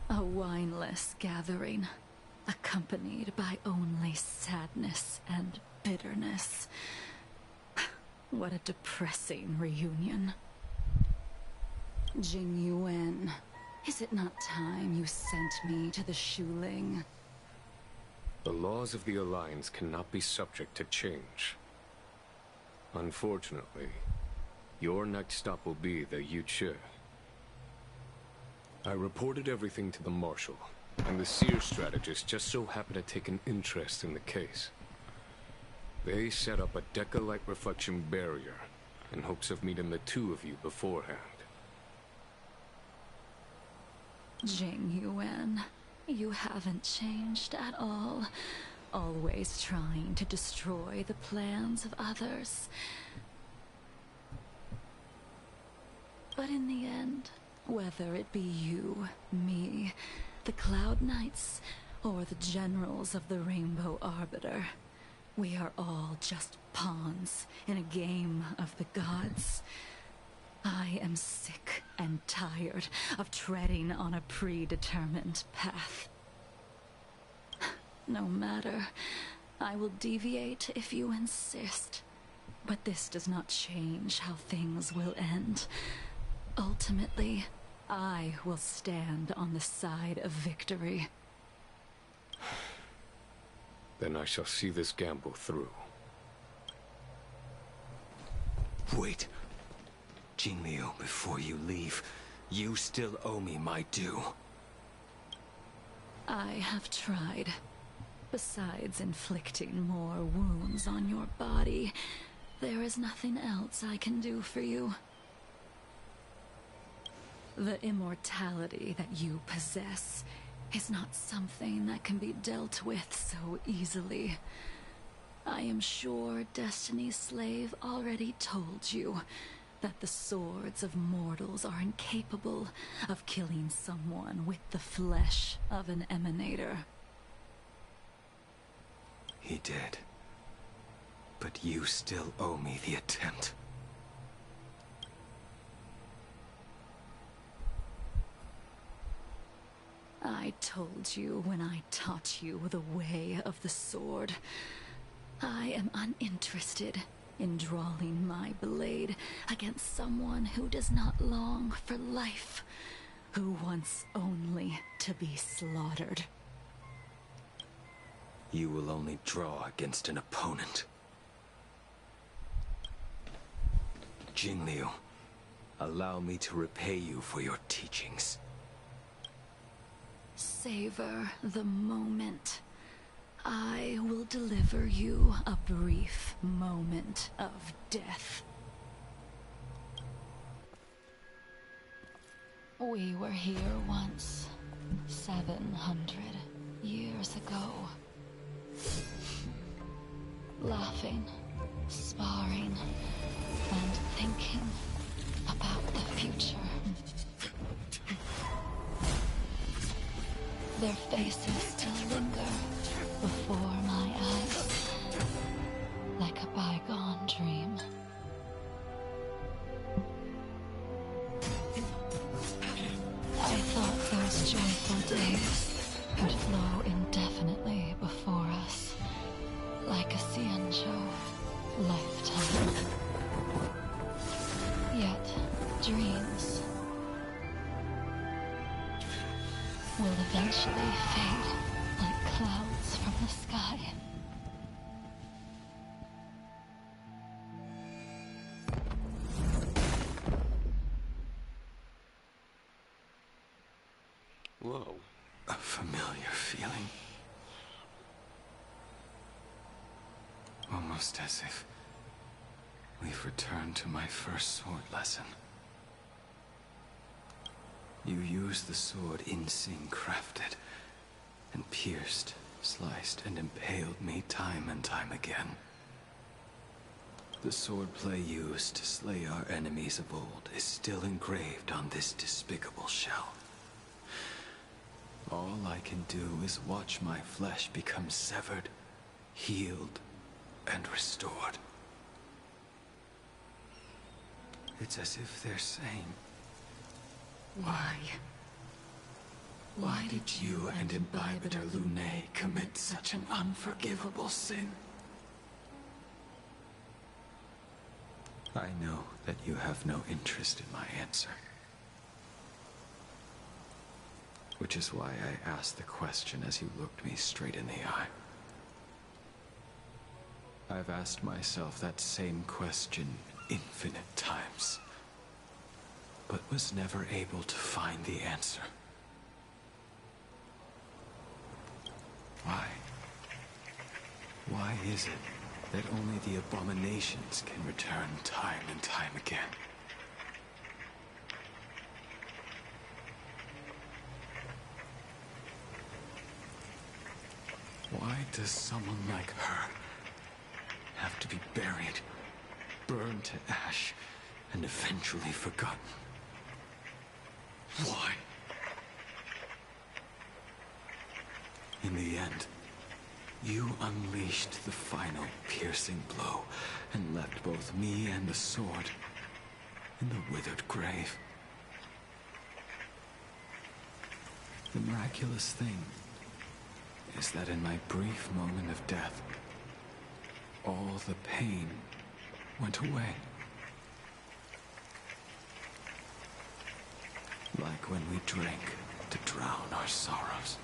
A wineless gathering, accompanied by only sadness and bitterness. What a depressing reunion. Jing Yuan, is it not time you sent me to the Shuling? The laws of the Alliance cannot be subject to change. Unfortunately, your next stop will be the Yuchi. I reported everything to the Marshal, and the Seer strategist just so happened to take an interest in the case. They set up a Deca light reflection barrier in hopes of meeting the two of you beforehand. Jing Yuan, you haven't changed at all. Always trying to destroy the plans of others. But in the end, whether it be you, me, the Cloud Knights, or the generals of the Rainbow Arbiter, we are all just pawns in a game of the gods. I am sick and tired of treading on a predetermined path. No matter, I will deviate if you insist. But this does not change how things will end. Ultimately, I will stand on the side of victory. Then I shall see this gamble through. Wait. Jingliu, before you leave, you still owe me my due. I have tried. Besides inflicting more wounds on your body, there is nothing else I can do for you. The immortality that you possess is not something that can be dealt with so easily. I am sure Destiny's Slave already told you that the swords of mortals are incapable of killing someone with the flesh of an emanator. He did. But you still owe me the attempt. I told you when I taught you the way of the sword. I am uninterested in drawing my blade against someone who does not long for life, who wants only to be slaughtered. You will only draw against an opponent. Jingliu, allow me to repay you for your teachings. Savor the moment. I will deliver you a brief moment of death. We were here once, 700 years ago. Laughing, sparring, and thinking about the future. Their faces still linger before my eyes, like a bygone dream. I thought those joyful days would flow indefinitely before us, like a Xianzhou lifetime. Yet, dreams will eventually fade like clouds from the sky. Whoa. A familiar feeling. Almost as if we've returned to my first sword lesson. You used the sword Insing crafted, and pierced, sliced, and impaled me time and time again. The swordplay used to slay our enemies of old is still engraved on this despicable shell. All I can do is watch my flesh become severed, healed, and restored. It's as if they're saying, Why did you and Imbibitor Lunae commit such an unforgivable sin? I know that you have no interest in my answer. Which is why I asked the question as you looked me straight in the eye. I've asked myself that same question infinite times. but was never able to find the answer. Why? Why is it that only the abominations can return time and time again? Why does someone like her have to be buried, burned to ash, and eventually forgotten? Why? In the end, you unleashed the final piercing blow and left both me and the sword in the withered grave. The miraculous thing is that in my brief moment of death, all the pain went away. Like when we drink to drown our sorrows.